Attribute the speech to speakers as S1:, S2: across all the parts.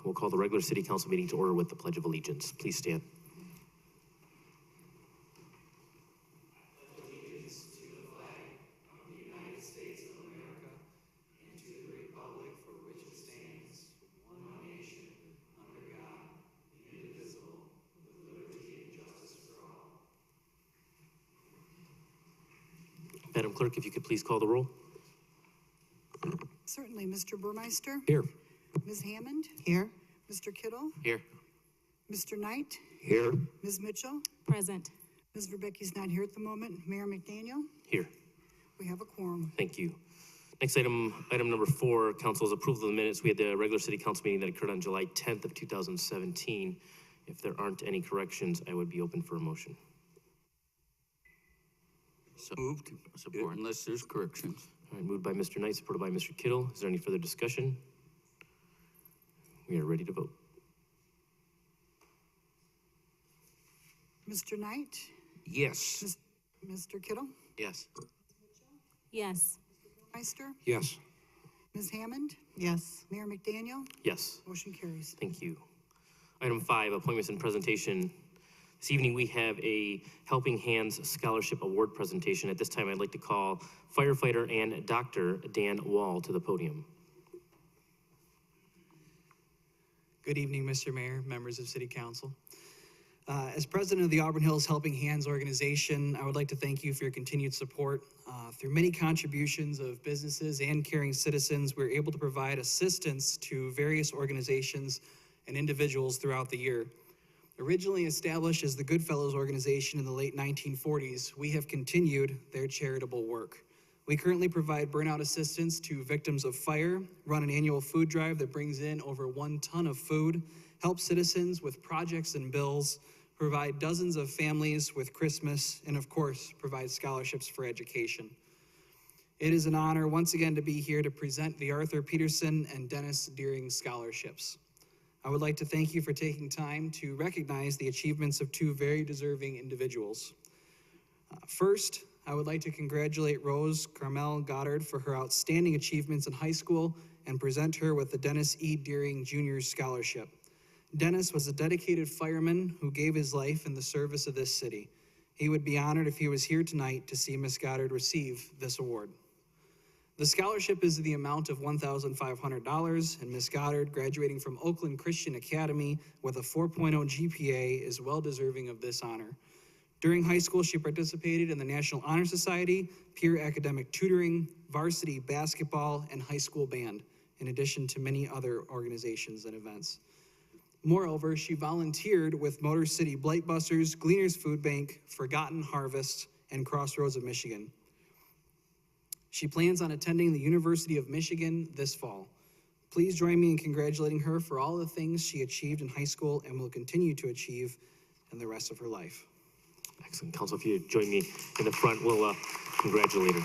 S1: We'll call the regular city council meeting to order with the Pledge of Allegiance. Please stand. Madam Clerk, if you could please call the roll.
S2: Certainly. Mr. Burmeister?
S1: Here.
S2: Ms. Hammond?
S3: Here.
S2: Mr. Kittle?
S1: Here.
S2: Mr. Knight?
S1: Here.
S2: Ms. Mitchell?
S3: Present.
S2: Ms. Verbecki's not here at the moment. Mayor McDaniel?
S1: Here.
S2: We have a quorum.
S1: Thank you. Next item number 4, council's approval of the minutes. We had the regular city council meeting that occurred on July 10th of 2017. If there aren't any corrections, I would be open for a motion.
S4: So moved. Support. Unless there's corrections.
S1: All right, moved by Mr. Knight, supported by Mr. Kittle. Is there any further discussion? We are ready to vote.
S2: Mr. Knight?
S4: Yes.
S2: Mr. Kittle?
S1: Yes.
S3: Yes.
S2: Meister?
S4: Yes.
S2: Ms. Hammond?
S3: Yes.
S2: Mayor McDaniel?
S1: Yes.
S2: Motion carries.
S1: Thank you. Item 5, appointments and presentation. This evening we have a Helping Hands Scholarship Award presentation. At this time, I'd like to call firefighter and Dr. Dan Wall to the podium.
S5: Good evening, Mr. Mayor, members of City Council. As president of the Auburn Hills Helping Hands organization, I would like to thank you for your continued support. Through many contributions of businesses and caring citizens, we're able to provide assistance to various organizations and individuals throughout the year. Originally established as the Goodfellows organization in the late 1940s, we have continued their charitable work. We currently provide burnout assistance to victims of fire, run an annual food drive that brings in over 1 ton of food, help citizens with projects and bills, provide dozens of families with Christmas, and of course, provide scholarships for education. It is an honor once again to be here to present the Arthur Peterson and Dennis Deering scholarships. I would like to thank you for taking time to recognize the achievements of 2 very deserving individuals. First, I would like to congratulate Rose Carmel Goddard for her outstanding achievements in high school and present her with the Dennis E. Deering Jr. Scholarship. Dennis was a dedicated fireman who gave his life in the service of this city. He would be honored if he was here tonight to see Ms. Goddard receive this award. The scholarship is the amount of $1,500, and Ms. Goddard, graduating from Oakland Christian Academy with a 4.0 GPA, is well deserving of this honor. During high school, she participated in the National Honor Society, peer academic tutoring, varsity basketball, and high school band, in addition to many other organizations and events. Moreover, she volunteered with Motor City Blightbusters, Gleaners Food Bank, Forgotten Harvest, and Crossroads of Michigan. She plans on attending the University of Michigan this fall. Please join me in congratulating her for all the things she achieved in high school and will continue to achieve in the rest of her life.
S1: Excellent. Council, if you join me in the front, we'll congratulate her.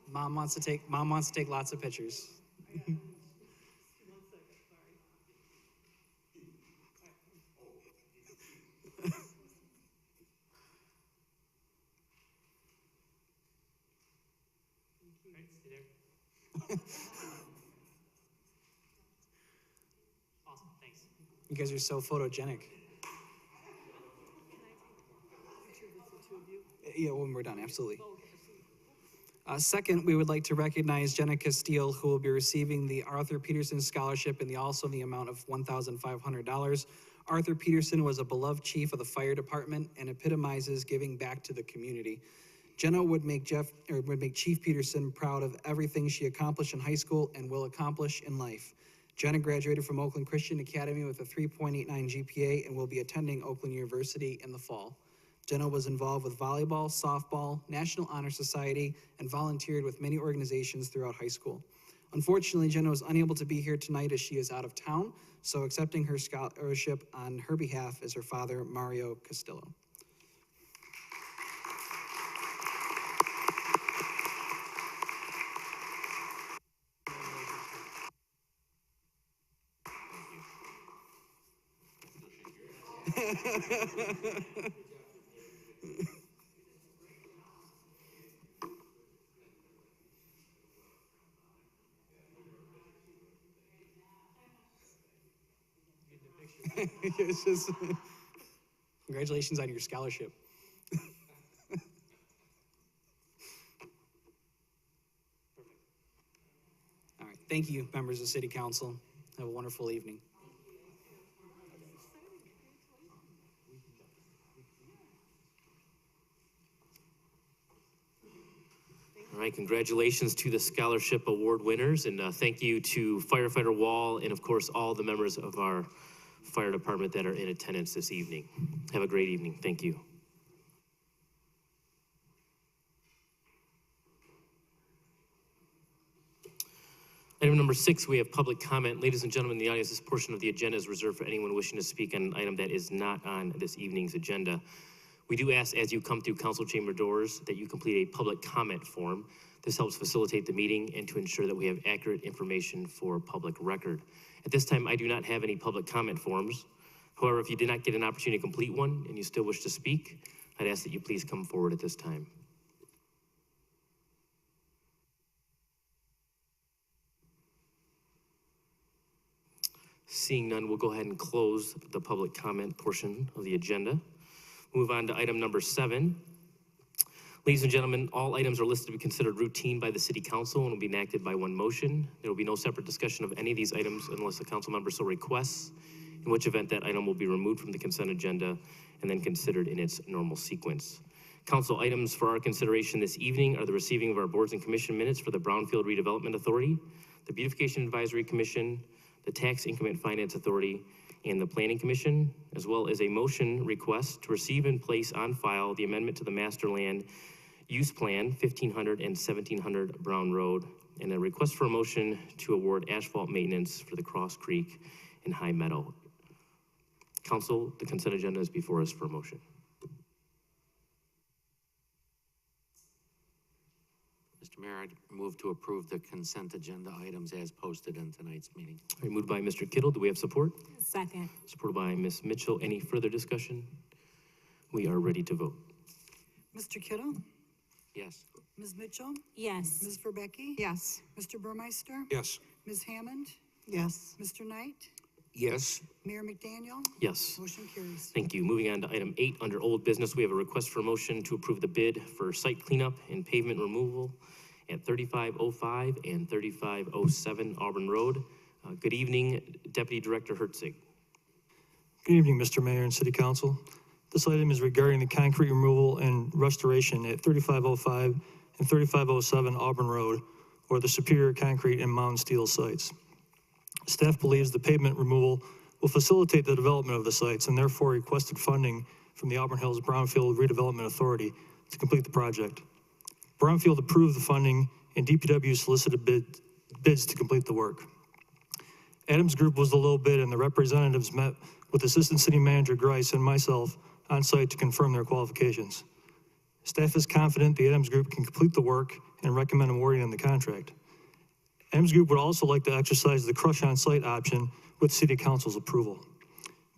S5: Mom wants to take lots of pictures. Awesome, thanks. You guys are so photogenic. Yeah, when we're done, absolutely. Second, we would like to recognize Jenna Castile, who will be receiving the Arthur Peterson Scholarship in the amount of $1,500. Arthur Peterson was a beloved chief of the fire department and epitomizes giving back to the community. Jenna would make Chief Peterson proud of everything she accomplished in high school and will accomplish in life. Jenna graduated from Oakland Christian Academy with a 3.89 GPA and will be attending Oakland University in the fall. Jenna was involved with volleyball, softball, National Honor Society, and volunteered with many organizations throughout high school. Unfortunately, Jenna was unable to be here tonight as she is out of town, so accepting her scholarship on her behalf is her father, Mario Castillo. It's just, congratulations on your scholarship. All right, thank you, members of City Council. Have a wonderful evening.
S1: All right, congratulations to the scholarship award winners, and thank you to Firefighter Wall and, of course, all the members of our fire department that are in attendance this evening. Have a great evening. Thank you. Item number 6, we have public comment. Ladies and gentlemen in the audience, this portion of the agenda is reserved for anyone wishing to speak on an item that is not on this evening's agenda. We do ask as you come through council chamber doors that you complete a public comment form. This helps facilitate the meeting and to ensure that we have accurate information for public record. At this time, I do not have any public comment forms. However, if you did not get an opportunity to complete one and you still wish to speak, I'd ask that you please come forward at this time. Seeing none, we'll go ahead and close the public comment portion of the agenda. Move on to item number 7. Ladies and gentlemen, all items are listed to be considered routine by the City Council and will be enacted by one motion. There will be no separate discussion of any of these items unless the council member so requests, in which event that item will be removed from the consent agenda and then considered in its normal sequence. Council items for our consideration this evening are the receiving of our boards and commission minutes for the Brownfield Redevelopment Authority, the Beautification Advisory Commission, the Tax Increment Finance Authority, and the Planning Commission, as well as a motion request to receive and place on file the amendment to the Master Land Use Plan 1500 and 1700 Brown Road, and a request for a motion to award asphalt maintenance for the Cross Creek and High Meadow. Council, the consent agenda is before us for a motion.
S4: Mr. Mayor, I'd move to approve the consent agenda items as posted in tonight's meeting.
S1: All right, moved by Mr. Kittle. Do we have support?
S3: Second.
S1: Supported by Ms. Mitchell. Any further discussion? We are ready to vote.
S2: Mr. Kittle?
S4: Yes.
S2: Ms. Mitchell?
S3: Yes.
S2: Ms. Verbecki?
S3: Yes.
S2: Mr. Burmeister?
S4: Yes.
S2: Ms. Hammond?
S3: Yes.
S2: Mr. Knight?
S4: Yes.
S2: Mayor McDaniel?
S1: Yes.
S2: Motion carries.
S1: Thank you. Moving on to item 8 under old business, we have a request for a motion to approve the bid for site cleanup and pavement removal at 3505 and 3507 Auburn Road. Good evening, Deputy Director Herzig.
S6: Good evening, Mr. Mayor and City Council. This item is regarding the concrete removal and restoration at 3505 and 3507 Auburn Road, or the Superior Concrete and Mound Steel sites. Staff believes the pavement removal will facilitate the development of the sites and therefore requested funding from the Auburn Hills Brownfield Redevelopment Authority to complete the project. Brownfield approved the funding and DPW solicited bids to complete the work. Adams Group was the low bid, and the representatives met with Assistant City Manager Grice and myself on site to confirm their qualifications. Staff is confident the Adams Group can complete the work and recommend awarding them the contract. Adams Group would also like to exercise the crush on site option with City Council's approval.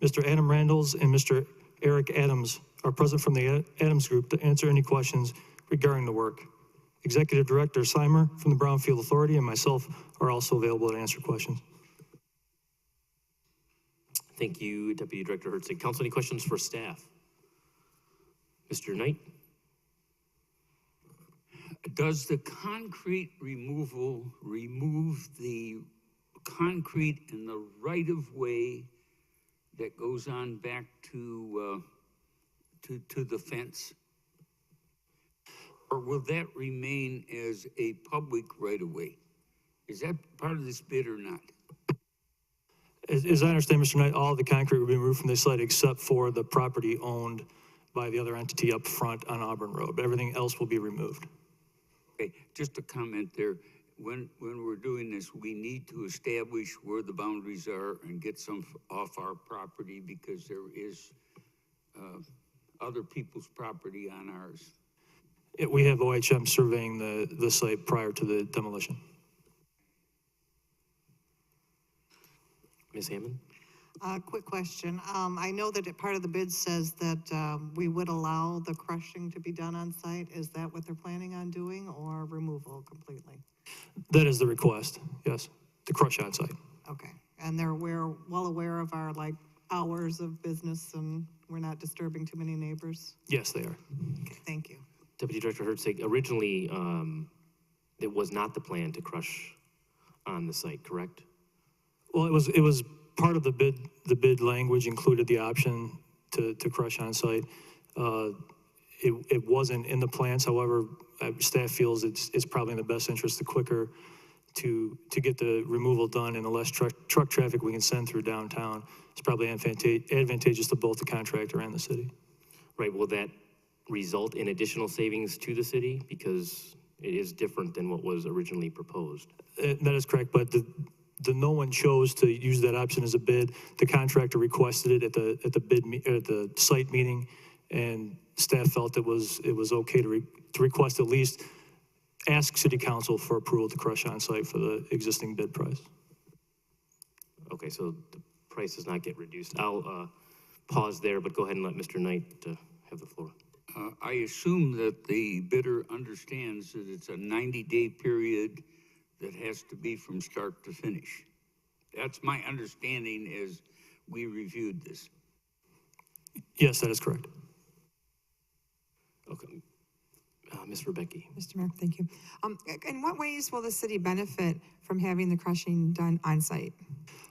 S6: Mr. Adam Randalls and Mr. Eric Adams are present from the Adams Group to answer any questions regarding the work. Executive Director Seimer from the Brownfield Authority and myself are also available to answer questions.
S1: Thank you, Deputy Director Herzig. Council, any questions for staff? Mr. Knight?
S7: Does the concrete removal remove the concrete in the right-of-way that goes on back to the fence? Or will that remain as a public right-of-way? Is that part of this bid or not?
S6: As I understand, Mr. Knight, all of the concrete will be removed from the site except for the property owned by the other entity up front on Auburn Road, but everything else will be removed.
S7: Okay, just a comment there. When we're doing this, we need to establish where the boundaries are and get some off our property because there is, other people's property on ours.
S6: We have OHM surveying the site prior to the demolition.
S1: Ms. Hammond?
S8: Quick question. I know that part of the bid says that we would allow the crushing to be done on site. Is that what they're planning on doing or removal completely?
S6: That is the request, yes, to crush on site.
S8: Okay. And we're well aware of our like hours of business and we're not disturbing too many neighbors?
S6: Yes, they are.
S8: Okay, thank you.
S1: Deputy Director Herzig, originally, it was not the plan to crush on the site, correct?
S6: Well, it was part of the bid language included the option to crush on site. It wasn't in the plans, however, staff feels it's probably in the best interest, the quicker to get the removal done and the less truck traffic we can send through downtown. It's probably advantageous to both the contractor and the city.
S1: Right, will that result in additional savings to the city? Because it is different than what was originally proposed.
S6: That is correct, but no one chose to use that option as a bid. The contractor requested it at the site meeting, and staff felt it was okay to request at least ask city council for approval to crush on site for the existing bid price.
S1: Okay, so the price does not get reduced. I'll pause there, but go ahead and let Mr. Knight have the floor.
S7: I assume that the bidder understands that it's a 90-day period that has to be from start to finish. That's my understanding as we reviewed this.
S6: Yes, that is correct.
S1: Okay. Ms. Rebecki.
S9: Mr. Mayor, thank you. In what ways will the city benefit from having the crushing done on site?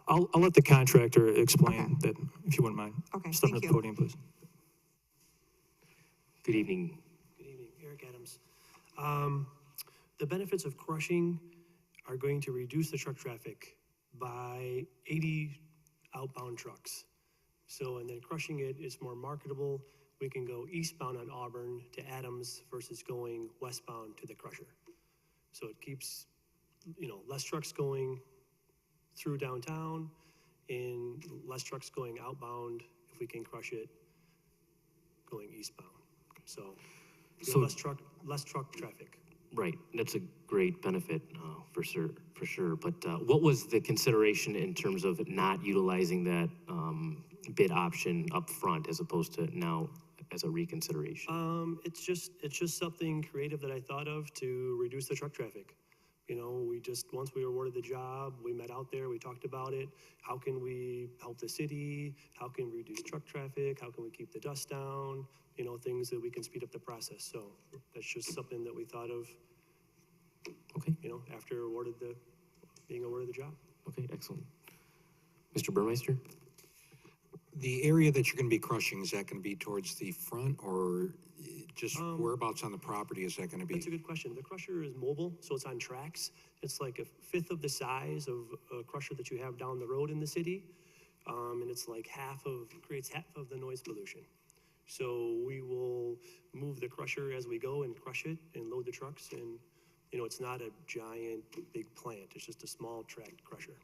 S6: I'll let the contractor explain
S9: Okay.
S6: that, if you wouldn't mind.
S9: Okay,
S6: Step
S9: thank
S6: up to
S9: you.
S6: the podium, please.
S1: Good evening.
S10: Good evening, Eric Adams. The benefits of crushing are going to reduce the truck traffic by 80 outbound trucks. So, and then crushing it is more marketable. We can go eastbound on Auburn to Adams versus going westbound to the crusher. So it keeps, less trucks going through downtown and less trucks going outbound if we can crush it going eastbound. So, less truck traffic.
S1: Right, that's a great benefit for sure. But what was the consideration in terms of not utilizing that bid option up front as opposed to now as a reconsideration?
S10: It's just something creative that I thought of to reduce the truck traffic. Once we were awarded the job, we met out there, we talked about it. How can we help the city? How can we reduce truck traffic? How can we keep the dust down? Things that we can speed up the process. So that's just something that we thought of,
S1: Okay,
S10: after being awarded the job.
S1: okay, excellent. Mr. Burmeister?
S11: The area that you're going to be crushing, is that going to be towards the front or just whereabouts on the property is that going to be?
S10: That's a good question. The crusher is mobile, so it's on tracks. It's like a fifth of the size of a crusher that you have down the road in the city. And it's like creates half of the noise pollution. So we will move the crusher as we go and crush it and load the trucks. And, it's not a giant, big plant. It's just a small tracked crusher.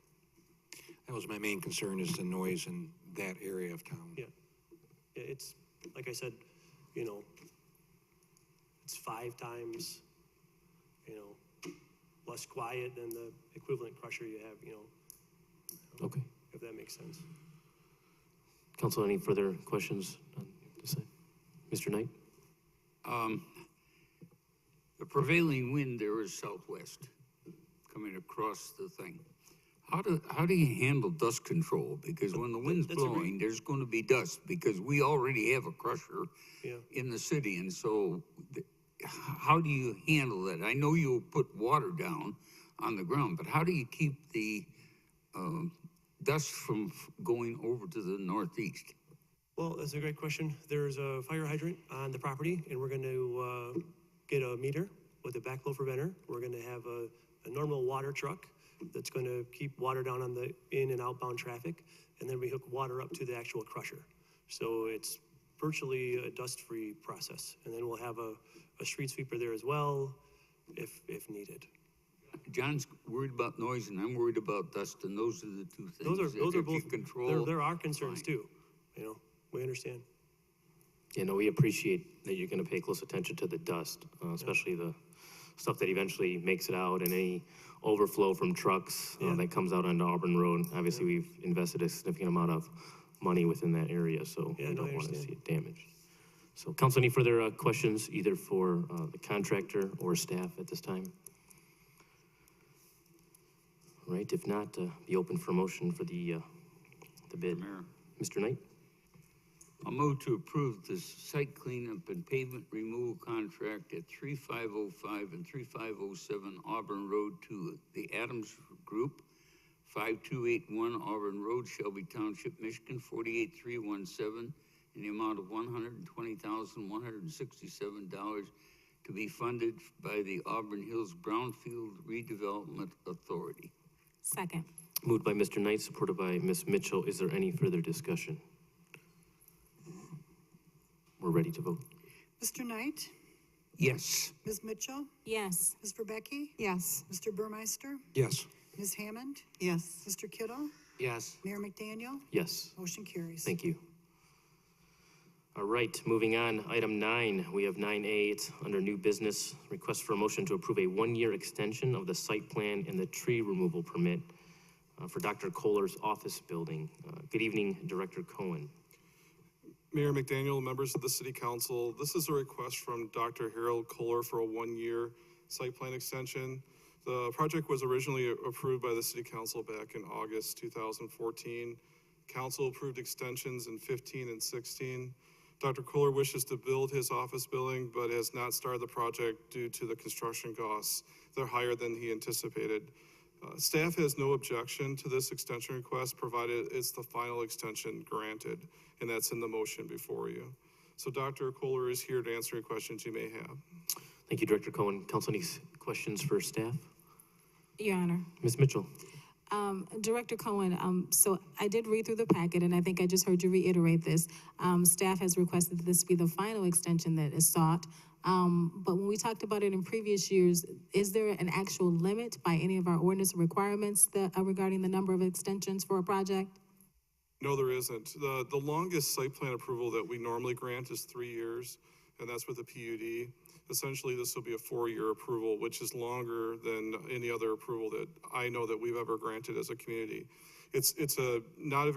S11: That was my main concern, is the noise in that area of town.
S10: Yeah. It's, like I said, it's 5 times, less quiet than the equivalent crusher you have,
S1: Okay.
S10: if that makes sense.
S1: Council, any further questions on this side? Mr. Knight?
S7: The prevailing wind there is southwest coming across the thing. How do you handle dust control? Because when the wind's blowing, there's going to be dust because we already have a crusher in the city. And so how do you handle that? I know you'll put water down on the ground, but how do you keep the dust from going over to the northeast?
S10: Well, that's a great question. There's a fire hydrant on the property, and we're going to get a meter with a backflow preventer. We're going to have a normal water truck that's going to keep water down on the in and outbound traffic, and then we hook water up to the actual crusher. So it's virtually a dust-free process. And then we'll have a street sweeper there as well, if needed.
S7: John's worried about noise and I'm worried about dust, and those are the two things.
S10: Those
S7: that
S10: are
S7: if you
S10: both,
S7: control.
S10: there are concerns
S7: fine.
S10: too, we understand.
S1: You know, we appreciate that you're gonna pay close attention to the dust, especially the stuff that eventually makes it out and any overflow from trucks that comes out onto Auburn Road. Obviously, we've invested a significant amount of money within that area, so we
S10: I
S1: don't want to
S10: understand.
S1: see it damaged. So, council, any further questions either for the contractor or staff at this time? All right, if not, be open for motion for the bid.
S7: Mayor,
S1: Mr. Knight?
S7: I'll move to approve the site cleanup and pavement removal contract at 3505 and 3507 Auburn Road to the Adams Group, 5281 Auburn Road, Shelby Township, Michigan, 48317, in the amount of $120,167 to be funded by the Auburn Hills Brownfield Redevelopment Authority.
S3: Second.
S1: Moved by Mr. Knight, supported by Ms. Mitchell. Is there any further discussion? We're ready to vote.
S2: Mr. Knight,
S7: Yes.
S2: Ms. Mitchell,
S3: Yes.
S2: Ms. Verbecki,
S9: Yes.
S2: Mr. Burmeister,
S11: Yes.
S2: Ms. Hammond,
S8: Yes.
S2: Mr. Kittle,
S4: Yes.
S2: Mayor McDaniel,
S1: Yes.
S2: motion carries.
S1: Thank you. All right, moving on, item 9, we have 9A, it's under new business, request for a motion to approve a 1-year extension of the site plan and the tree removal permit for Dr. Kohler's office building. Good evening, Director Cohen.
S12: Mayor McDaniel, members of the City Council, this is a request from Dr. Harold Kohler for a 1-year site plan extension. The project was originally approved by the City Council back in August 2014. Council approved extensions in 15 and 16. Dr. Kohler wishes to build his office building, but has not started the project due to the construction costs. They're higher than he anticipated. Staff has no objection to this extension request, provided it's the final extension granted, and that's in the motion before you. So Dr. Kohler is here to answer any questions you may have.
S1: Thank you, Director Cohen. Council, any questions for staff?
S3: Your Honor.
S1: Ms. Mitchell?
S3: Director Cohen, so I did read through the packet, and I think I just heard you reiterate this. Staff has requested that this be the final extension that is sought. But when we talked about it in previous years, is there an actual limit by any of our ordinance requirements that regarding the number of extensions for a project?
S12: No, there isn't. The longest site plan approval that we normally grant is 3 years, and that's with the PUD. Essentially, this will be a 4-year approval, which is longer than any other approval that I know that we've ever granted as a community. It's not a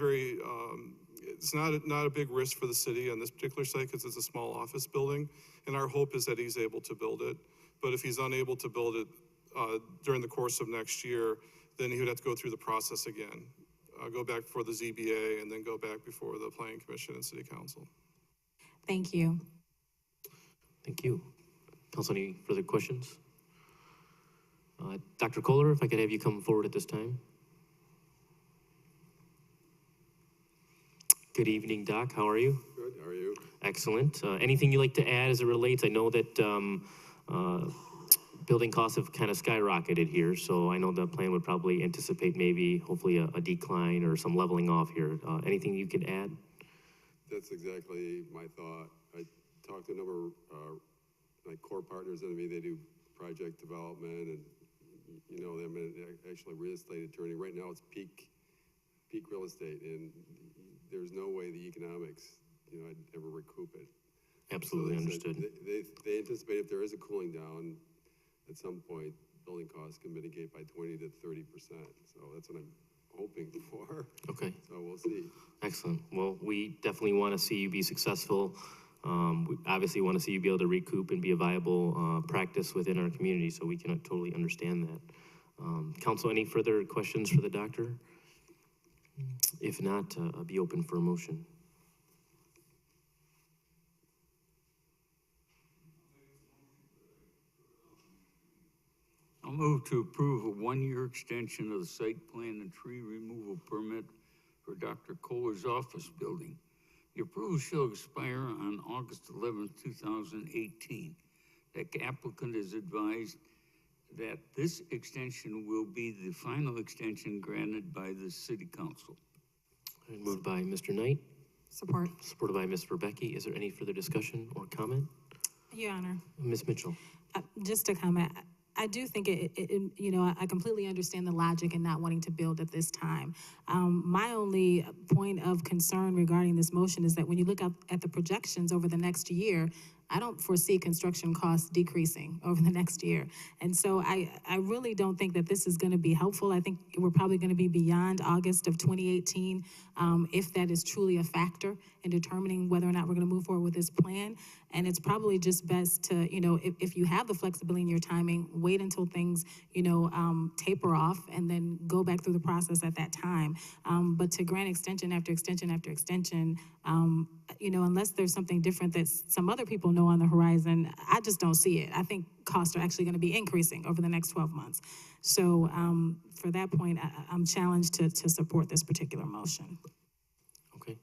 S12: big risk for the city on this particular site because it's a small office building, and our hope is that he's able to build it. But if he's unable to build it during the course of next year, then he would have to go through the process again. Go back before the ZBA and then go back before the Planning Commission and City Council.
S3: Thank you.
S1: Thank you. Council, any further questions? Dr. Kohler, if I could have you come forward at this time. Good evening, Doc. How are you?
S13: Good, how are you?
S1: Excellent. Anything you'd like to add as it relates? I know that building costs have kind of skyrocketed here, so I know the plan would probably anticipate maybe, hopefully, a decline or some leveling off here. Anything you could add?
S13: That's exactly my thought. I talked to a number of my core partners, and they do project development, and you know them, and actually a real estate attorney. Right now it's peak real estate, and there's no way the economics, I'd ever recoup it.
S1: Absolutely understood.
S13: They anticipate if there is a cooling down, at some point, building costs can mitigate by 20 to 30%. So that's what I'm hoping for.
S1: Okay.
S13: So we'll see.
S1: Excellent. Well, we definitely want to see you be successful. We obviously want to see you be able to recoup and be a viable practice within our community, so we can totally understand that. Council, any further questions for the doctor? If not, I'll be open for a motion.
S7: I'll move to approve a 1-year extension of the site plan and tree removal permit for Dr. Kohler's office building. The approval shall expire on August 11, 2018. The applicant is advised that this extension will be the final extension granted by the City Council.
S1: Moved by Mr. Knight,
S9: Support.
S1: supported by Ms. Rebecki. Is there any further discussion or comment?
S3: Your Honor.
S1: Ms. Mitchell?
S3: Just to comment, I do think you know, I completely understand the logic in not wanting to build at this time. My only point of concern regarding this motion is that when you look at the projections over the next year, I don't foresee construction costs decreasing over the next year. And so I really don't think that this is going to be helpful. I think we're probably going to be beyond August of 2018 if that is truly a factor in determining whether or not we're going to move forward with this plan. And it's probably just best to, you know, if you have the flexibility in your timing, wait until things, you know, taper off and then go back through the process at that time. But to grant extension after extension after extension, you know, unless there's something different that some other people know on the horizon, I just don't see it. I think costs are actually going to be increasing over the next 12 months. So for that point, I'm challenged to support this particular motion.
S1: Okay.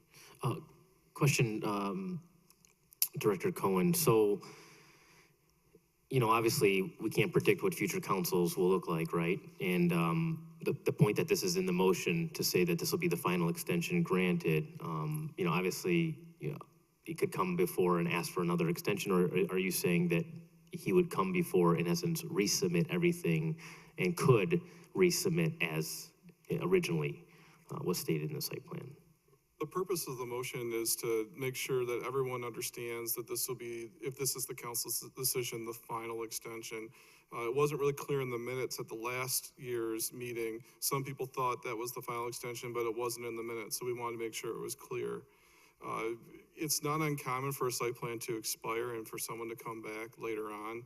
S1: Question, Director Cohen. So, you know, obviously, we can't predict what future councils will look like, right? And the point that this is in the motion to say that this will be the final extension granted, you know, obviously, you know, he could come before and ask for another extension, or are you saying that he would come before, in essence, resubmit everything and could resubmit as originally was stated in the site plan?
S12: The purpose of the motion is to make sure that everyone understands that this will be, if this is the council's decision, the final extension. It wasn't really clear in the minutes at the last year's meeting. Some people thought that was the final extension, but it wasn't in the minutes, so we wanted to make sure it was clear. It's not uncommon for a site plan to expire and for someone to come back later on.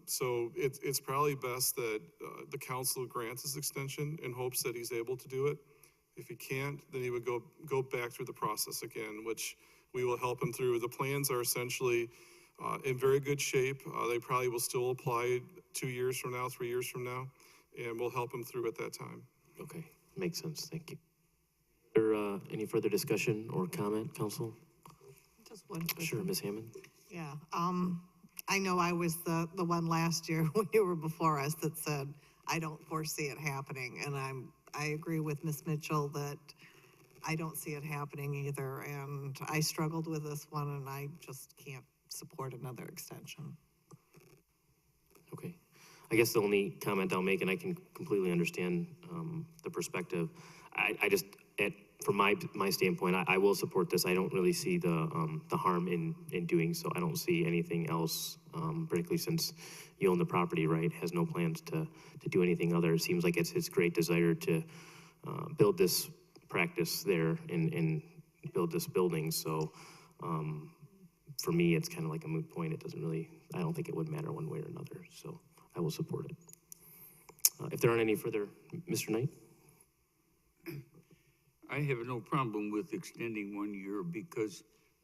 S12: So it's probably best that the council grants this extension in hopes that he's able to do it. If he can't, then he would go back through the process again, which we will help him through. The plans are essentially in very good shape. They probably will still apply 2 years from now, 3 years from now, and we'll help him through at that time.
S1: Okay, makes sense. Thank you. Is there any further discussion or comment, council?
S8: Just one quick
S1: Sure,
S8: one.
S1: Ms. Hammond.
S8: Yeah, I know I was the one last year when you were before us that said, I don't foresee it happening. And I agree with Ms. Mitchell that I don't see it happening either. And I struggled with this one and I just can't support another extension.
S1: Okay. I guess the only comment I'll make, and I can completely understand the perspective, I just, from my standpoint, I will support this. I don't really see the harm in doing so. I don't see anything else, particularly since you own the property, right? Has no plans to do anything other. It seems like it's his great desire to build this practice there and build this building. So for me, it's kind of like a moot point. It doesn't really, I don't think it would matter one way or another. So I will support it. If there aren't any further, Mr. Knight?
S7: I have no problem with extending 1 year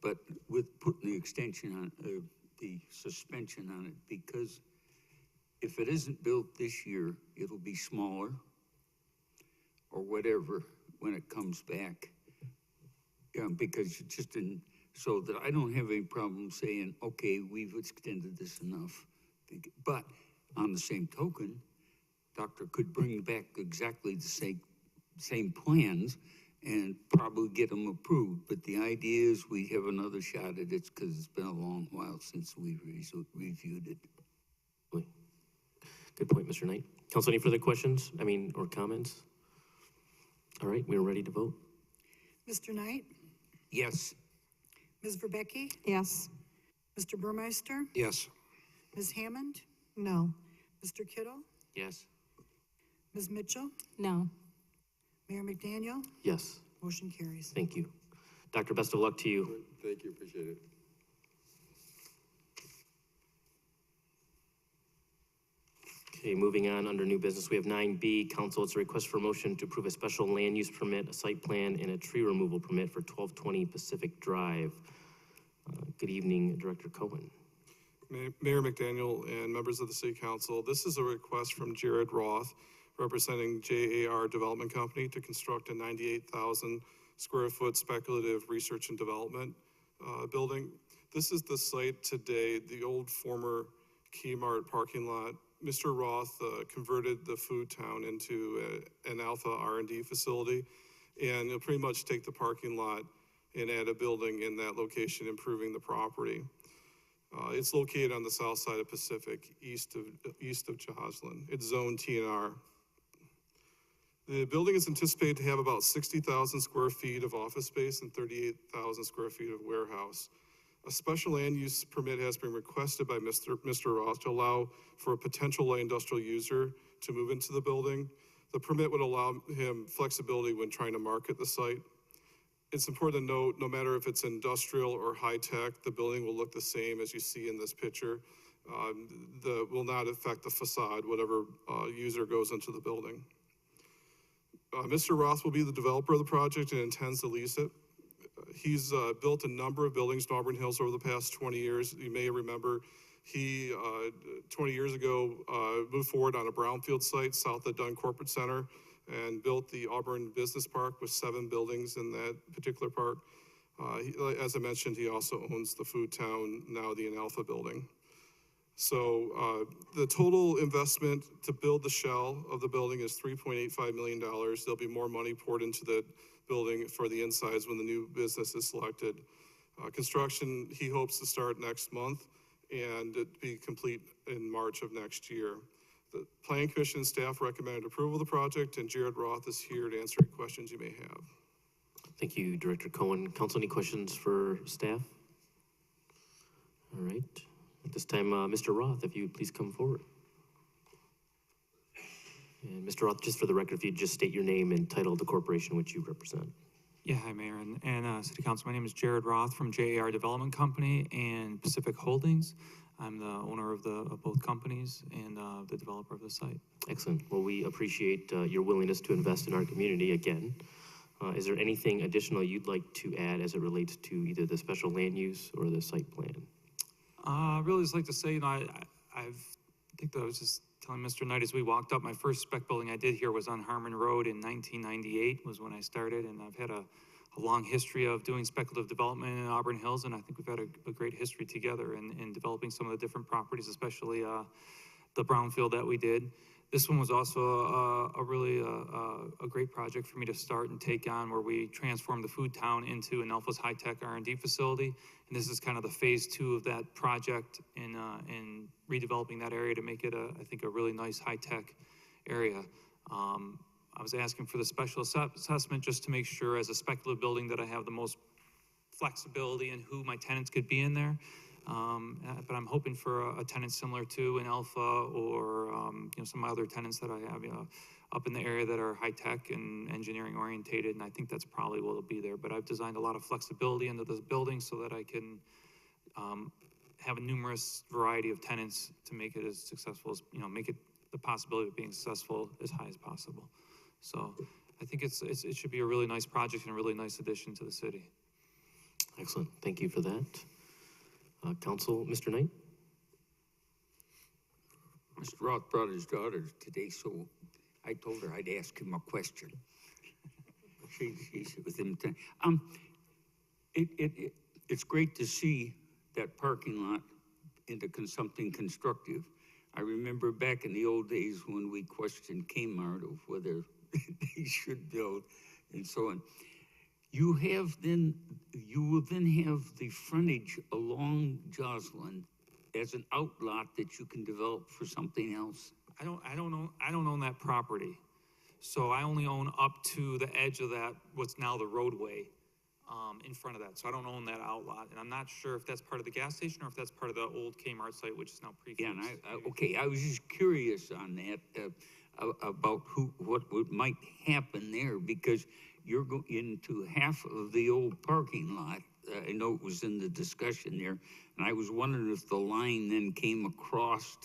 S7: but with putting the extension on, the suspension on it, because if it isn't built this year, it'll be smaller or whatever when it comes back. Yeah, because it's just so that I don't have any problem saying, okay, we've extended this enough. But on the same token, doctor could bring back exactly the same plans and probably get them approved. But the idea is we have another shot at it because it's been a long while since we've reviewed it.
S1: Good point, Mr. Knight. Council, any further questions? Or comments? All right, we're ready to vote.
S2: Mr. Knight?
S7: Yes.
S2: Ms. Verbecki?
S9: Yes.
S2: Mr. Burmeister?
S11: Yes.
S2: Ms. Hammond?
S8: No.
S2: Mr. Kittle?
S4: Yes.
S2: Ms. Mitchell?
S3: No.
S2: Mayor McDaniel?
S1: Yes,
S2: Motion carries.
S1: thank you. Doctor, best of luck to you.
S13: Thank you, appreciate it.
S1: Okay, moving on, under new business, we have 9B, council, it's a request for a motion to approve a special land use permit, a site plan, and a tree removal permit for 1220 Pacific Drive. Good evening, Director Cohen.
S12: Mayor McDaniel and members of the city council, this is a request from Jared Roth, representing JAR Development Company, to construct a 98,000 square foot speculative research and development building. This is the site today, the old former Kmart parking lot. Mr. Roth converted the food town into an alpha R&D facility, and he'll pretty much take the parking lot and add a building in that location, improving the property. It's located on the south side of Pacific, east of Joslin. It's zone TNR. The building is anticipated to have about 60,000 square feet of office space and 38,000 square feet of warehouse. A special land use permit has been requested by Mr. Roth to allow for a potential light industrial user to move into the building. The permit would allow him flexibility when trying to market the site. It's important to note, no matter if it's industrial or high-tech, the building will look the same as you see in this picture. Will not affect the facade, whatever user goes into the building. Mr. Roth will be the developer of the project and intends to lease it. He's built a number of buildings in Auburn Hills over the past 20 years. You may remember he, 20 years ago, moved forward on a brownfield site south of Dunn Corporate Center and built the Auburn Business Park with 7 buildings in that particular park. As I mentioned, he also owns the Food Town, now the Analpha building. So the total investment to build the shell of the building is $3.85 million. There'll be more money poured into the building for the insides when the new business is selected. Construction, he hopes to start next month and it be complete in March of next year. The Planning Commission and staff recommended approval of the project, and Jared Roth is here to answer any questions you may have.
S1: Thank you, Director Cohen. Council, any questions for staff? All right. At this time, Mr. Roth, if you would please come forward. And Mr. Roth, just for the record, if you'd just state your name and title of the corporation which you represent.
S14: Yeah, hi, Mayor and City Council. My name is Jared Roth from JAR Development Company and Pacific Holdings. I'm the owner of both companies and the developer of the site.
S1: Excellent. Well, we appreciate your willingness to invest in our community again. Is there anything additional you'd like to add as it relates to either the special land use or the site plan?
S14: I really just like to say, I think that I was just telling Mr. Knight as we walked up, my first spec building I did here was on Harmon Road in 1998 was when I started, and I've had a long history of doing speculative development in Auburn Hills, and I think we've had a great history together in developing some of the different properties, especially the brownfield that we did. This one was also a really great project for me to start and take on, where we transformed the Food Town into an Alpha's high-tech R&D facility. And this is kind of the phase 2 of that project in redeveloping that area to make it, I think, a really nice high-tech area. I was asking for the special assessment just to make sure, as a speculative building, that I have the most flexibility in who my tenants could be in there. But I'm hoping for a tenant similar to an Alpha or some other tenants that I have up in the area that are high-tech and engineering orientated, and I think that's probably what will be there. But I've designed a lot of flexibility into this building so that I can have a numerous variety of tenants to make it as successful as, make it the possibility of being successful as high as possible. So I think it should be a really nice project and a really nice addition to the city.
S1: Excellent. Thank you for that. Council, Mr. Knight?
S7: Mr. Roth brought his daughter today, so I told her I'd ask him a question. She's with him. It's great to see that parking lot into something constructive. I remember back in the old days when we questioned Kmart of whether they should build and so on. You will then have the frontage along Joslin as an outlot that you can develop for something else.
S14: I don't own that property, so I only own up to the edge of that, what's now the roadway, in front of that. So I don't own that outlot, and I'm not sure if that's part of the gas station or if that's part of the old Kmart site, which is now prefix.
S7: Yeah, and okay, I was just curious on that about what might happen there, because you're going into half of the old parking lot. I know it was in the discussion there, and I was wondering if the line then came across,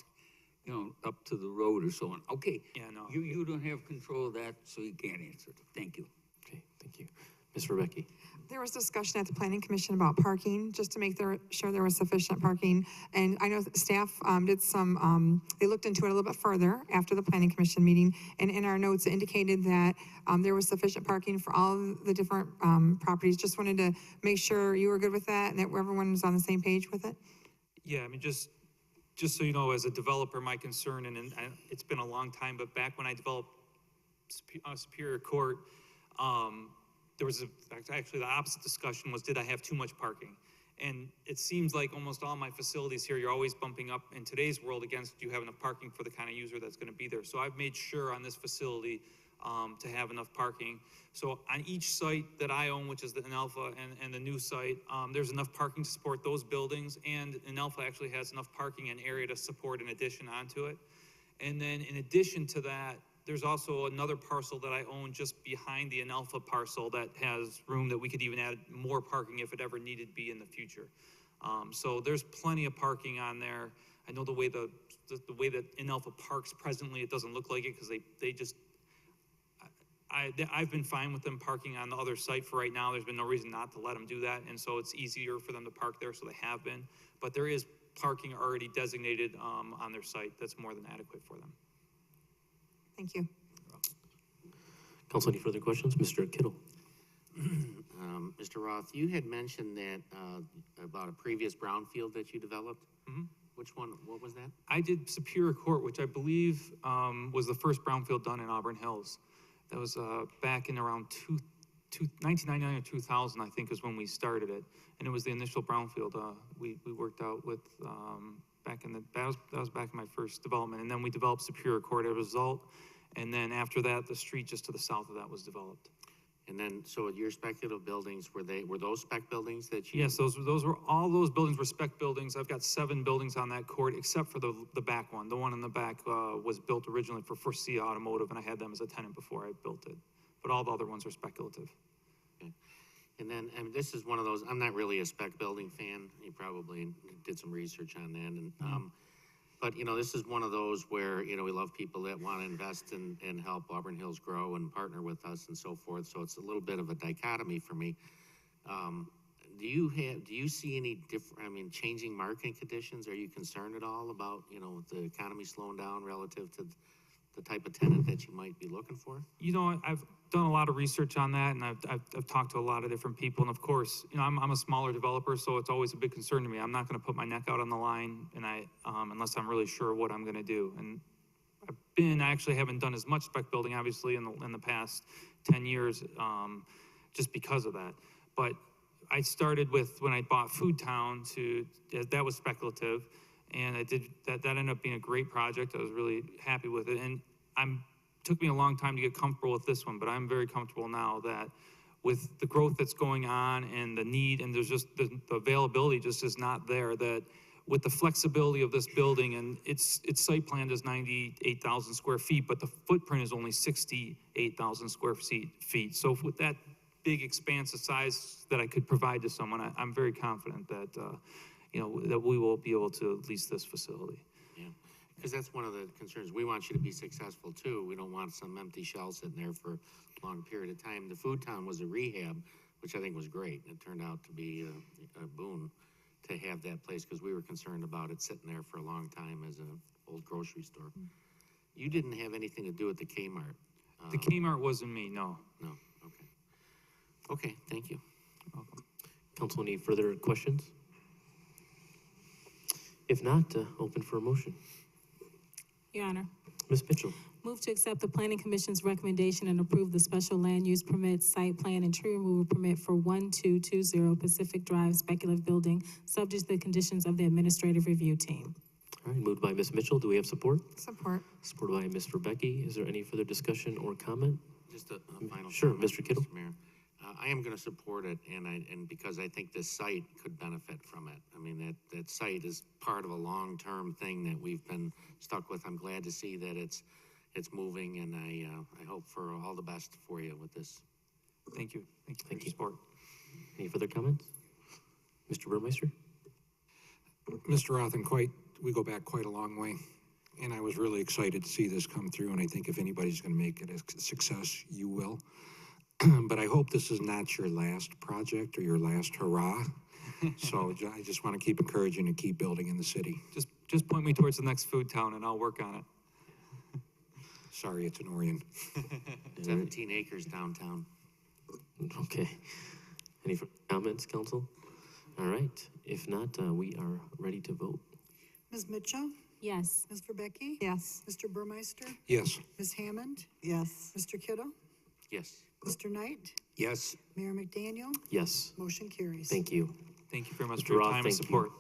S7: up to the road or so on. Okay.
S14: Yeah, no.
S7: You don't have control of that, so you can't answer it. Thank you.
S1: Okay, thank you. Ms. Rebecki?
S9: There was discussion at the Planning Commission about parking, just to make sure there was sufficient parking. And I know that staff did some, they looked into it a little bit further after the Planning Commission meeting. And in our notes, it indicated that there was sufficient parking for all the different properties. Just wanted to make sure you were good with that and that everyone was on the same page with it.
S14: Yeah, I mean, just so you know, as a developer, my concern, and it's been a long time, but back when I developed Superior Court, there was actually the opposite discussion was, did I have too much parking? And it seems like almost all my facilities here, you're always bumping up in today's world against, do you have enough parking for the kind of user that's gonna be there? So I've made sure on this facility to have enough parking. So on each site that I own, which is the Inalpha and the new site, there's enough parking to support those buildings, and Inalpha actually has enough parking and area to support an addition onto it. And then in addition to that, there's also another parcel that I own just behind the Inalpha parcel that has room that we could even add more parking if it ever needed to be in the future. So there's plenty of parking on there. I know the way the way that Inalpha parks presently, it doesn't look like it because they just, I've been fine with them parking on the other site for right now. There's been no reason not to let them do that. And so it's easier for them to park there, so they have been. But there is parking already designated on their site that's more than adequate for them.
S9: Thank you.
S1: Council, any further questions? Mr. Kittle.
S4: Mr. Roth, you had mentioned that, about a previous brownfield that you developed.
S14: Mhm.
S4: Which one, what was that?
S14: I did Superior Court, which I believe was the first brownfield done in Auburn Hills. That was back in around 1999 or 2000, I think, is when we started it. And it was the initial brownfield we worked out with back in that was back in my first development. And then we developed Superior Court as a result. And then after that, the street just to the south of that was developed.
S4: And then, so your speculative buildings, were those spec buildings that you?
S14: Yes, those were, all those buildings were spec buildings. I've got 7 buildings on that court, except for the back one. The one in the back was built originally for Forcia Automotive, and I had them as a tenant before I built it. But all the other ones are speculative.
S4: Okay. And then, and this is one of those, I'm not really a spec building fan. You probably did some research on that. And, but, you know, this is one of those where, you know, we love people that want to invest and help Auburn Hills grow and partner with us and so forth. So it's a little bit of a dichotomy for me. Do you see any changing market conditions? Are you concerned at all about, you know, the economy slowing down relative to the type of tenant that you might be looking for?
S14: You know, I've done a lot of research on that, and I've talked to a lot of different people. And of course, you know, I'm a smaller developer, so it's always a big concern to me. I'm not going to put my neck out on the line, and unless I'm really sure what I'm going to do. And I actually haven't done as much spec building, obviously, in the past 10 years, just because of that. But I started with, when I bought Food Town, that was speculative. And I did that ended up being a great project. I was really happy with it. And took me a long time to get comfortable with this one, but I'm very comfortable now that with the growth that's going on and the need, and there's just the availability just is not there, that with the flexibility of this building, and its site plan is 98,000 square feet, but the footprint is only 68,000 square feet. So with that big expanse of size that I could provide to someone, I'm very confident that, you know, that we will be able to lease this facility.
S4: Yeah, because that's one of the concerns. We want you to be successful too. We don't want some empty shell sitting there for a long period of time. The Food Town was a rehab, which I think was great. It turned out to be a boon to have that place because we were concerned about it sitting there for a long time as an old grocery store. You didn't have anything to do with the Kmart.
S14: The Kmart wasn't me, no.
S4: No, okay. Okay, thank you.
S14: Welcome.
S1: Council, any further questions? If not, open for a motion.
S3: Your Honor.
S1: Ms. Mitchell.
S3: Move to accept the Planning Commission's recommendation and approve the special land use permit, site plan, and tree removal permit for 1220 Pacific Drive speculative building, subject to the conditions of the administrative review team.
S1: All right, moved by Ms. Mitchell. Do we have support?
S9: Support.
S1: Supported by Mr. Becky. Is there any further discussion or comment?
S4: Just a final
S1: Sure,
S4: comment,
S1: Mr. Kittle.
S4: Mayor. I am going to support it, and because I think this site could benefit from it. I mean, that site is part of a long-term thing that we've been stuck with. I'm glad to see that it's moving, and I hope for all the best for you with this.
S14: Thank you. Thank you for your support.
S1: Any further comments? Mr. Burmeister?
S11: Mr. Roth, we go back quite a long way, and I was really excited to see this come through, and I think if anybody's going to make it a success, you will. But I hope this is not your last project or your last hurrah. So I just want to keep encouraging and keep building in the city.
S14: Just point me towards the next Food Town, and I'll work on it.
S11: Sorry, it's in Orion.
S4: 17 acres downtown.
S1: Okay. Any further comments, council? All right. If not, we are ready to vote.
S2: Ms. Mitchell?
S3: Yes.
S2: Ms. Verbecki?
S9: Yes.
S2: Mr. Burmeister?
S11: Yes.
S2: Ms. Hammond?
S8: Yes.
S2: Mr. Kittle?
S4: Yes.
S2: Mr. Knight?
S7: Yes.
S2: Mayor McDaniel.
S1: Yes,
S2: Motion carries.
S1: thank you.
S14: Thank you very much
S1: Mr.
S14: for your
S1: Roth,
S14: time and
S1: thank you.
S14: support.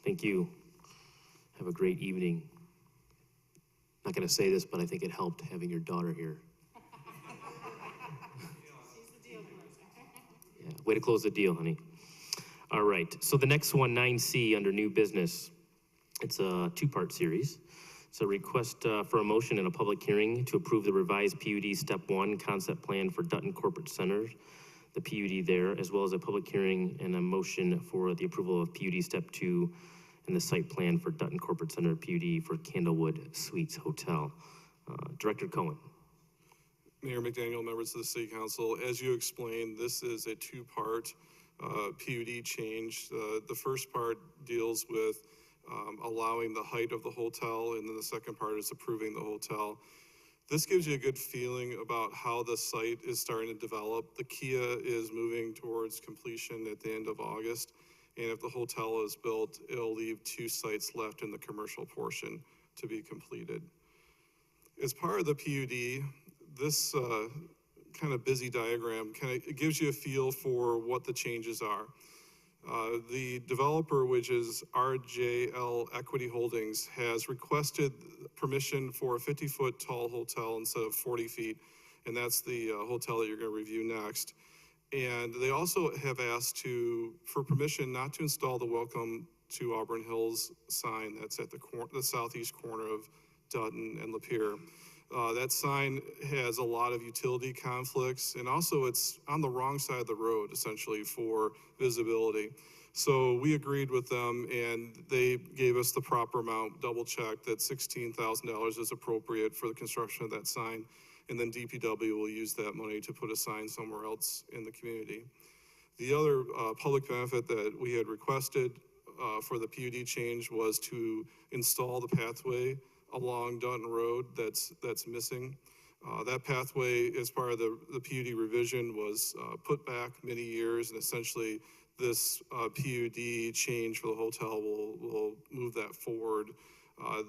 S1: Thank you. Have a great evening. Not gonna say this, but I think it helped having your daughter here. Yeah, way to close the deal, honey. All right, so the next one, 9C, under new business. It's a two-part series. It's a request for a motion in a public hearing to approve the revised PUD Step 1 concept plan for Dutton Corporate Center, the PUD there, as well as a public hearing and a motion for the approval of PUD Step 2 and the site plan for Dutton Corporate Center PUD for Candlewood Suites Hotel. Director Cohen.
S12: Mayor McDaniel, members of the City Council, as you explained, this is a two-part PUD change. The first part deals with allowing the height of the hotel, and then the second part is approving the hotel. This gives you a good feeling about how the site is starting to develop. The Kia is moving towards completion at the end of August, and if the hotel is built, it'll leave 2 sites left in the commercial portion to be completed. As part of the PUD, this kind of busy diagram it gives you a feel for what the changes are. The developer, which is RJL Equity Holdings, has requested permission for a 50-foot tall hotel instead of 40 feet, and that's the hotel that you're going to review next. And they also have asked for permission not to install the Welcome to Auburn Hills sign that's at the southeast corner of Dutton and Lapeer. That sign has a lot of utility conflicts, and also it's on the wrong side of the road, essentially, for visibility. So we agreed with them, and they gave us the proper amount, double-checked that $16,000 is appropriate for the construction of that sign, and then DPW will use that money to put a sign somewhere else in the community. The other public benefit that we had requested for the PUD change was to install the pathway along Dutton Road that's missing. That pathway, as part of the PUD revision, was put back many years, and essentially this PUD change for the hotel will move that forward.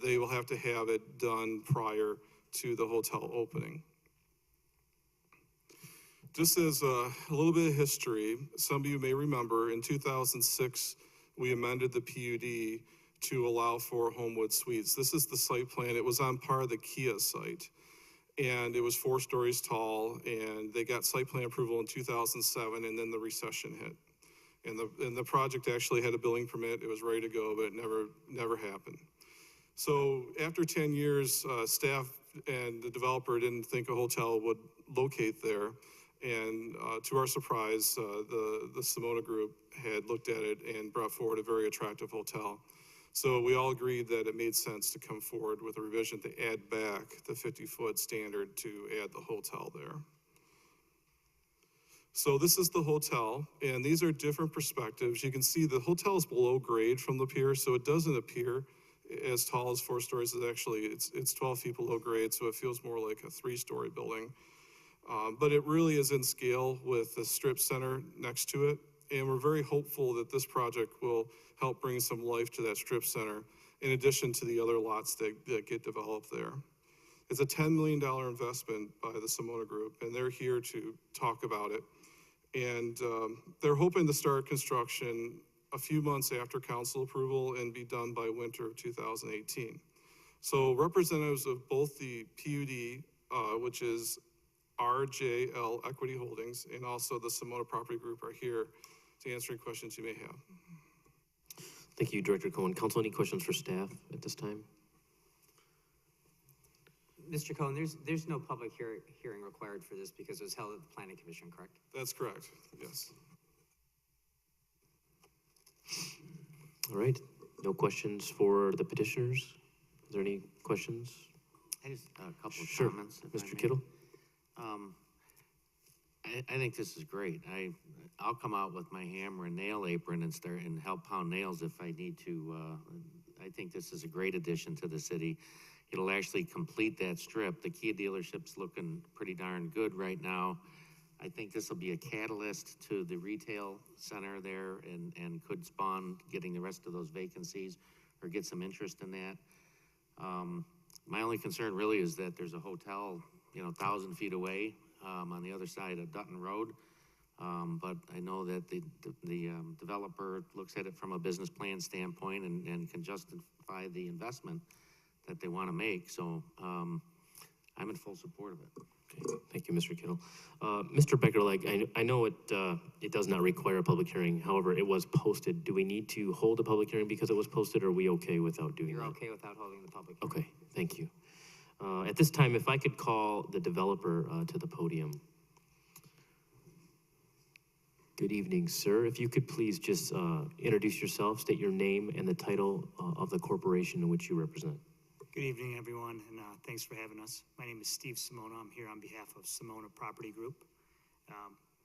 S12: They will have to have it done prior to the hotel opening. Just as a little bit of history, some of you may remember in 2006, we amended the PUD to allow for Homewood Suites. This is the site plan. It was on par of the Kia site, and it was 4 stories tall, and they got site plan approval in 2007, and then the recession hit. And the project actually had a building permit. It was ready to go, but it never happened. So after 10 years, staff and the developer didn't think a hotel would locate there. And to our surprise, the Simona Group had looked at it and brought forward a very attractive hotel. So we all agreed that it made sense to come forward with a revision to add back the 50-foot standard to add the hotel there. So this is the hotel, and these are different perspectives. You can see the hotel is below grade from the pier, so it doesn't appear as tall as 4 stories. It's 12 feet below grade, so it feels more like a 3-story building. But it really is in scale with the strip center next to it. And we're very hopeful that this project will help bring some life to that strip center, in addition to the other lots that get developed there. It's a $10 million investment by the Simona Group, and they're here to talk about it. And they're hoping to start construction a few months after council approval and be done by winter of 2018. So representatives of both the PUD, which is RJL Equity Holdings, and also the Simona Property Group are here to answer any questions you may have.
S1: Thank you, Director Cohen. Council, any questions for staff at this time?
S15: Mr. Cohen, there's no public hearing required for this because it was held at the Planning Commission, correct?
S12: That's correct, yes.
S1: All right, no questions for the petitioners? Is there any questions?
S4: I just, a couple of
S1: Sure,
S4: comments. if I
S1: Mr.
S4: may.
S1: Kittle?
S4: I think this is great. I'll come out with my hammer and nail apron and start and help pound nails if I need to. I think this is a great addition to the city. It'll actually complete that strip. The Kia dealership's looking pretty darn good right now. I think this will be a catalyst to the retail center there and could spawn getting the rest of those vacancies or get some interest in that. My only concern really is that there's a hotel, 1,000 feet away on the other side of Dutton Road. But I know that the developer looks at it from a business plan standpoint and can justify the investment that they want to make. So I'm in full support of it.
S1: Okay, thank you, Mr. Kittle. Mr. Beckerleg, I know it does not require a public hearing. However, it was posted. Do we need to hold a public hearing because it was posted, or are we okay without doing
S15: You're
S1: that?
S15: okay without holding the public hearing?
S1: Okay, thank you. At this time, if I could call the developer to the podium. Good evening, sir. If you could please just introduce yourself, state your name and the title of the corporation in which you represent.
S16: Good evening, everyone, and thanks for having us. My name is Steve Simona. I'm here on behalf of Simona Property Group.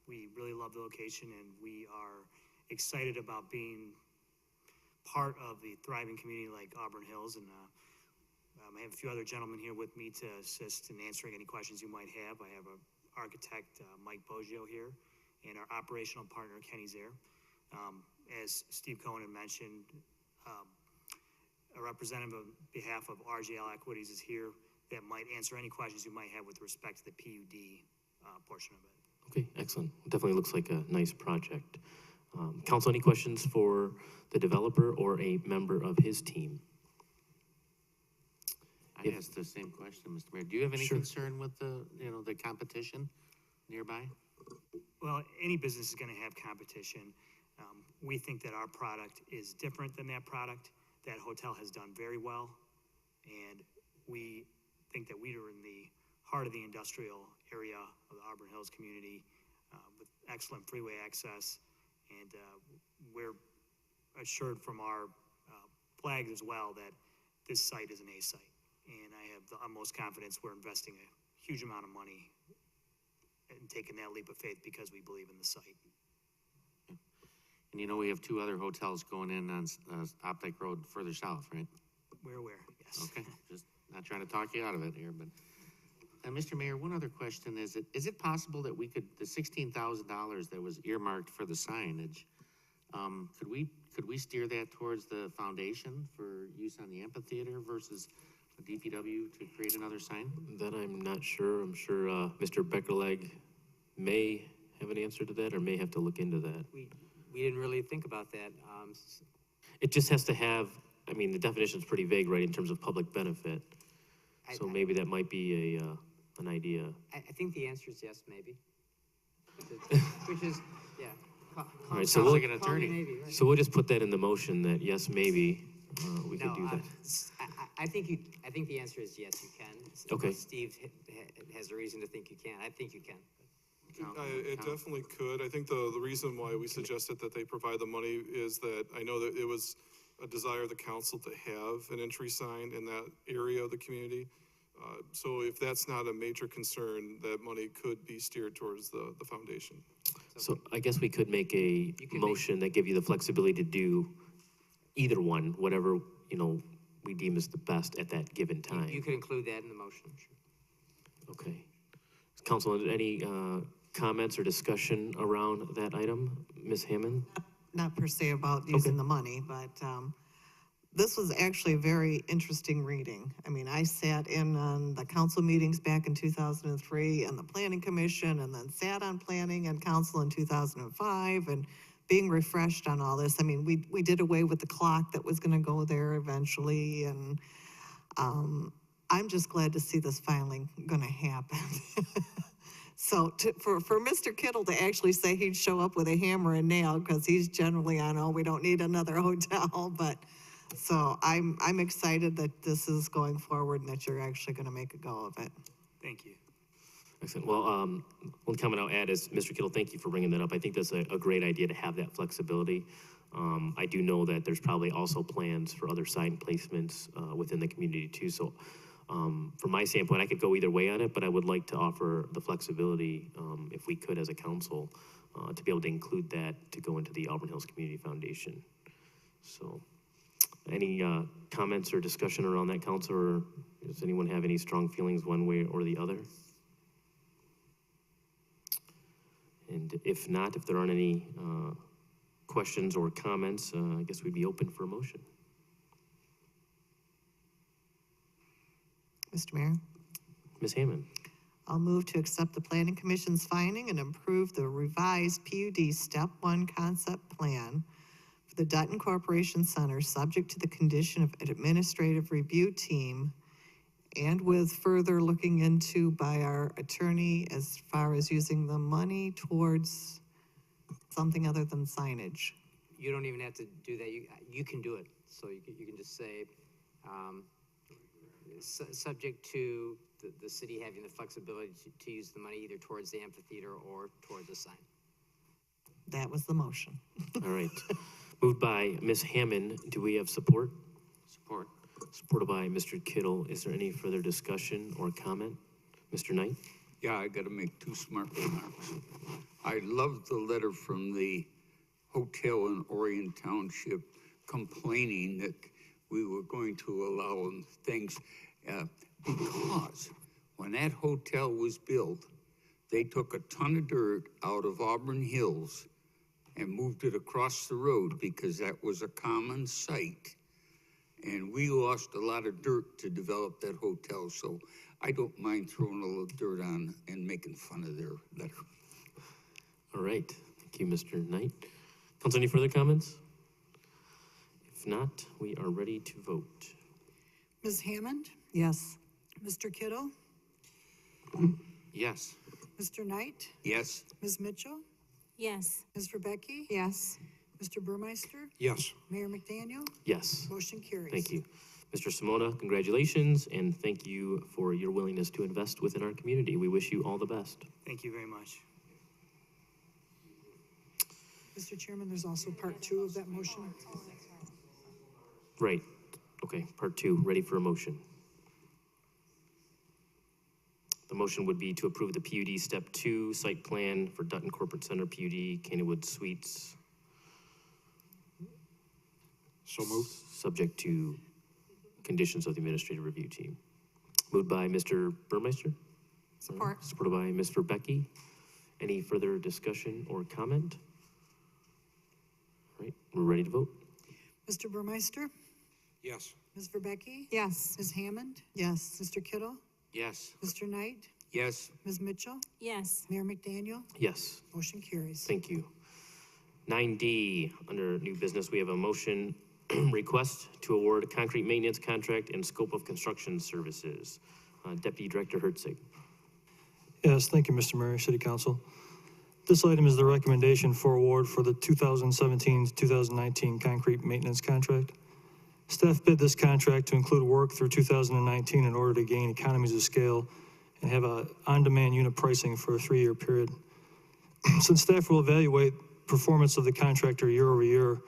S16: We really love the location, and we are excited about being part of the thriving community like Auburn Hills. And I have a few other gentlemen here with me to assist in answering any questions you might have. I have our architect, Mike Boggio, here, and our operational partner, Kenny Zaire. As Steve Cohen had mentioned, a representative on behalf of RGL Equities is here that might answer any questions you might have with respect to the PUD portion of it.
S1: Okay, excellent. Definitely looks like a nice project. Council, any questions for the developer or a member of his team?
S4: I asked the same question, Mr. Mayor. Do you have any
S1: Sure.
S4: concern with the competition nearby?
S16: Well, any business is going to have competition. We think that our product is different than that product. That hotel has done very well, and we think that we are in the heart of the industrial area of the Auburn Hills community with excellent freeway access, and we're assured from our flags as well that this site is an A site, and I have the utmost confidence we're investing a huge amount of money and taking that leap of faith because we believe in the site.
S4: And you know, we have two other hotels going in on Optic Road further south, right?
S16: We're aware, yes.
S4: Okay, just not trying to talk you out of it here, but. Mr. Mayor, one other question is it possible that we could, the $16,000 that was earmarked for the signage, could we steer that towards the foundation for use on the amphitheater versus the DPW to create another sign?
S1: That I'm not sure. I'm sure Mr. Beckerleg may have an answer to that or may have to look into that.
S15: We didn't really think about that.
S1: It just has to have, I mean, the definition is pretty vague, right, in terms of public benefit. So maybe that might be an idea.
S15: I think the answer is yes, maybe. Which is, yeah.
S1: All right, so we'll just put that in the motion that yes, maybe we could do that.
S15: I think the answer is yes, you can.
S1: Okay.
S15: Steve has a reason to think you can. I think you can.
S12: It definitely could. I think the reason why we suggested that they provide the money is that I know that it was a desire of the council to have an entry sign in that area of the community. So if that's not a major concern, that money could be steered towards the foundation.
S1: So I guess we could make a motion that give you the flexibility to do either one, whatever, we deem as the best at that given time.
S15: You could include that in the motion. Sure.
S1: Okay. Council, any comments or discussion around that item? Ms. Hammond?
S8: Not per se about using the money, but this was actually a very interesting reading. I mean, I sat in on the council meetings back in 2003 and the planning commission, and then sat on planning and council in 2005, and being refreshed on all this. I mean, we did away with the clock that was going to go there eventually, and I'm just glad to see this finally going to happen. So for Mr. Kittle to actually say he'd show up with a hammer and nail, because he's generally on, oh, we don't need another hotel, but so I'm excited that this is going forward and that you're actually going to make a go of it.
S16: Thank you.
S1: Excellent. Well, one comment I'll add is, Mr. Kittle, thank you for bringing that up. I think that's a great idea to have that flexibility. I do know that there's probably also plans for other sign placements within the community too. So from my standpoint, I could go either way on it, but I would like to offer the flexibility, if we could as a council, to be able to include that to go into the Auburn Hills Community Foundation. So any comments or discussion around that, council, or does anyone have any strong feelings one way or the other? And if not, if there aren't any questions or comments, I guess we'd be open for a motion.
S8: Mr. Mayor?
S1: Ms. Hammond?
S8: I'll move to accept the planning commission's finding and approve the revised PUD Step 1 concept plan for the Dutton Corporation Center, subject to the condition of an administrative review team and with further looking into by our attorney as far as using the money towards something other than signage.
S15: You don't even have to do that. You can do it. So you can just say, subject to the city having the flexibility to use the money either towards the amphitheater or towards a sign.
S8: That was the motion.
S1: All right. Moved by Ms. Hammond. Do we have support?
S4: Support.
S1: Supported by Mr. Kittle. Is there any further discussion or comment? Mr. Knight?
S7: Yeah, I gotta make two smart remarks. I love the letter from the hotel in Orion Township complaining that we were going to allow them things, because when that hotel was built, they took a ton of dirt out of Auburn Hills and moved it across the road because that was a common site. And we lost a lot of dirt to develop that hotel, so I don't mind throwing a little dirt on and making fun of their letter.
S1: All right. Thank you, Mr. Knight. Council, any further comments? If not, we are ready to vote.
S2: Ms. Hammond,
S8: Yes.
S2: Mr. Kittle,
S4: Yes.
S2: Mr. Knight,
S7: Yes?
S2: Ms. Mitchell,
S3: Yes.
S2: Ms. Verbecki,
S9: Yes.
S2: Mr. Burmeister,
S11: Yes.
S2: Mayor McDaniel,
S1: Yes.
S2: motion carries.
S1: Thank you. Mr. Simona, congratulations, and thank you for your willingness to invest within our community. We wish you all the best.
S16: Thank you very much.
S2: Mr. Chairman, there's also part 2 of that motion.
S1: Right. Okay, part 2, ready for a motion. The motion would be to approve the PUD Step 2 site plan for Dutton Corporate Center PUD, Caneywood Suites.
S11: So moved.
S1: Subject to conditions of the administrative review team. Moved by Mr. Burmeister.
S9: Support.
S1: Supported by Ms. Verbecki. Any further discussion or comment? All right, we're ready to vote.
S2: Mr. Burmeister,
S11: Yes.
S2: Ms. Verbecki,
S9: Yes.
S2: Ms. Hammond,
S8: Yes.
S2: Mr. Kittle,
S4: Yes.
S2: Mr. Knight,
S7: Yes?
S2: Ms. Mitchell,
S3: Yes.
S2: Mayor McDaniel,
S1: Yes.
S2: motion carries.
S1: Thank you. 9D, under new business, we have a motion request to award a concrete maintenance contract and scope of construction services. Deputy Director Herzig.
S6: Yes, thank you, Mr. Mayor, City Council. This item is the recommendation for award for the 2017 to 2019 concrete maintenance contract. Staff bid this contract to include work through 2019 in order to gain economies of scale and have a on-demand unit pricing for a 3-year period. Since staff will evaluate performance of the contractor year over year,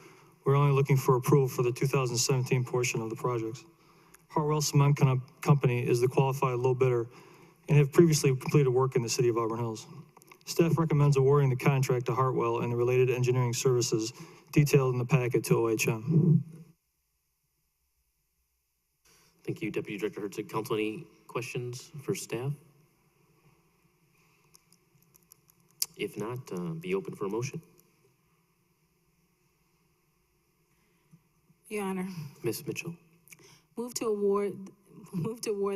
S6: we're only looking for approval for the 2017 portion of the projects. Hartwell Cement Company is the qualified low bidder and have previously completed work in the city of Auburn Hills. Staff recommends awarding the contract to Hartwell and the related engineering services detailed in the packet to OHM.
S1: Thank you, Deputy Director Herzig. Council, any questions for staff? If not, be open for a motion.
S3: Your Honor,
S1: Ms. Mitchell.
S3: move to award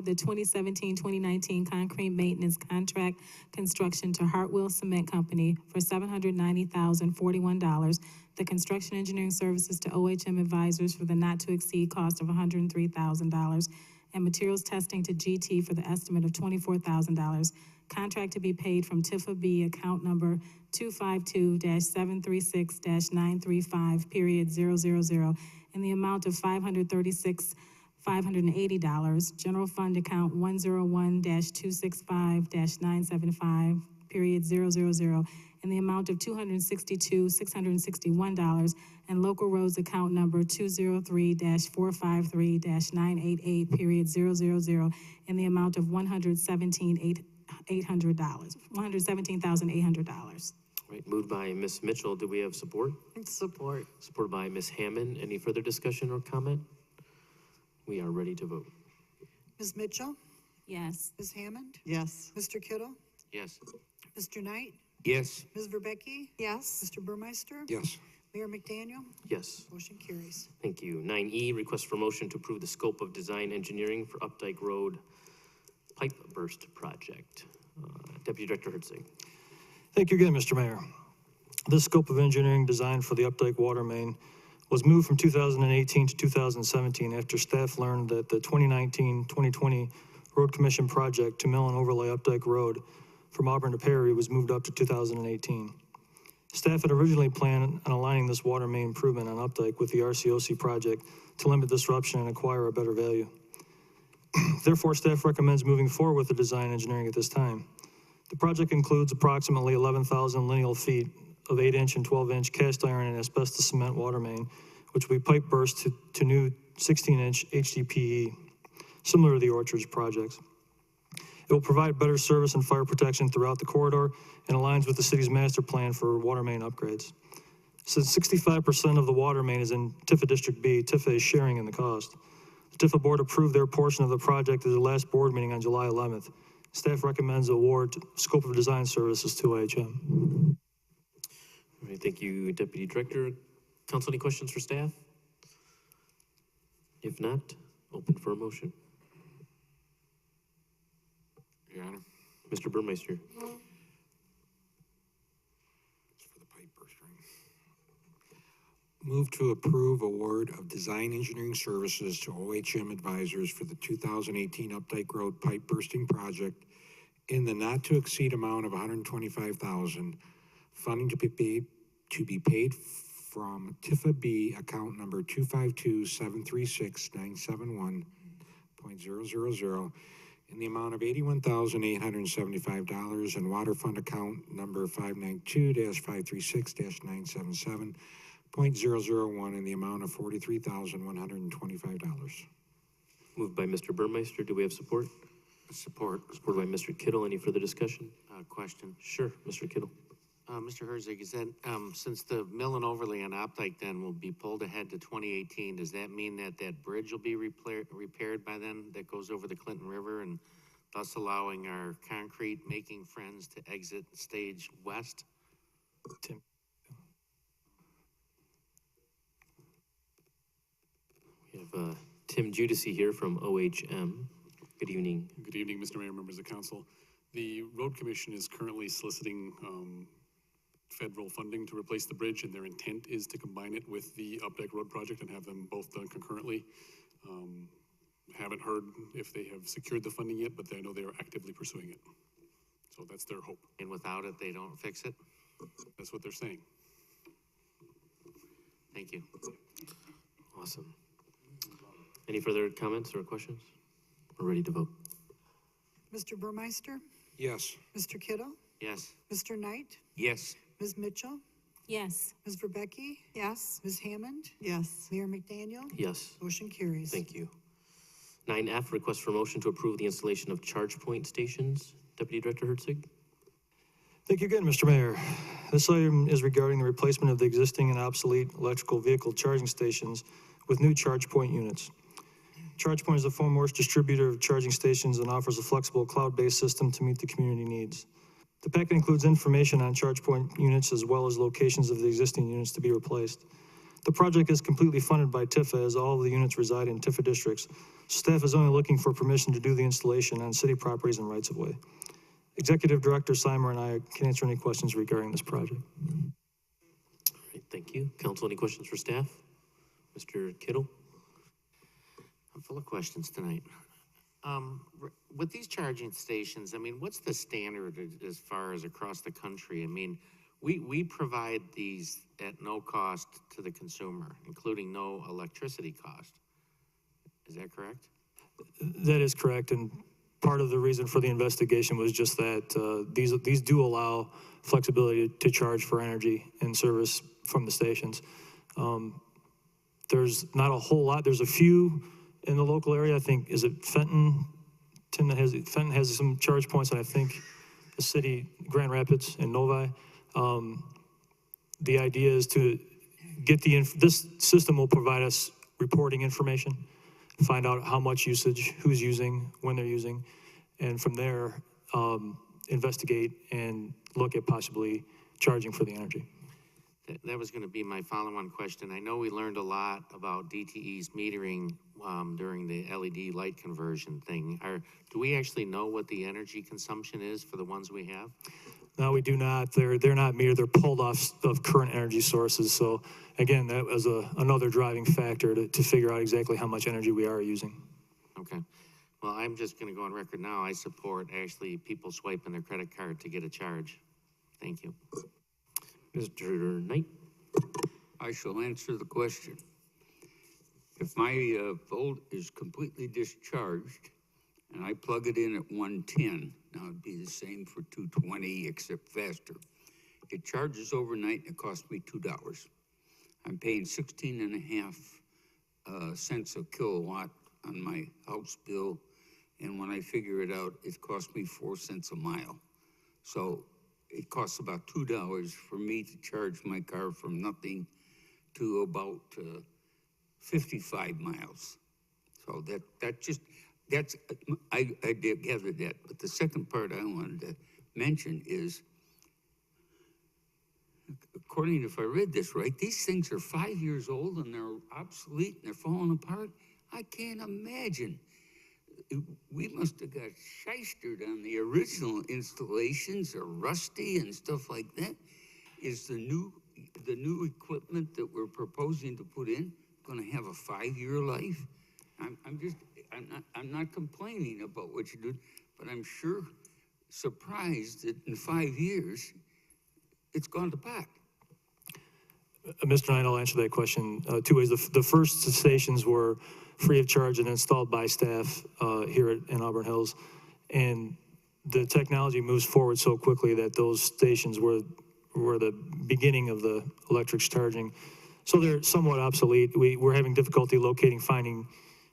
S3: the 2017-2019 concrete maintenance contract construction to Hartwell Cement Company for $790,041. The construction engineering services to OHM Advisors for the not-to-exceed cost of $103,000. And materials testing to GT for the estimate of $24,000. Contract to be paid from Tifa B account number 252-736-935, period 000, in the amount of $536,580. General fund account 101-265-975, period 000, in the amount of $262,661, and local roads account number 203-453-988, period 000, in the amount of $117,800.
S1: Right, moved by Ms. Mitchell. Do we have support?
S8: Support.
S1: Supported by Ms. Hammond. Any further discussion or comment? We are ready to vote.
S2: Ms. Mitchell,
S3: Yes.
S2: Ms. Hammond,
S8: Yes.
S2: Mr. Kittle,
S4: Yes.
S2: Mr. Knight,
S7: Yes?
S2: Ms. Verbecki,
S9: Yes.
S2: Mr. Burmeister,
S11: Yes.
S2: Mayor McDaniel,
S1: Yes.
S2: motion carries.
S1: Thank you. 9E, request for motion to approve the scope of design engineering for Updike Road Pipe Burst Project. Deputy Director Hertzig.
S6: Thank you again, Mr. Mayor. This scope of engineering design for the Updike water main was moved from 2018 to 2017 after staff learned that the 2019-2020 Road Commission project to mill and overlay Updike Road from Auburn to Perry was moved up to 2018. Staff had originally planned on aligning this water main improvement on Updike with the RCOC project to limit disruption and acquire a better value. Therefore, staff recommends moving forward with the design engineering at this time. The project includes approximately 11,000 lineal feet of 8-inch and 12-inch cast iron and asbestos cement water main, which will be pipe burst to new 16-inch HDPE, similar to the Orchards projects. It will provide better service and fire protection throughout the corridor and aligns with the city's master plan for water main upgrades. Since 65% of the water main is in Tifa District B, Tifa is sharing in the cost. The Tifa board approved their portion of the project at their last board meeting on July 11th. Staff recommends award scope of design services to OHM.
S1: All right, thank you, Deputy Director. Council, any questions for staff? If not, open for a motion.
S11: Your Honor.
S1: Mr. Burmeister.
S11: Move to approve award of design engineering services to OHM Advisors for the 2018 Updike Road pipe bursting project in the not to exceed amount of $125,000, funding to be paid from Tifa B account number 252-736-971.000 in the amount of $81,875 and water fund account number 592-536-977.001 in the amount of $43,125.
S1: Moved by Mr. Burmeister. Do we have support?
S4: Support.
S1: Supported by Mr. Kittle. Any further discussion?
S4: Question.
S1: Sure, Mr. Kittle.
S4: Mr. Herzig, is that, since the mill and overlay on Opdyke then will be pulled ahead to 2018, does that mean that that bridge will be repaired by then that goes over the Clinton River and thus allowing our concrete making friends to exit stage west?
S6: Tim.
S1: We have Tim Judici here from OHM. Good evening.
S17: Good evening, Mr. Mayor, members of council. The Road Commission is currently soliciting federal funding to replace the bridge, and their intent is to combine it with the Updike Road project and have them both done concurrently. Haven't heard if they have secured the funding yet, but I know they are actively pursuing it. So that's their hope.
S4: And without it, they don't fix it?
S17: That's what they're saying.
S4: Thank you.
S1: Awesome. Any further comments or questions? We're ready to vote.
S2: Mr. Burmeister?
S11: Yes.
S2: Mr. Kittle?
S4: Yes.
S2: Mr. Knight?
S7: Yes.
S2: Ms. Mitchell?
S3: Yes.
S2: Ms. Verbecki?
S9: Yes.
S2: Ms. Hammond?
S8: Yes.
S2: Mayor McDaniel?
S1: Yes.
S2: Motion carries.
S1: Thank you. 9F, request for motion to approve the installation of charge point stations. Deputy Director Hertzig.
S6: Thank you again, Mr. Mayor. This item is regarding the replacement of the existing and obsolete electrical vehicle charging stations with new charge point units. ChargePoint is a foremost distributor of charging stations and offers a flexible cloud-based system to meet the community needs. The packet includes information on ChargePoint units as well as locations of the existing units to be replaced. The project is completely funded by Tifa as all of the units reside in Tifa districts. Staff is only looking for permission to do the installation on city properties and rights-of-way. Executive Director Simer and I can answer any questions regarding this project.
S1: All right, thank you. Council, any questions for staff? Mr. Kittle?
S4: I'm full of questions tonight. With these charging stations, I mean, what's the standard as far as across the country? I mean, we provide these at no cost to the consumer, including no electricity cost. Is that correct?
S6: That is correct, and part of the reason for the investigation was just that these do allow flexibility to charge for energy and service from the stations. There's not a whole lot. There's a few in the local area. I think, is it Fenton? Fenton has some charge points, and I think the city, Grand Rapids and Novi. The idea is to get this system will provide us reporting information, find out how much usage, who's using, when they're using, and from there, investigate and look at possibly charging for the energy.
S4: That was gonna be my follow-on question. I know we learned a lot about DTE's metering, during the LED light conversion thing. Do we actually know what the energy consumption is for the ones we have?
S6: No, we do not. They're not metered. They're pulled off of current energy sources. So again, that was another driving factor to figure out exactly how much energy we are using.
S4: Okay. Well, I'm just gonna go on record now. I support actually people swiping their credit card to get a charge. Thank you.
S1: Mr. Knight?
S7: I shall answer the question. If my volt is completely discharged and I plug it in at 110, now it'd be the same for 220 except faster. It charges overnight and it costs me $2. I'm paying 16.5 cents a kilowatt on my house bill, and when I figure it out, it costs me 4 cents a mile. So it costs about $2 for me to charge my car from nothing to about 55 miles. So I did gather that. But the second part I wanted to mention is, according to, if I read this right, these things are 5 years old and they're obsolete and they're falling apart. I can't imagine. We must have got shystered on the original installations, or rusty and stuff like that. Is the new equipment that we're proposing to put in going to have a 5-year life? I'm not complaining about what you do, but I'm sure surprised that in 5 years it's gone to pot.
S6: Mr. Knight, I'll answer that question two ways. The first stations were free of charge and installed by staff here in Auburn Hills. And the technology moves forward so quickly that those stations were the beginning of the electric charging. So they're somewhat obsolete. We're having difficulty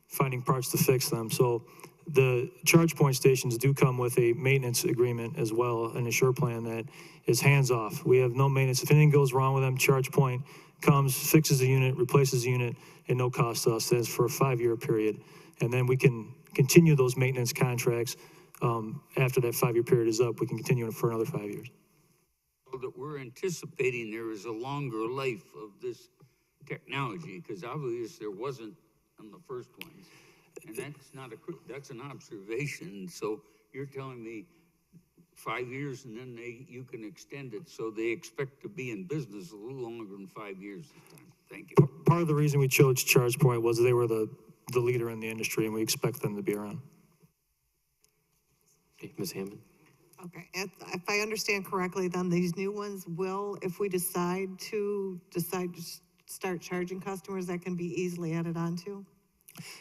S6: finding parts to fix them. So the charge point stations do come with a maintenance agreement as well, an Assure plan that is hands-off. We have no maintenance. If anything goes wrong with them, charge point comes, fixes the unit, replaces the unit, and no cost to us. That's for a 5-year period. And then we can continue those maintenance contracts after that 5-year period is up. We can continue it for another 5 years.
S7: So that we're anticipating there is a longer life of this technology, because obviously there wasn't on the first ones. And that's an observation. So you're telling me 5 years and then you can extend it. So they expect to be in business a little longer than 5 years this time. Thank you.
S6: Part of the reason we chose ChargePoint was they were the leader in the industry, and we expect them to be around.
S1: Okay, Ms. Hammond?
S8: Okay, if I understand correctly, then these new ones will, if we decide to start charging customers, that can be easily added onto?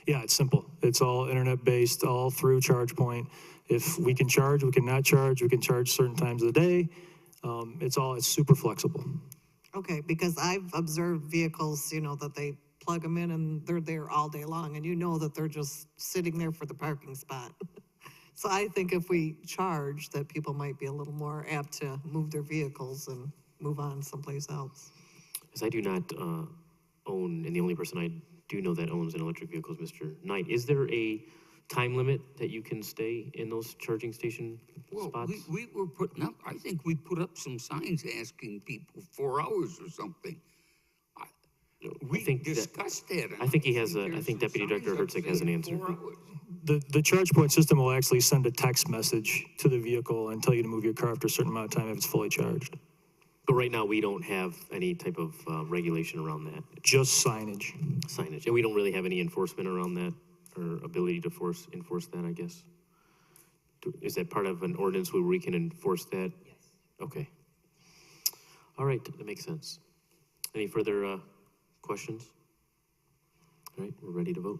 S6: Yeah, it's simple. It's all internet-based, all through ChargePoint. If we can charge, we can not charge, we can charge certain times of the day. It's super flexible.
S8: Okay, because I've observed vehicles, that they plug them in and they're there all day long, and that they're just sitting there for the parking spot. So I think if we charge, that people might be a little more apt to move their vehicles and move on someplace else.
S1: Because I do not own, and the only person I do know that owns an electric vehicle is Mr. Knight. Is there a time limit that you can stay in those charging station spots?
S7: We were putting up, I think we put up some signs asking people 4 hours or something. We discussed that.
S1: I think I think Deputy Director Herzig has an answer.
S6: The ChargePoint system will actually send a text message to the vehicle and tell you to move your car after a certain amount of time if it's fully charged.
S1: But right now, we don't have any type of regulation around that.
S6: Just signage.
S1: Signage, and we don't really have any enforcement around that, or ability to enforce that, I guess. Is that part of an ordinance where we can enforce that? Yes. Okay. All right, that makes sense. Any further questions? All right, we're ready to vote.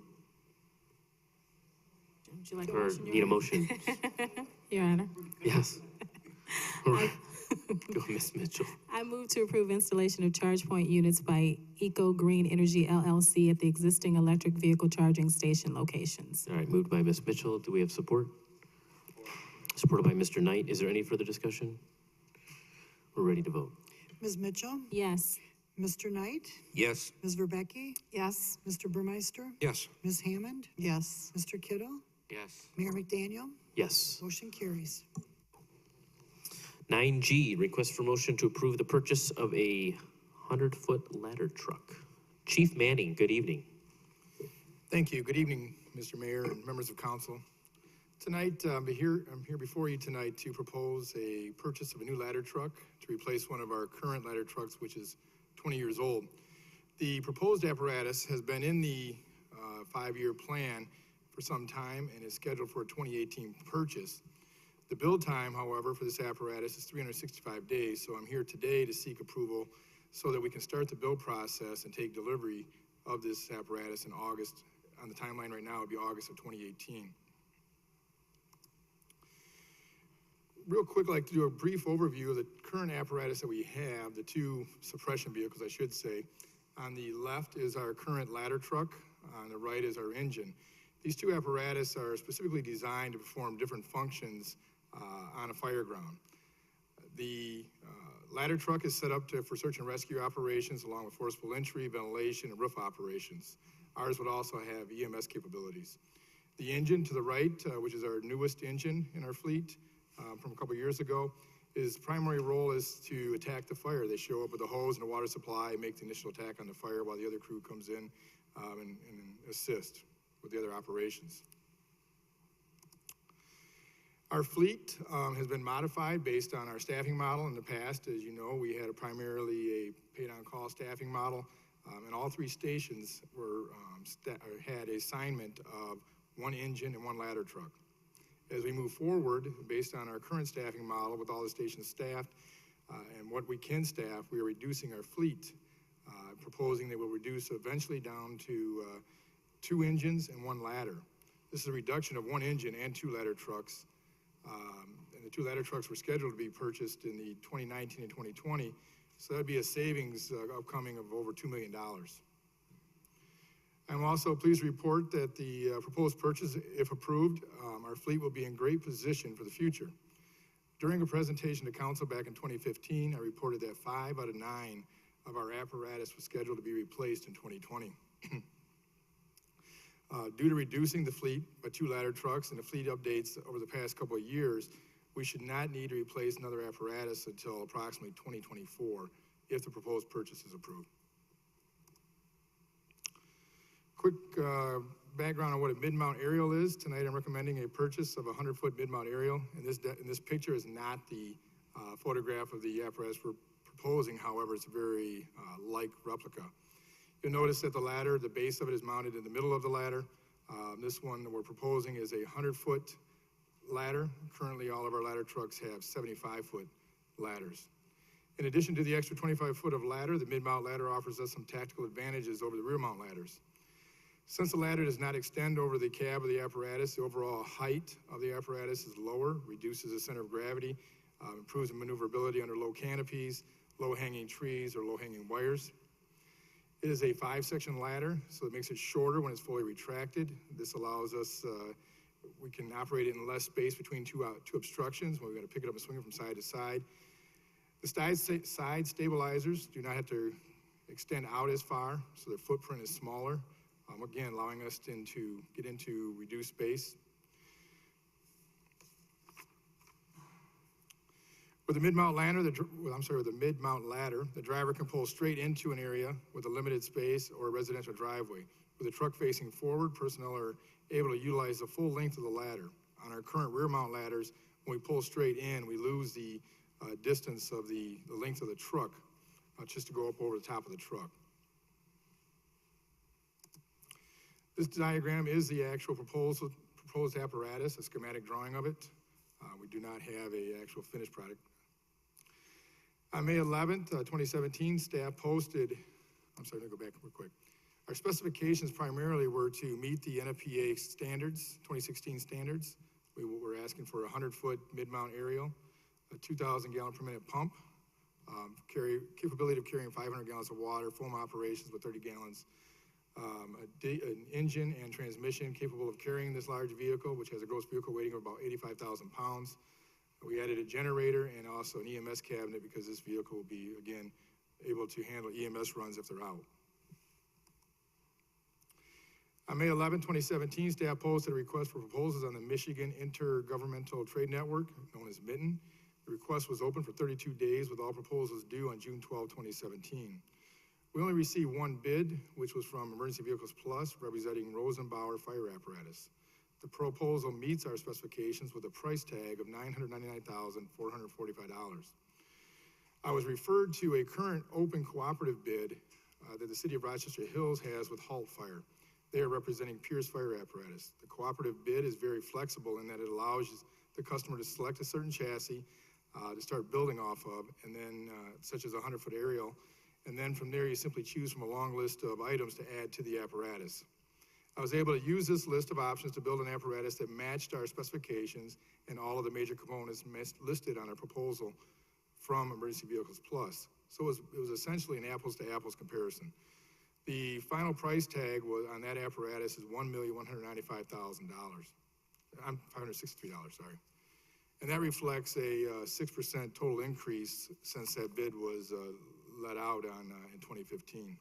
S3: Would you like
S1: Or need a motion?
S3: Your Honor.
S1: Yes. Go, Ms. Mitchell.
S3: I move to approve installation of ChargePoint units by Eco Green Energy LLC at the existing electric vehicle charging station locations.
S1: All right, moved by Ms. Mitchell. Do we have support? Supported by Mr. Knight. Is there any further discussion? We're ready to vote.
S2: Ms. Mitchell?
S3: Yes.
S2: Mr. Knight?
S7: Yes.
S2: Ms. Verbecki?
S8: Yes.
S2: Mr. Burmeister?
S11: Yes.
S2: Ms. Hammond?
S8: Yes.
S2: Mr. Kittle?
S4: Yes.
S2: Mayor McDaniel?
S1: Yes.
S2: Motion carries.
S1: 9G, request for motion to approve the purchase of a 100-foot ladder truck. Chief Manning, good evening.
S18: Thank you. Good evening, Mr. Mayor and members of council. Tonight, I'm here before you tonight to propose a purchase of a new ladder truck to replace one of our current ladder trucks, which is 20 years old. The proposed apparatus has been in the 5-year plan for some time and is scheduled for a 2018 purchase. The build time, however, for this apparatus is 365 days, so I'm here today to seek approval so that we can start the build process and take delivery of this apparatus in August. On the timeline right now, it would be August of 2018. Real quick, I'd like to do a brief overview of the current apparatus that we have, the two suppression vehicles, I should say. On the left is our current ladder truck, on the right is our engine. These two apparatus are specifically designed to perform different functions on a fire ground. The ladder truck is set up for search and rescue operations along with forcible entry, ventilation, and roof operations. Ours would also have EMS capabilities. The engine to the right, which is our newest engine in our fleet from a couple years ago, his primary role is to attack the fire. They show up with a hose and a water supply and make the initial attack on the fire while the other crew comes in and assist with the other operations. Our fleet has been modified based on our staffing model. In the past, as you know, we had primarily a paid-on-call staffing model, and all 3 stations had an assignment of 1 engine and 1 ladder truck. As we move forward, based on our current staffing model with all the stations staffed and what we can staff, we are reducing our fleet, proposing that we'll reduce eventually down to 2 engines and 1 ladder. This is a reduction of 1 engine and 2 ladder trucks. And the 2 ladder trucks were scheduled to be purchased in the 2019 and 2020, so that'd be a savings upcoming of over $2 million. I'm also pleased to report that the proposed purchase, if approved, our fleet will be in great position for the future. During a presentation to council back in 2015, I reported that 5 out of 9 of our apparatus was scheduled to be replaced in 2020. Due to reducing the fleet by 2 ladder trucks and the fleet updates over the past couple of years, we should not need to replace another apparatus until approximately 2024 if the proposed purchase is approved. Quick background on what a mid-mount aerial is. Tonight I'm recommending a purchase of a 100-foot mid-mount aerial. And this picture is not the photograph of the apparatus we're proposing. However, it's a very like replica. You'll notice that the ladder, the base of it is mounted in the middle of the ladder. This one that we're proposing is a 100-foot ladder. Currently, all of our ladder trucks have 75-foot ladders. In addition to the extra 25-foot of ladder, the mid-mount ladder offers us some tactical advantages over the rear-mount ladders. Since the ladder does not extend over the cab of the apparatus, the overall height of the apparatus is lower, reduces the center of gravity, improves the maneuverability under low canopies, low-hanging trees, or low-hanging wires. It is a 5-section ladder, so it makes it shorter when it's fully retracted. This allows us, we can operate it in less space between two obstructions when we've got to pick it up and swing it from side to side. The side stabilizers do not have to extend out as far, so their footprint is smaller. Again, allowing us to get into reduced space. With the mid-mount ladder, the driver can pull straight into an area with a limited space or a residential driveway. With the truck facing forward, personnel are able to utilize the full length of the ladder. On our current rear-mount ladders, when we pull straight in, we lose the distance of the length of the truck just to go up over the top of the truck. This diagram is the actual proposed apparatus, a schematic drawing of it. We do not have an actual finished product. On May 11th, 2017, staff posted, I'm sorry, let me go back real quick. Our specifications primarily were to meet the NFPA standards, 2016 standards. We were asking for a 100-foot mid-mount aerial, a 2,000 gallon per minute pump, capability of carrying 500 gallons of water, foam operations with 30 gallons, an engine and transmission capable of carrying this large vehicle, which has a gross vehicle weighting of about 85,000 pounds. We added a generator and also an EMS cabinet because this vehicle will be, again, able to handle EMS runs if they're out. On May 11, 2017, staff posted a request for proposals on the Michigan Intergovernmental Trade Network, known as MITN. The request was open for 32 days with all proposals due on June 12, 2017. We only received one bid, which was from Emergency Vehicles Plus, representing Rosenbauer Fire Apparatus. The proposal meets our specifications with a price tag of $999,445. I was referred to a current open cooperative bid that the City of Rochester Hills has with Halt Fire. They are representing Pierce Fire Apparatus. The cooperative bid is very flexible in that it allows the customer to select a certain chassis to start building off of, and then such as a 100-foot aerial, and then from there you simply choose from a long list of items to add to the apparatus. I was able to use this list of options to build an apparatus that matched our specifications and all of the major components listed on our proposal from Emergency Vehicles Plus. So it was essentially an apples-to-apples comparison. The final price tag on that apparatus is $1,195,000. I'm $563, sorry. And that reflects a 6% total increase since that bid was let out in 2015.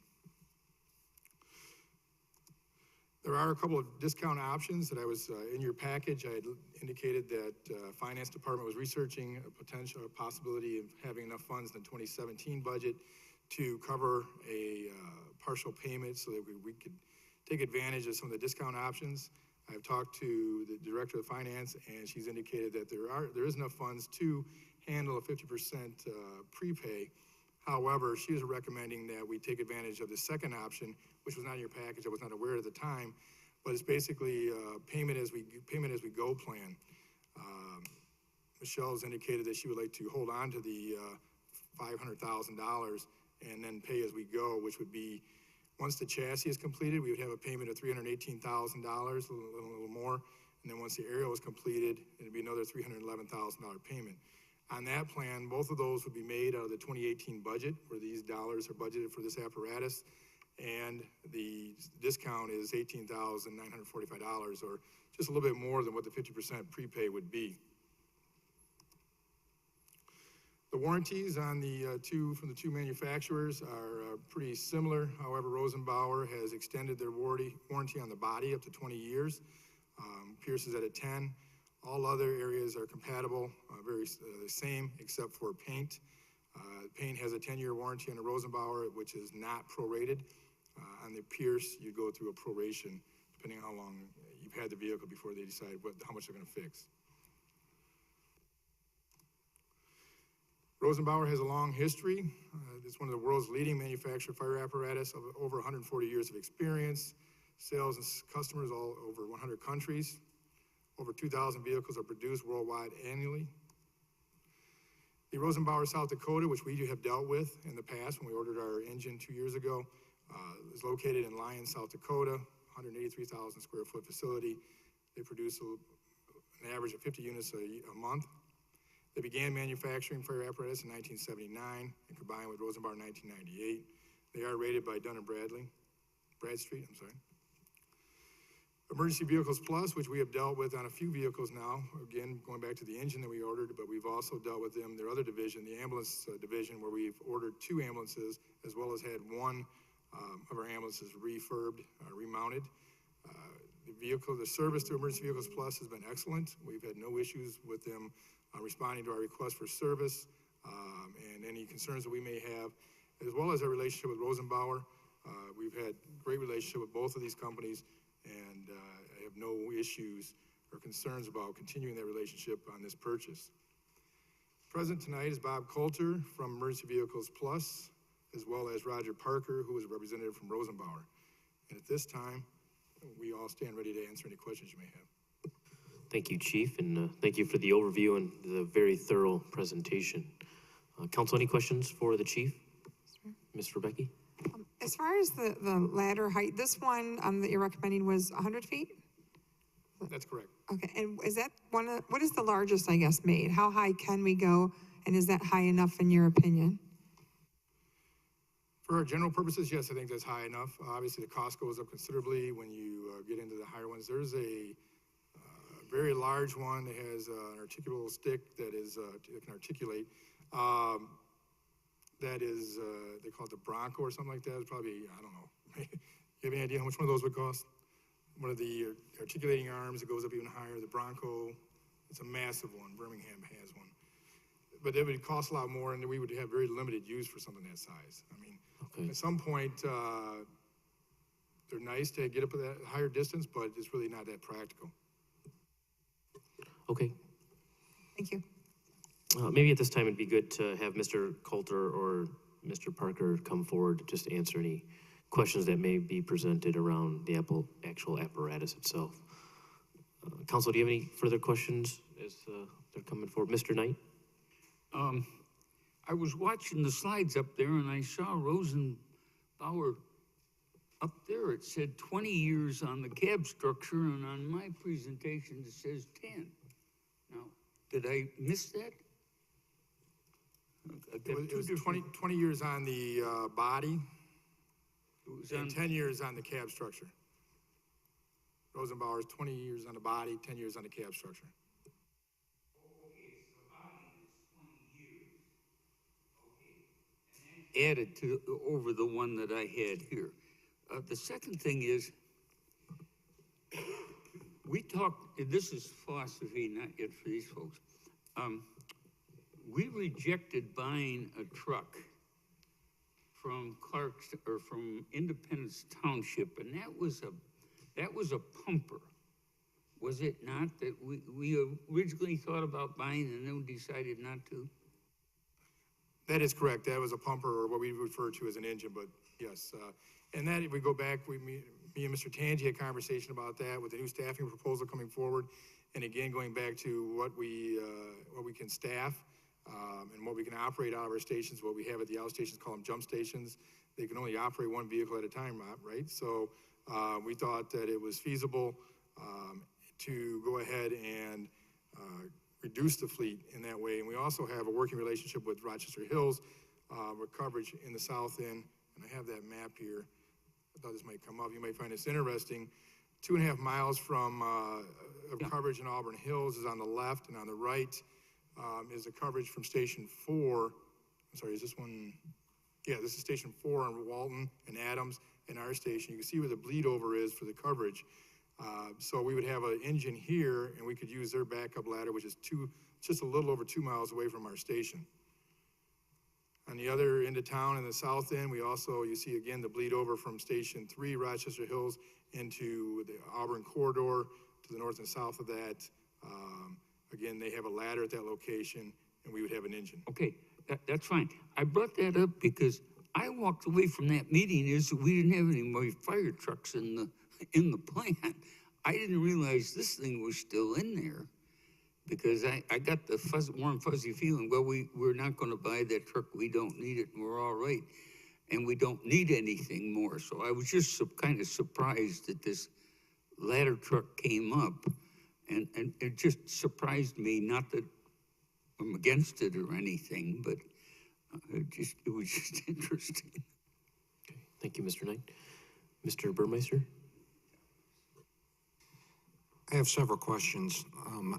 S18: There are a couple of discount options that I was in your package. I had indicated that Finance Department was researching a potential possibility of having enough funds in the 2017 budget to cover a partial payment so that we could take advantage of some of the discount options. I've talked to the Director of Finance, and she's indicated that there is enough funds to handle a 50% prepay. However, she is recommending that we take advantage of the second option, which was not in your package. I was not aware at the time, but it's basically payment as we go plan. Michelle's indicated that she would like to hold on to the $500,000 and then pay as we go, which would be, once the chassis is completed, we would have a payment of $318,000, a little more. And then once the aerial is completed, it'd be another $311,000 payment. On that plan, both of those would be made out of the 2018 budget, where these dollars are budgeted for this apparatus, and the discount is $18,945, or just a little bit more than what the 50% prepay would be. The warranties on from the two manufacturers are pretty similar. However, Rosenbauer has extended their warranty on the body up to 20 years. Pierce is at a 10. All other areas are compatible, the same, except for paint. Paint has a 10-year warranty on the Rosenbauer, which is not prorated. On the Pierce, you go through a proration, depending on how long you've had the vehicle before they decide how much they're going to fix. Rosenbauer has a long history. It's one of the world's leading manufacturer of fire apparatus, of over 140 years of experience, sales and customers all over 100 countries. Over 2,000 vehicles are produced worldwide annually. The Rosenbauer South Dakota, which we have dealt with in the past when we ordered our engine 2 years ago, is located in Lyons, South Dakota, 183,000 square foot facility. They produce an average of 50 units a month. They began manufacturing fire apparatus in 1979 and combined with Rosenbauer in 1998. They are rated by Dun & Bradstreet. Emergency Vehicles Plus, which we have dealt with on a few vehicles now, again, going back to the engine that we ordered, but we've also dealt with them, their other division, the ambulance division, where we've ordered 2 ambulances, as well as had one of our ambulances refurbed, remounted. The service through Emergency Vehicles Plus has been excellent. We've had no issues with them responding to our request for service and any concerns that we may have, as well as our relationship with Rosenbauer. We've had great relationship with both of these companies, and I have no issues or concerns about continuing that relationship on this purchase. Present tonight is Bob Coulter from Emergency Vehicles Plus, as well as Roger Parker, who is a representative from Rosenbauer. And at this time, we all stand ready to answer any questions you may have.
S1: Thank you, Chief, and thank you for the overview and the very thorough presentation. Council, any questions for the Chief? Ms. Rebecki?
S9: As far as the ladder height, this one that you're recommending was 100 feet?
S18: That's correct.
S9: Okay, and is that what is the largest, I guess, made? How high can we go, and is that high enough in your opinion?
S18: For our general purposes, yes, I think that's high enough. Obviously, the cost goes up considerably when you get into the higher ones. There's a very large one that has an articulable stick that can articulate. That is, they call it the Bronco or something like that. It's probably, I don't know. You have any idea how much one of those would cost? One of the articulating arms, it goes up even higher. The Bronco, it's a massive one. Birmingham has one. but it would cost a lot more and we would have very limited use for something that size. I mean, at some point, they're nice to get up at that higher distance, but it's really not that practical.
S1: Okay.
S9: Thank you.
S1: Maybe at this time, it'd be good to have Mr. Coulter or Mr. Parker come forward, just to answer any questions that may be presented around the actual apparatus itself. Council, do you have any further questions as they're coming forward? Mr. Knight?
S7: I was watching the slides up there and I saw Rosenbauer up there. It said 20 years on the cab structure, and on my presentation it says 10. Now, did I miss that?
S18: It was 20 years on the body and 10 years on the cab structure. Rosenbauer's 20 years on the body, 10 years on the cab structure.
S7: Added to over the one that I had here. The second thing is, we talked, this is philosophy, not yet for these folks. We rejected buying a truck from Clark's or from Independence Township, and that was a pumper. Was it not that we originally thought about buying and then decided not to?
S18: That is correct. That was a pumper, or what we refer to as an engine, but yes. And that, if we go back, me and Mr. Tangi had a conversation about that with the new staffing proposal coming forward. And again, going back to what we can staff and what we can operate out of our stations, what we have at the outstations, call them jump stations. They can only operate one vehicle at a time, right? So we thought that it was feasible to go ahead and reduce the fleet in that way. And we also have a working relationship with Rochester Hills with coverage in the south end. And I have that map here. I thought this might come up. You might find this interesting. 2.5 miles from of coverage in Auburn Hills is on the left, and on the right is the coverage from Station 4. I'm sorry, is this one? Yeah, this is Station 4 on Walton and Adams and our station. You can see where the bleed over is for the coverage. So we would have an engine here, and we could use their backup ladder, which is just a little over 2 miles away from our station. On the other end of town, in the south end, we also, you see again the bleed over from Station 3, Rochester Hills, into the Auburn corridor to the north and south of that. Again, they have a ladder at that location, and we would have an engine.
S7: Okay, that's fine. I brought that up because I walked away from that meeting is that we didn't have any more fire trucks in the plant. I didn't realize this thing was still in there because I got the warm, fuzzy feeling, well, we're not going to buy that truck. We don't need it, and we're all right. And we don't need anything more. So I was just kind of surprised that this ladder truck came up. And it just surprised me, not that I'm against it or anything, but it was just interesting.
S1: Okay, thank you, Mr. Knight. Mr. Burmeister?
S11: I have several questions.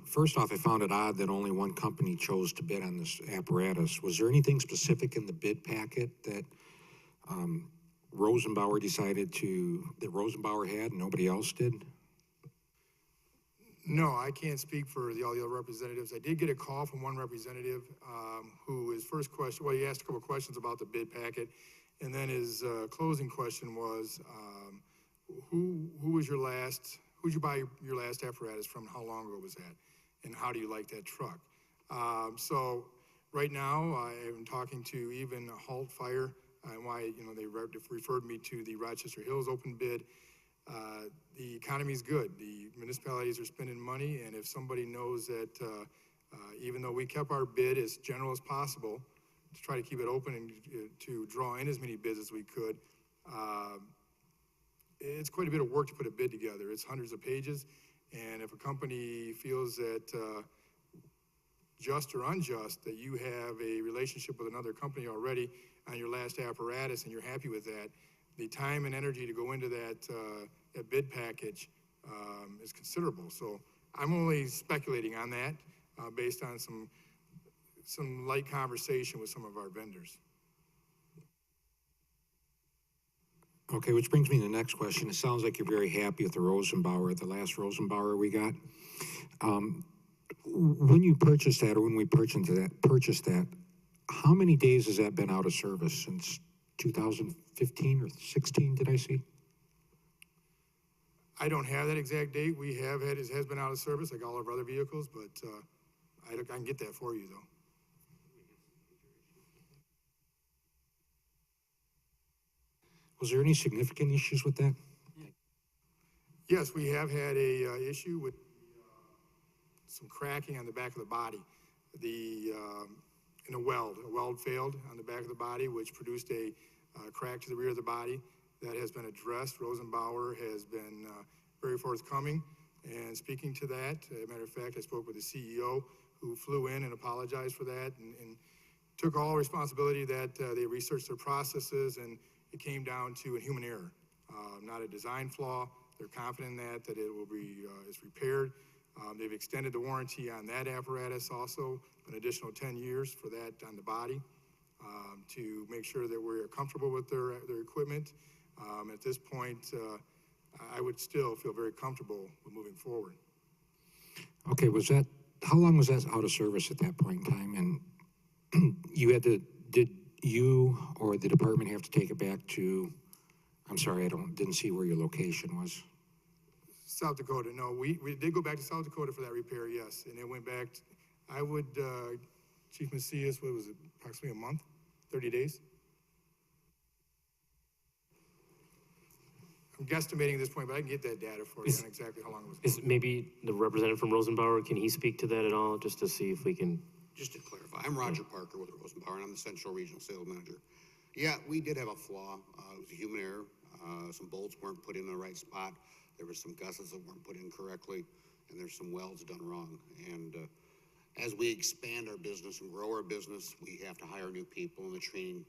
S11: First off, I found it odd that only one company chose to bid on this apparatus. Was there anything specific in the bid packet that Rosenbauer that Rosenbauer had and nobody else did?
S18: No, I can't speak for all the other representatives. I did get a call from one representative who his first question, well, he asked a couple questions about the bid packet, and then his closing question was, who'd you buy your last apparatus from? How long ago was that? And how do you like that truck? So right now, I am talking to even Halt Fire and why, they referred me to the Rochester Hills open bid. The economy is good. The municipalities are spending money, and if somebody knows that even though we kept our bid as general as possible to try to keep it open and to draw in as many bids as we could, it's quite a bit of work to put a bid together. It's hundreds of pages, and if a company feels that just or unjust, that you have a relationship with another company already on your last apparatus and you're happy with that, the time and energy to go into that bid package is considerable. So I'm only speculating on that based on some light conversation with some of our vendors.
S11: Okay, which brings me to the next question. It sounds like you're very happy with the last Rosenbauer we got. When you purchased that, or when we purchased that, how many days has that been out of service? Since 2015 or 16, did I see?
S18: I don't have that exact date. We have had, it has been out of service like all of our other vehicles, but I can get that for you though.
S11: Was there any significant issues with that?
S18: Yes, we have had a issue with some cracking on the back of the body. In a weld failed on the back of the body, which produced a crack to the rear of the body. That has been addressed. Rosenbauer has been very forthcoming and speaking to that. As a matter of fact, I spoke with the CEO who flew in and apologized for that and took all responsibility that they researched their processes and it came down to a human error, not a design flaw. They're confident in that it will be is repaired. They've extended the warranty on that apparatus also, an additional 10 years for that on the body, to make sure that we're comfortable with their equipment. At this point, I would still feel very comfortable with moving forward.
S11: Okay, how long was that out of service at that point in time? And did you or the department have to take it back to, I'm sorry, didn't see where your location was.
S18: South Dakota, no, we did go back to South Dakota for that repair, yes, and it went back, Chief Macias, what was it, approximately a month, 30 days? I'm guesstimating at this point, but I can get that data for you on exactly how long it was.
S1: Is maybe the representative from Rosenbauer, can he speak to that at all, just to see if we can?
S19: Just to clarify, I'm Roger Parker with Rosenbauer, and I'm the Central Regional Sales Manager. Yeah, we did have a flaw. It was a human error. Some bolts weren't put in the right spot. There were some gussets that weren't put in correctly, and there's some welds done wrong. And as we expand our business and grow our business, we have to hire new people in the training.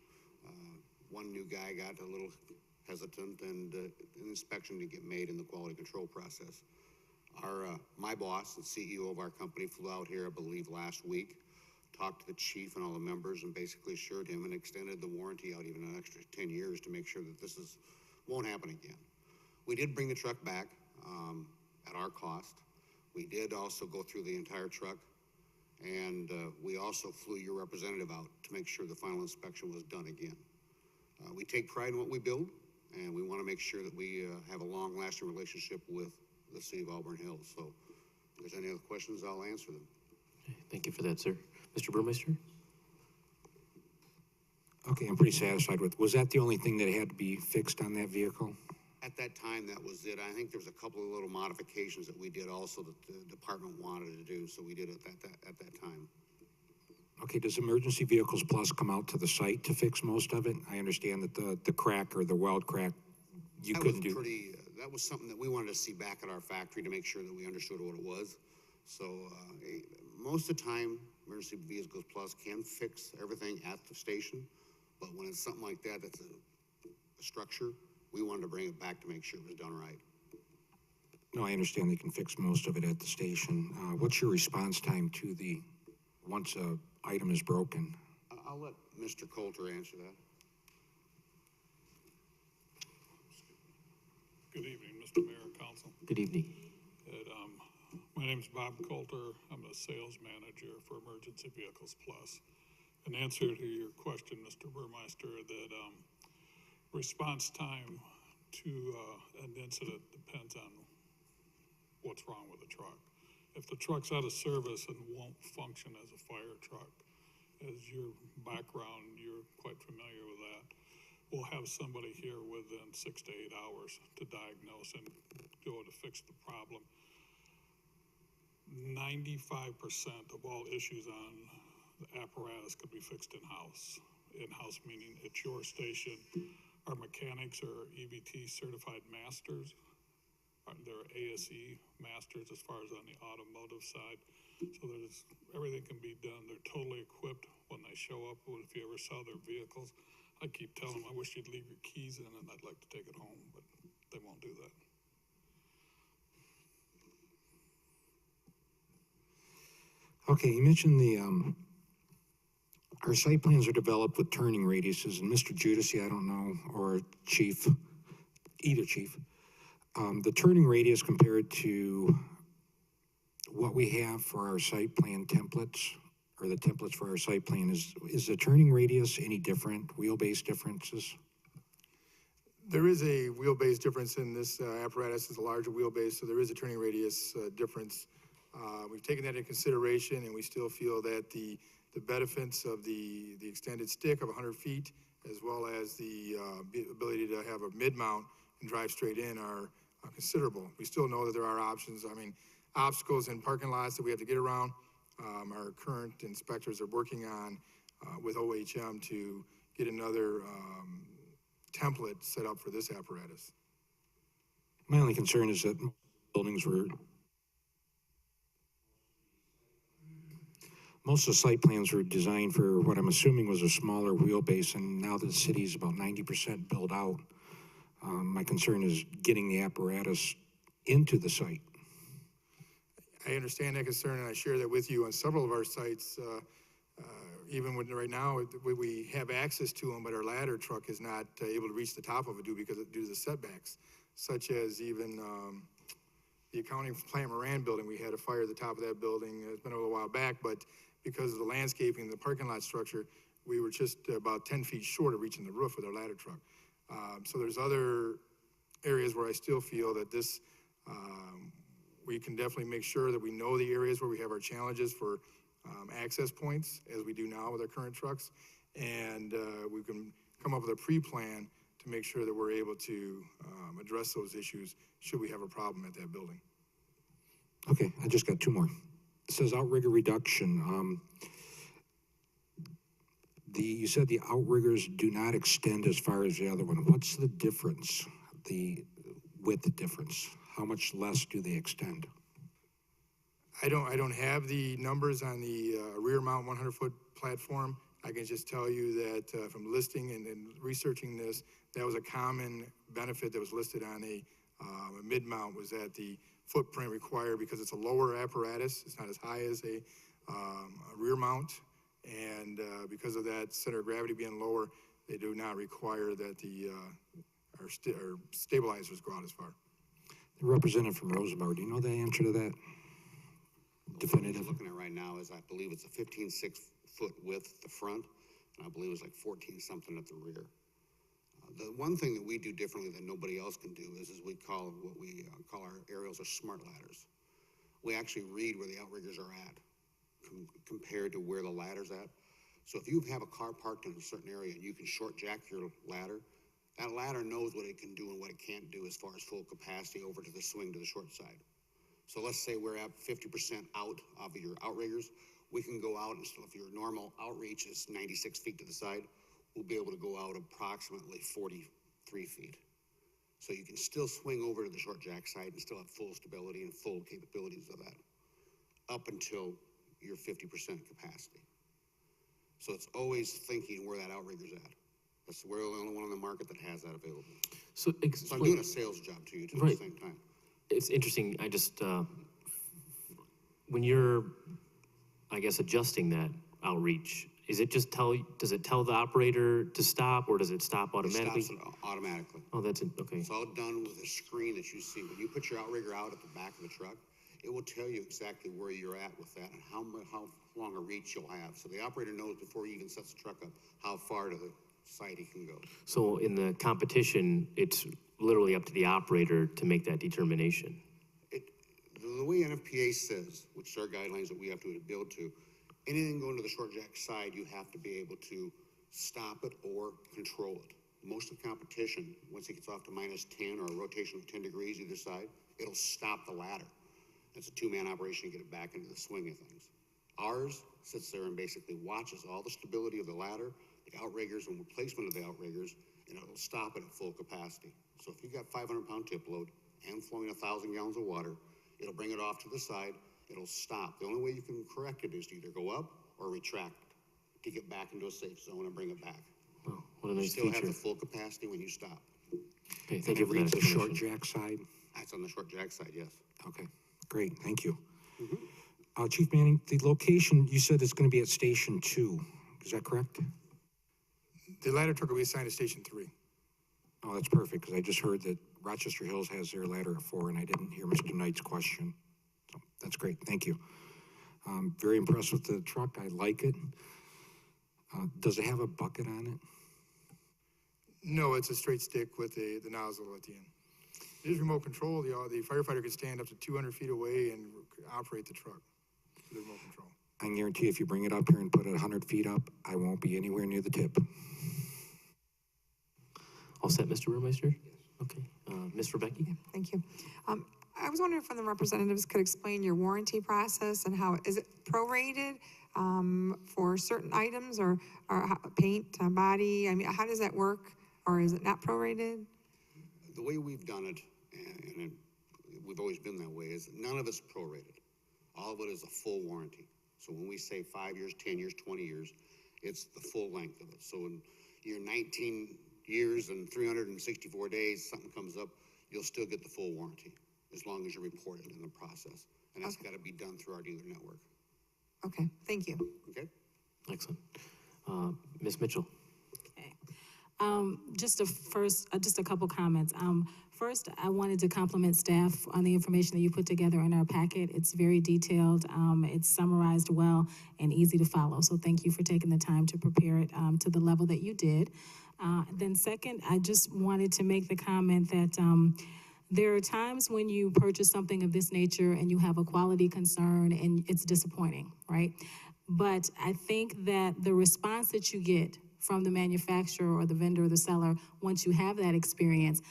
S19: One new guy got a little hesitant, and an inspection to get made in the quality control process. My boss, the CEO of our company, flew out here, I believe, last week, talked to the chief and all the members, and basically assured him and extended the warranty out even an extra 10 years to make sure that this won't happen again. We did bring the truck back at our cost. We did also go through the entire truck, and we also flew your representative out to make sure the final inspection was done again. We take pride in what we build, and we want to make sure that we have a long-lasting relationship with the city of Auburn Hills. So if there's any other questions, I'll answer them.
S1: Thank you for that, sir. Mr. Burmeister?
S11: Okay, I'm pretty satisfied with, was that the only thing that had to be fixed on that vehicle?
S19: At that time, that was it. I think there was a couple of little modifications that we did also that the department wanted to do, so we did it at that time.
S11: Okay, does Emergency Vehicles Plus come out to the site to fix most of it? I understand that the crack or the weld crack, you couldn't do.
S19: That was something that we wanted to see back at our factory to make sure that we understood what it was. So most of the time, Emergency Vehicles Plus can fix everything at the station, but when it's something like that, that's a structure, we wanted to bring it back to make sure it was done right.
S11: No, I understand they can fix most of it at the station. What's your response time to once a item is broken?
S19: I'll let Mr. Coulter answer that.
S20: Good evening, Mr. Mayor and Council.
S1: Good evening.
S20: My name is Bob Coulter. I'm the sales manager for Emergency Vehicles Plus. In answer to your question, Mr. Burmeister, that response time to an incident depends on what's wrong with the truck. If the truck's out of service and won't function as a fire truck, as your background, you're quite familiar with that, we'll have somebody here within 6 to 8 hours to diagnose and go to fix the problem. 95% of all issues on the apparatus could be fixed in-house. In-house meaning at your station. Our mechanics are EVT certified masters. They're ASE masters as far as on the automotive side. So everything can be done. They're totally equipped when they show up. If you ever saw their vehicles, I keep telling them, I wish you'd leave your keys in and I'd like to take it home, but they won't do that.
S11: Okay, you mentioned our site plans are developed with turning radiuses, and Mr. Judici, I don't know, or Chief, either Chief, the turning radius compared to what what we have for our site plan templates, or the templates for our site plan, is the turning radius any different, wheelbase differences?
S18: There is a wheelbase difference in this apparatus. It's a larger wheelbase, so there is a turning radius difference. We've taken that into consideration, and we still feel that the benefits of the extended stick of 100 feet, as well as the ability to have a mid-mount and drive straight in are considerable. We still know that there are options. I mean, obstacles in parking lots that we have to get around. Our current inspectors are working on with OHM to get another template set up for this apparatus.
S11: My only concern is that most of the site plans were designed for what I'm assuming was a smaller wheelbase, and now that the city's about 90% built out, my concern is getting the apparatus into the site.
S18: I understand that concern, and I share that with you on several of our sites. Even when right now we have access to them, but our ladder truck is not able to reach the top of it due to the setbacks, such as even the accounting plant Moran building. We had a fire at the top of that building. It's been a little while back, but because of the landscaping and the parking lot structure, we were just about 10 feet short of reaching the roof with our ladder truck. So there's other areas where I still feel that this, we can definitely make sure that we know the areas where we have our challenges for access points, as we do now with our current trucks, and we can come up with a pre-plan to make sure that we're able to address those issues should we have a problem at that building.
S11: Okay, I just got two more. It says outrigger reduction. You said the outriggers do not extend as far as the other one. What's the difference, the width difference? How much less do they extend?
S18: I don't have the numbers on the rear mount 100-foot platform. I can just tell you that from listing and researching this, that was a common benefit that was listed on a mid-mount, was that the footprint required, because it's a lower apparatus, it's not as high as a rear mount, and because of that center of gravity being lower, they do not require that our stabilizers go out as far.
S11: The representative from Rosenbauer, do you know the answer to that? Definitive.
S19: What I'm looking at right now is, I believe it's a 15.6-foot width at the front, and I believe it's like 14-something at the rear. The one thing that we do differently that nobody else can do is we call our aerials are smart ladders. We actually read where the outriggers are at compared to where the ladder's at. So if you have a car parked in a certain area and you can short jack your ladder, that ladder knows what it can do and what it can't do as far as full capacity over to the swing to the short side. So let's say we're at 50% out of your outriggers. We can go out, and so if your normal outreach is 96 feet to the side, we'll be able to go out approximately 43 feet. So you can still swing over to the short jack side and still have full stability and full capabilities of that up until your 50% capacity. So it's always thinking where that outrigger's at. We're the only one on the market that has that available.
S1: So
S19: I'm doing a sales job to you too,
S1: Right.
S19: at the same time.
S1: It's interesting, I just, when you're, I guess, adjusting that outreach, does it tell the operator to stop, or does it stop automatically?
S19: It stops it automatically.
S1: Oh, that's it, okay.
S19: It's all done with a screen that you see. When you put your outrigger out at the back of the truck, it will tell you exactly where you're at with that and how long a reach you'll have. So the operator knows before he even sets the truck up how far to the side he can go.
S1: So in the competition, it's literally up to the operator to make that determination?
S19: The way NFPA says, which are guidelines that we have to adhere to, anything going to the short jack side, you have to be able to stop it or control it. Most of the competition, once it gets off to -10 or a rotation of 10 degrees either side, it'll stop the ladder. It's a two-man operation to get it back into the swing of things. Ours sits there and basically watches all the stability of the ladder, the outriggers and replacement of the outriggers, and it'll stop it at full capacity. So if you've got 500-pound tip load and flowing 1,000 gallons of water, it'll bring it off to the side, it'll stop. The only way you can correct it is to either go up or retract it to get back into a safe zone and bring it back.
S1: Oh, what a
S19: You
S1: nice
S19: still have
S1: feature.
S19: the full capacity when you stop.
S1: Okay, thank you for that
S11: The short
S1: explanation.
S11: jack side?
S19: That's on the short jack side, yes.
S11: Okay, great, thank you. Chief Manning, the location, you said it's going to be at Station 2, is that correct?
S18: The ladder truck will be assigned to Station 3.
S11: Oh, that's perfect, because I just heard that Rochester Hills has their ladder at 4, and I didn't hear Mr. Knight's question. So, That's great, thank you. I'm very impressed with the truck, I like it. Does it have a bucket on it?
S18: No, it's a straight stick with the nozzle at the end. It is remote control. The firefighter can stand up to 200 feet away and operate the truck with the remote control.
S11: I can guarantee if you bring it up here and put it 100 feet up, I won't be anywhere near the tip.
S1: All set, Mr. Burmeister? Okay, Ms. Rebecki?
S9: Thank you. I was wondering if the representatives could explain your warranty process and how, is it prorated for certain items or paint, body? I mean, how does that work? Or is it not prorated?
S19: The way we've done it, and we've always been that way, is none of it's prorated. All of it is a full warranty. So when we say 5 years, 10 years, 20 years, it's the full length of it. So in your 19 years and 364 days, something comes up, you'll still get the full warranty as long as you report it in the process. And that's got to be done through our dealer network.
S9: Okay, thank you.
S19: Okay?
S1: Excellent. Ms. Mitchell?
S3: Just a couple comments. First, I wanted to compliment staff on the information that you put together in our packet. It's very detailed, it's summarized well and easy to follow. So thank you for taking the time to prepare it to the level that you did. Then second, I just wanted to make the comment that there are times when you purchase something of this nature and you have a quality concern and it's disappointing, right? But I think that the response that you get from the manufacturer or the vendor or the seller, once you have that experience,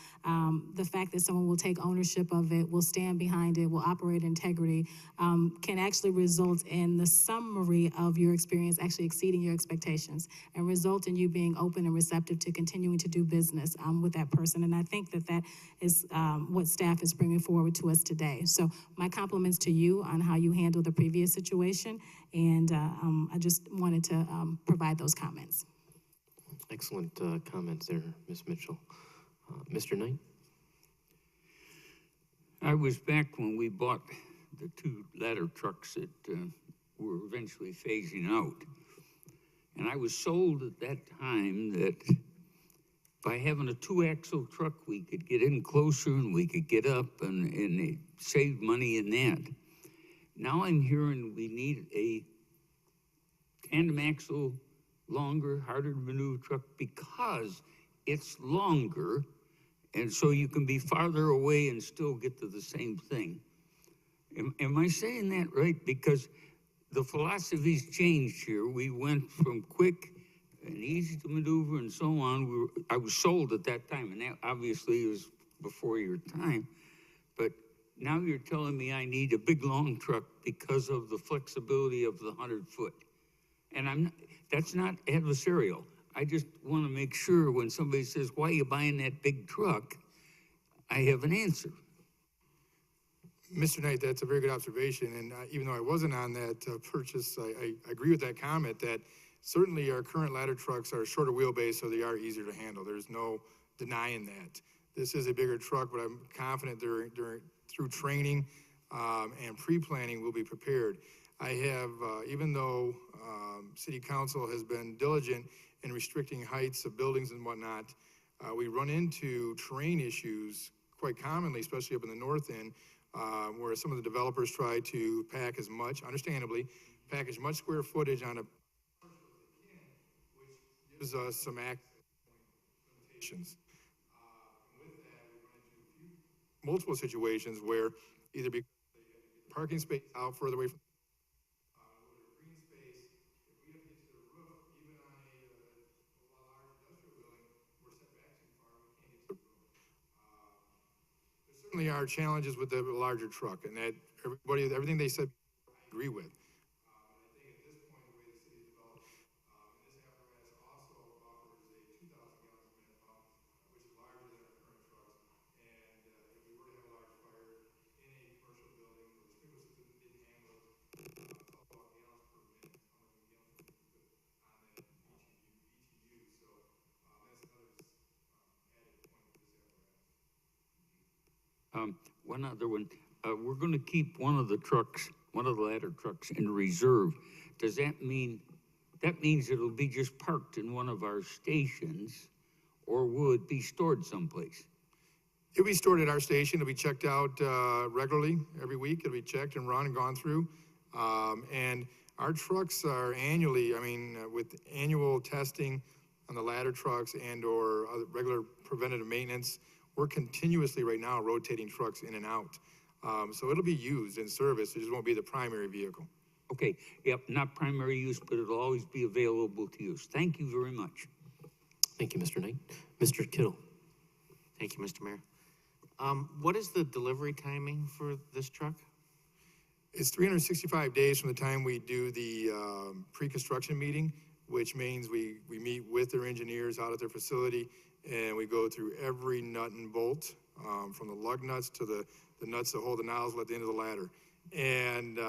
S3: the fact that someone will take ownership of it, will stand behind it, will operate integrity, can actually result in the summary of your experience actually exceeding your expectations and result in you being open and receptive to continuing to do business with that person. And I think that that is what staff is bringing forward to us today. So my compliments to you on how you handled the previous situation, and I just wanted to provide those comments.
S1: Excellent comments there, Ms. Mitchell. Mr. Knight?
S7: I was back when we bought the 2 ladder trucks that were eventually phasing out. And I was sold at that time that by having a 2-axle truck, we could get in closer and we could get up and it saved money in that. Now I'm hearing we need a tandem axle, longer, harder to maneuver truck because it's longer, and so you can be farther away and still get to the same thing. Am I saying that right? Because the philosophy's changed here. We went from quick and easy to maneuver and so on. I was sold at that time, and that obviously was before your time. But now you're telling me I need a big, long truck because of the flexibility of the 100-foot. And that's not adversarial. I just want to make sure when somebody says, why are you buying that big truck? I have an answer.
S18: Mr. Knight, that's a very good observation. And even though I wasn't on that purchase, I agree with that comment that certainly our current ladder trucks are shorter wheelbase, so they are easier to handle. There's no denying that. This is a bigger truck, but I'm confident through training and pre-planning, we'll be prepared. I have, even though City Council has been diligent in restricting heights of buildings and whatnot, we run into terrain issues quite commonly, especially up in the north end, where some of the developers try to pack as much, understandably, pack as much square footage on a which gives us some limitations. With that, we run into multiple situations where either because the parking space out further away from certainly are challenges with the larger truck, and that everything they said, I agree with. I think at this point, the way the city is developed, this apparatus also offers a 2,000 gallons per minute pump, which is larger than our current trucks. And if we were to have a large fire in a commercial building where the sprinkler system didn't handle it, it's all about gallons per minute, how much gallons we can put on that BTU. So that's another added point of this apparatus.
S7: One other one. We're going to keep one of the ladder trucks in reserve. Does that mean, that means it'll be just parked in one of our stations, or will it be stored someplace?
S18: It'll be stored at our station. It'll be checked out regularly every week. It'll be checked and run and gone through. And our trucks are annually, with annual testing on the ladder trucks and or other regular preventative maintenance, we're continuously right now rotating trucks in and out. So it'll be used in service. It just won't be the primary vehicle.
S7: Okay, yep, not primary use, but it'll always be available to use. Thank you very much.
S1: Thank you, Mr. Knight. Mr. Kittle.
S4: Thank you, Mr. Mayor. What is the delivery timing for this truck?
S18: It's 365 days from the time we do the pre-construction meeting, which means we meet with their engineers out at their facility, and we go through every nut and bolt, from the lug nuts to the nuts that hold the nozzle at the end of the ladder. And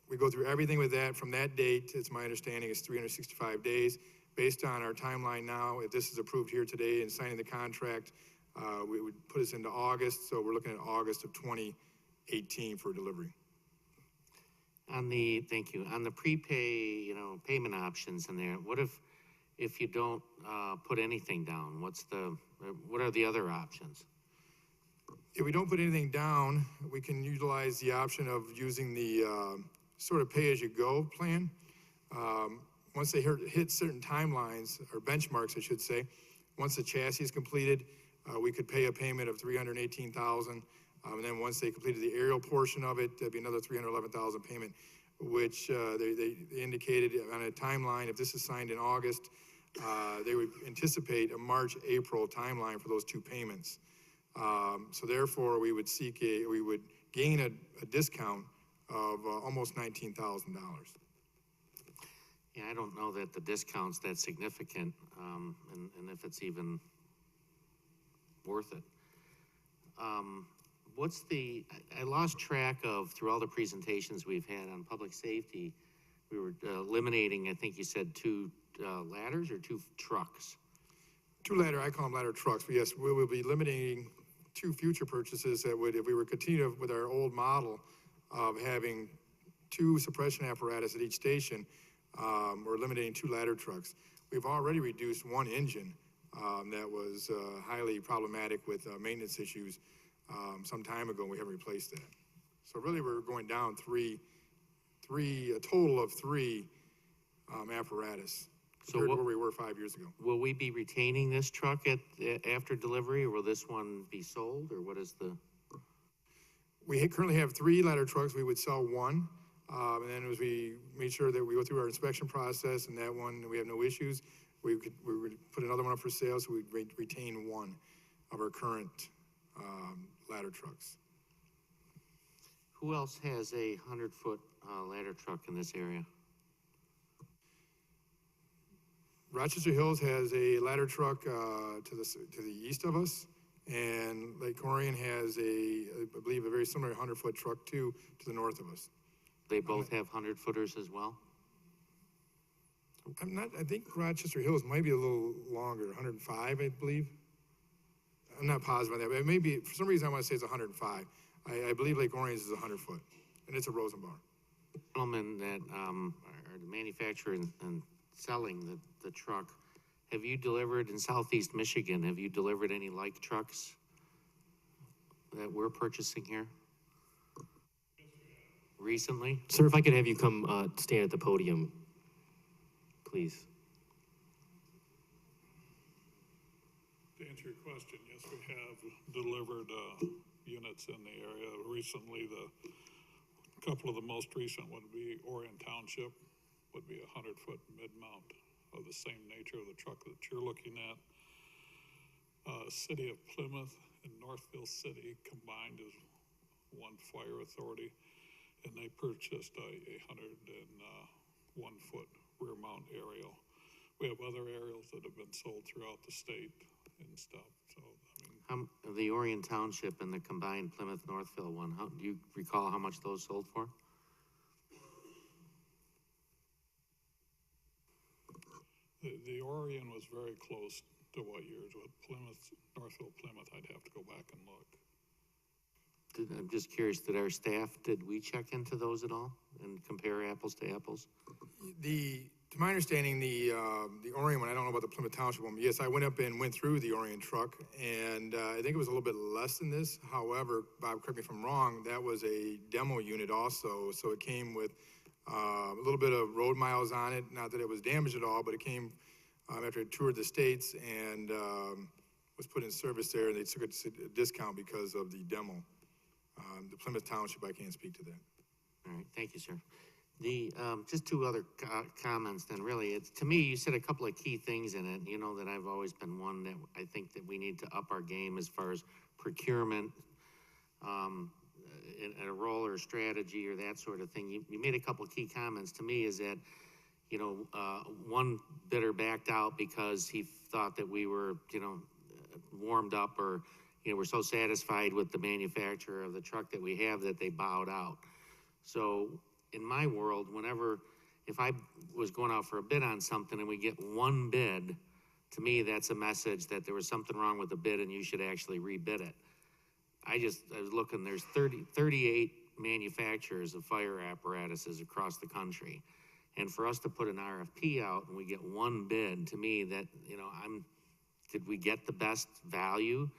S18: we go through everything with that. From that date, it's my understanding, it's 365 days. Based on our timeline now, if this is approved here today and signing the contract, we would put us into August, so we're looking at August of 2018 for delivery.
S4: Thank you. On the prepay, payment options in there, what if you don't put anything down? What are the other options?
S18: If we don't put anything down, we can utilize the option of using the sort of pay-as-you-go plan. Once they hit certain timelines, or benchmarks, I should say, once the chassis is completed, we could pay a payment of $318,000. And then once they completed the aerial portion of it, there'd be another $311,000 payment, which they indicated on a timeline. If this is signed in August, they would anticipate a March-April timeline for those two payments. So therefore, we would gain a discount of almost $19,000.
S4: Yeah, I don't know that the discount's that significant, and if it's even worth it. I lost track of, through all the presentations we've had on public safety, we were eliminating, I think you said 2 ladders or 2 trucks?
S18: 2 ladder, I call them ladder trucks, but yes, we will be limiting 2 future purchases that would, if we were continuing with our old model of having 2 suppression apparatus at each station, we're eliminating 2 ladder trucks. We've already reduced 1 engine that was highly problematic with maintenance issues some time ago. We haven't replaced that. So really, we're going down a total of 3 apparatus compared to where we were 5 years ago.
S4: Will we be retaining this truck after delivery, or will this one be sold, or what is the?
S18: We currently have 3 ladder trucks. We would sell 1. And then as we made sure that we go through our inspection process and that one, we have no issues, we would put another one up for sale, so we'd retain 1 of our current ladder trucks.
S4: Who else has a 100-foot ladder truck in this area?
S18: Rochester Hills has a ladder truck to the east of us, and Lake Orion has I believe, a very similar 100-foot truck too to the north of us.
S4: They both have 100-footers as well?
S18: I think Rochester Hills might be a little longer, 105, I believe. I'm not positive on that, but it may be, for some reason I want to say it's 105. I believe Lake Orion is 100-foot, and it's a Rosenbauer.
S4: Gentlemen that are the manufacturer and selling the truck, have you delivered in Southeast Michigan, have you delivered any like trucks that we're purchasing here recently?
S1: Sir, if I could have you come stand at the podium, please.
S20: To answer your question, yes, we have delivered units in the area. Recently, a couple of the most recent would be Orion Township, would be a 100-foot mid-mount of the same nature of the truck that you're looking at. City of Plymouth and Northville City combined is one fire authority, and they purchased a 101-foot rear mount aerial. We have other aerials that have been sold throughout the state and stuff. So,
S4: the Orion Township and the combined Plymouth Northville one, do you recall how much those sold for?
S20: The Orion was very close to what yours was. Northville Plymouth, I'd have to go back and look.
S4: I'm just curious, did our staff, did we check into those at all and compare apples to apples?
S18: The To my understanding, the Orion one, I don't know about the Plymouth Township one, but yes, I went up and went through the Orion truck, and I think it was a little bit less than this. However, Bob, correct me if I'm wrong, that was a demo unit also, so it came with a little bit of road miles on it. Not that it was damaged at all, but it came after it toured the states and was put in service there, and they took a discount because of the demo. The Plymouth Township, I can't speak to that.
S4: All right, thank you, sir. The, just two other comments then, really. It's, to me, you said a couple of key things in it, you know, that I've always been one that I think that we need to up our game as far as procurement, in a role or strategy or that sort of thing. You made a couple of key comments to me is that, you know, one bidder backed out because he thought that we were, you know, warmed up or, you know, we're so satisfied with the manufacturer of the truck that we have that they bowed out. So in my world, if I was going out for a bid on something and we get one bid, to me, that's a message that there was something wrong with the bid and you should actually rebid it. I was looking, there's 38 manufacturers of fire apparatuses across the country. And for us to put an RFP out and we get one bid, to me, that, you know, did we get the best value?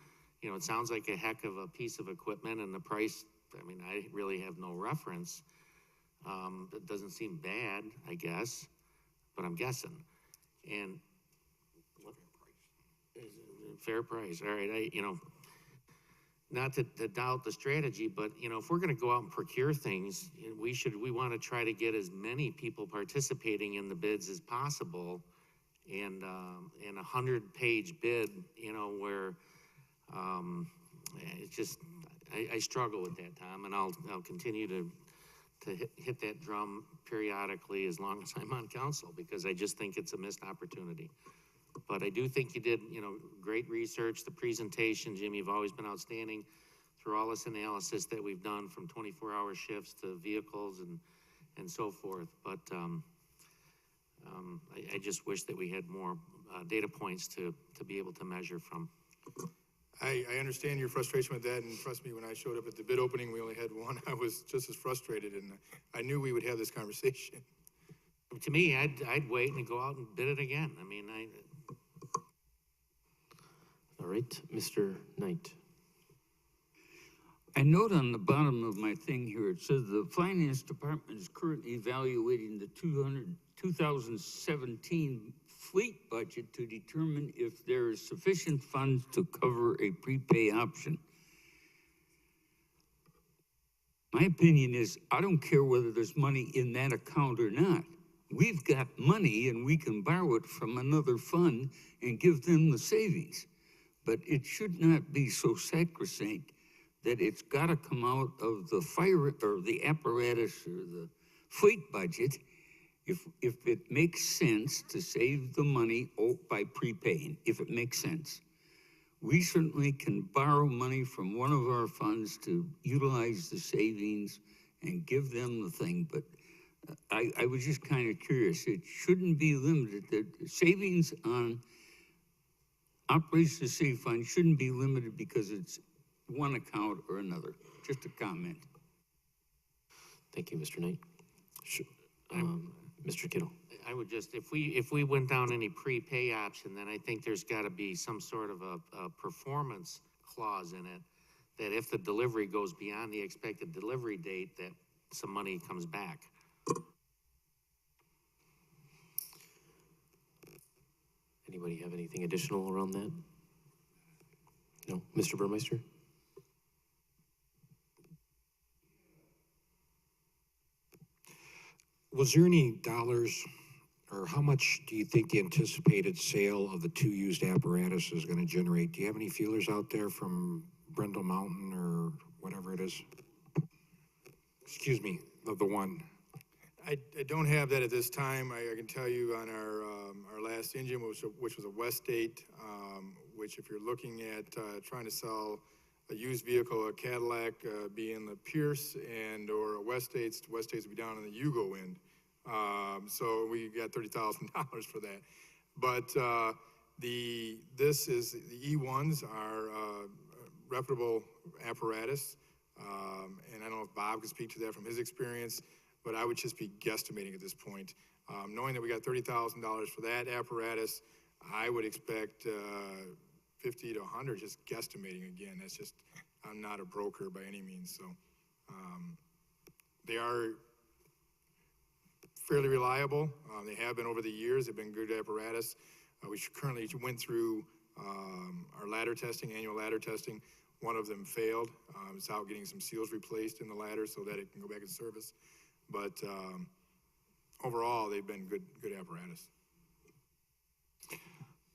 S4: You know, it sounds like a heck of a piece of equipment, and the price, I mean, I really have no reference. It doesn't seem bad, I guess, but I'm guessing. And fair price. All right, you know, not to doubt the strategy, but you know, if we're going to go out and procure things, we want to try to get as many people participating in the bids as possible. And in a 100-page bid, you know, where it's just I struggle with that, Tom, and I'll continue to hit that drum periodically as long as I'm on council, because I just think it's a missed opportunity. But I do think you did, you know, great research, the presentation, Jim, you've always been outstanding through all this analysis that we've done, from 24-hour shifts to vehicles and so forth. But I just wish that we had more data points to be able to measure from.
S18: I understand your frustration with that, and trust me, when I showed up at the bid opening, we only had one. I was just as frustrated, and I knew we would have this conversation.
S4: To me, I'd wait and go out and bid it again. I mean,
S1: All right, Mr. Knight.
S7: I note on the bottom of my thing here, it says the finance department is currently evaluating the 2017 fleet budget to determine if there is sufficient funds to cover a prepay option. My opinion is, I don't care whether there's money in that account or not. We've got money and we can borrow it from another fund and give them the savings. But it should not be so sacrosanct that it's got to come out of the fire or the apparatus or the fleet budget if it makes sense to save the money by prepaying, if it makes sense. We certainly can borrow money from one of our funds to utilize the savings and give them the thing, but I was just kind of curious. It shouldn't be limited. The savings on Operations to Save Fund shouldn't be limited because it's one account or another. Just a comment.
S1: Thank you, Mr. Knight. Mr. Kittle.
S4: I would just, if we went down any prepay option, then I think there's got to be some sort of a performance clause in it, that if the delivery goes beyond the expected delivery date, that some money comes back.
S1: Anybody have anything additional around that? No, Mr. Burmeister?
S11: Was there any dollars, or how much do you think the anticipated sale of the 2 used apparatus is going to generate? Do you have any feelers out there from Brindle Mountain or whatever it is? Excuse me, of the one.
S18: I don't have that at this time. I can tell you on our last engine, which was a Westate, which if you're looking at trying to sell a used vehicle, a Cadillac being the Pierce and or a Westates would be down on the Yugo end. So we got $30,000 for that. But the E1s are reputable apparatus. And I don't know if Bob can speak to that from his experience, but I would just be guesstimating at this point. Knowing that we got $30,000 for that apparatus, I would expect 50 to 100, just guesstimating again. That's just, I'm not a broker by any means, so they are fairly reliable. They have been over the years. They've been good apparatus. We currently went through our ladder testing, annual ladder testing. One of them failed. It's out getting some seals replaced in the ladder so that it can go back in service. But overall, they've been good apparatus.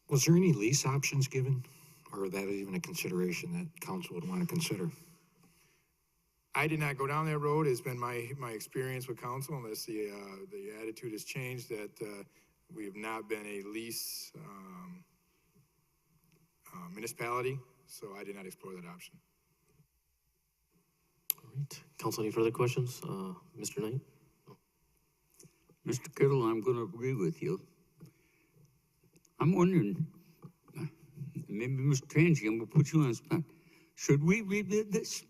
S11: Was there any lease options given, or that is even a consideration that council would want to consider?
S18: I did not go down that road. It's been my experience with council, unless the attitude has changed, that we have not been a lease municipality, so I did not explore that option.
S1: All right. Council, any further questions? Mr. Knight?
S7: Mr. Kittle, I'm going to agree with you. I'm wondering, maybe Mr. Tangi, I'm going to put you on the spot. Should we rebid this?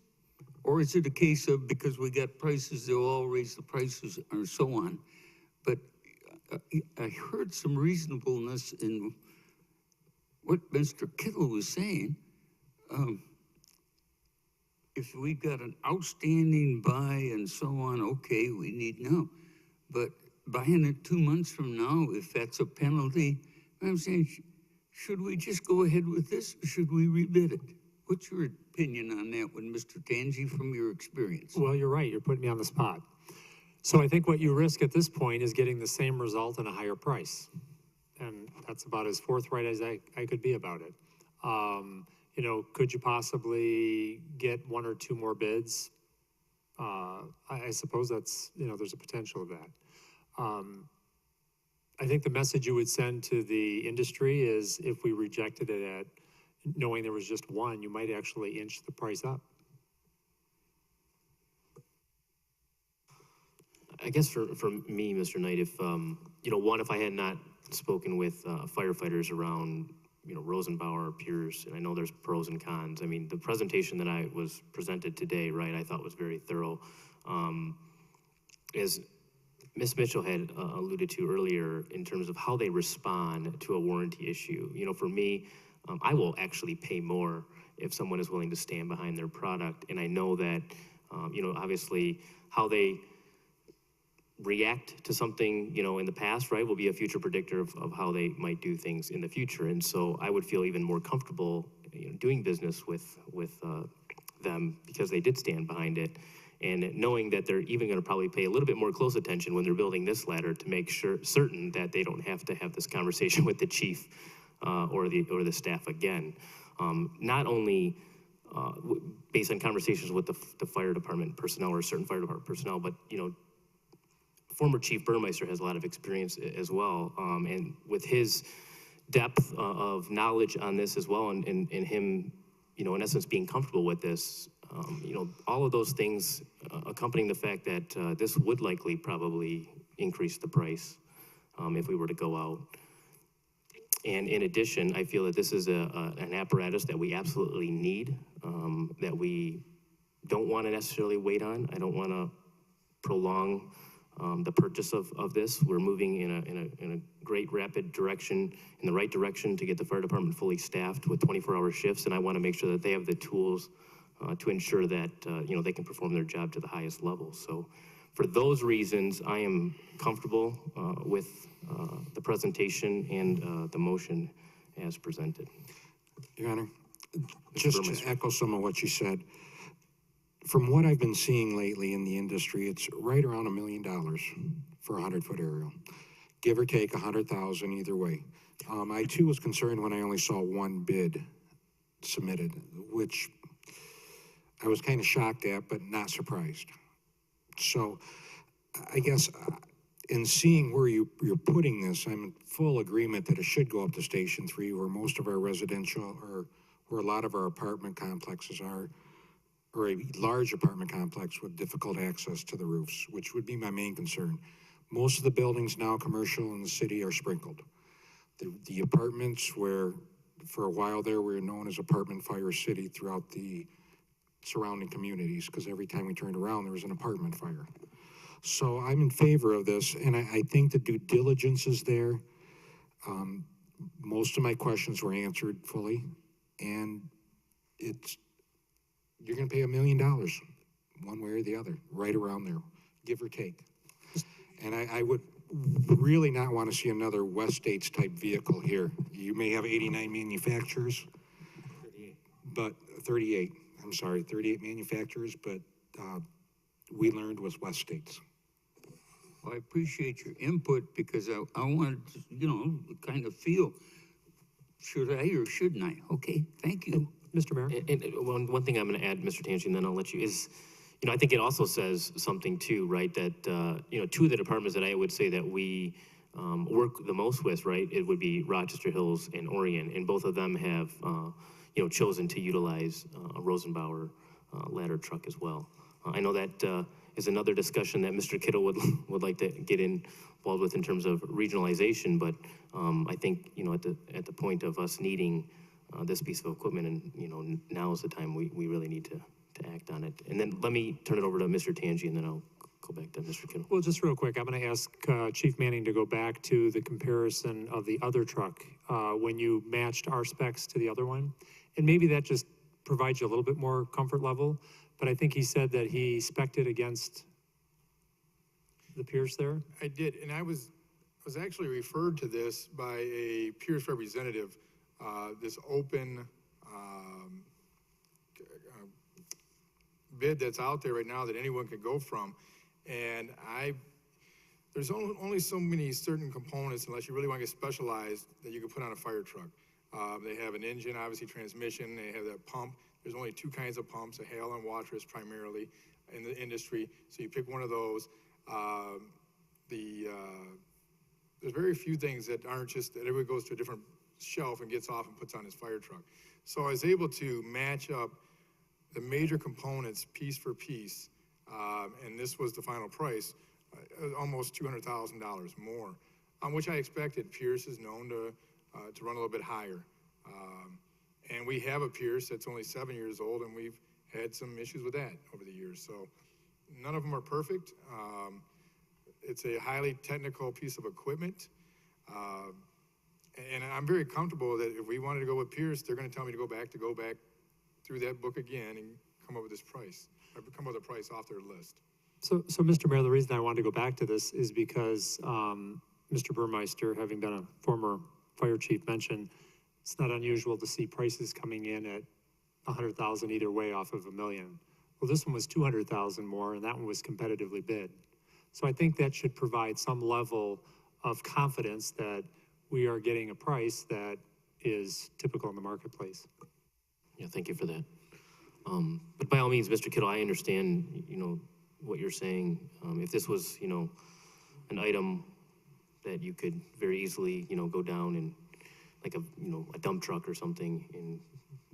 S7: Or is it a case of because we got prices, they'll all raise the prices or so on? But I heard some reasonableness in what Mr. Kittle was saying. If we got an outstanding buy and so on, okay, we need now. But buying it 2 months from now, if that's a penalty, I'm saying, should we just go ahead with this, or should we rebid it? What's your opinion on that one, Mr. Tangi, from your experience?
S21: Well, you're right. You're putting me on the spot. So I think what you risk at this point is getting the same result and a higher price. And that's about as forthright as I could be about it. You know, could you possibly get 1 or 2 more bids? I suppose that's, you know, there's a potential of that. I think the message you would send to the industry is if we rejected it at knowing there was just one, you might actually inch the price up.
S1: I guess for me, Mr. Knight, if, you know, one, if I had not spoken with firefighters around, you know, Rosenbauer, Piers, and I know there's pros and cons. I mean, the presentation that I was presented today, right, I thought was very thorough. As Ms. Mitchell had alluded to earlier in terms of how they respond to a warranty issue. You know, for me, I will actually pay more if someone is willing to stand behind their product. And I know that, you know, obviously how they react to something, you know, in the past, right, will be a future predictor of how they might do things in the future. And so I would feel even more comfortable, you know, doing business with them because they did stand behind it. And knowing that they're even going to probably pay a little bit more close attention when they're building this ladder to make certain that they don't have to have this conversation with the chief or the staff again. Not only based on conversations with the fire department personnel or certain fire department personnel, but, you know, former Chief Burmeister has a lot of experience as well. And with his depth of knowledge on this as well, and him, you know, in essence being comfortable with this, you know, all of those things accompanying the fact that this would likely probably increase the price if we were to go out. And in addition, I feel that this is an apparatus that we absolutely need, that we don't want to necessarily wait on. I don't want to prolong the purchase of this. We're moving in a great rapid direction, in the right direction to get the fire department fully staffed with 24-hour shifts, and I want to make sure that they have the tools to ensure that you know, they can perform their job to the highest level. So for those reasons, I am comfortable with the presentation and the motion as presented.
S11: Your Honor, just to echo some of what you said, from what I've been seeing lately in the industry, it's right around $1 million for a 100-foot aerial, give or take 100,000 either way. I too was concerned when I only saw one bid submitted, which I was kind of shocked at, but not surprised. So I guess in seeing where you're putting this, I'm in full agreement that it should go up to Station 3, where most of our residential, or where a lot of our apartment complexes are, or a large apartment complex with difficult access to the roofs, which would be my main concern. Most of the buildings now, commercial in the city, are sprinkled. The apartments where, for a while there, we were known as Apartment Fire City throughout the surrounding communities, because every time we turned around, there was an apartment fire. So I'm in favor of this, and I think the due diligence is there. Most of my questions were answered fully, and you're gonna pay $1 million, one way or the other, right around there, give or take. And I would really not want to see another West States type vehicle here. You may have 89 manufacturers, but 38, I'm sorry, 38 manufacturers, but we learned was West States.
S7: Well, I appreciate your input because I wanted to, you know, kind of feel, should I or shouldn't I? Okay, thank you.
S1: Mr. Mayor? And one thing I'm going to add, Mr. Tanchi, and then I'll let you, is, you know, I think it also says something too, right? That, you know, two of the departments that I would say that we work the most with, right? It would be Rochester Hills and Orion, and both of them have, you know, chosen to utilize a Rosenbauer ladder truck as well. I know that is another discussion that Mr. Kittle would like to get involved with in terms of regionalization, but I think, you know, at the point of us needing this piece of equipment, and, you know, now is the time we really need to act on it. And then let me turn it over to Mr. Tangi, and then I'll go back to Mr. Kittle.
S21: Well, just real quick, I'm going to ask Chief Manning to go back to the comparison of the other truck when you matched our specs to the other one. And maybe that just provides you a little bit more comfort level. But I think he said that he spec'd it against the Pierce there.
S18: I did, and I was actually referred to this by a Pierce representative, this open bid that's out there right now that anyone could go from. And there's only so many certain components, unless you really want to get specialized, that you can put on a fire truck. They have an engine, obviously transmission, they have that pump. There's only two kinds of pumps, a Hale and Watrous primarily in the industry. So you pick one of those. There's very few things that aren't just that everybody goes to a different shelf and gets off and puts on his fire truck. So I was able to match up the major components piece for piece, and this was the final price, almost $200,000 more, which I expected. Pierce is known to run a little bit higher. And we have a Pierce that's only 7 years old, and we've had some issues with that over the years. So none of them are perfect. It's a highly technical piece of equipment. And I'm very comfortable that if we wanted to go with Pierce, they're going to tell me to go back through that book again and come up with this price, or come up with a price off their list.
S21: So, Mr. Mayor, the reason I wanted to go back to this is because Mr. Burmeister, having been a former fire chief, mentioned it's not unusual to see prices coming in at 100,000 either way off of $1 million. Well, this one was 200,000 more, and that one was competitively bid. So I think that should provide some level of confidence that we are getting a price that is typical in the marketplace.
S1: Yeah, thank you for that. But by all means, Mr. Kittle, I understand, you know, what you're saying. If this was, you know, an item that you could very easily, you know, go down and like a dump truck or something and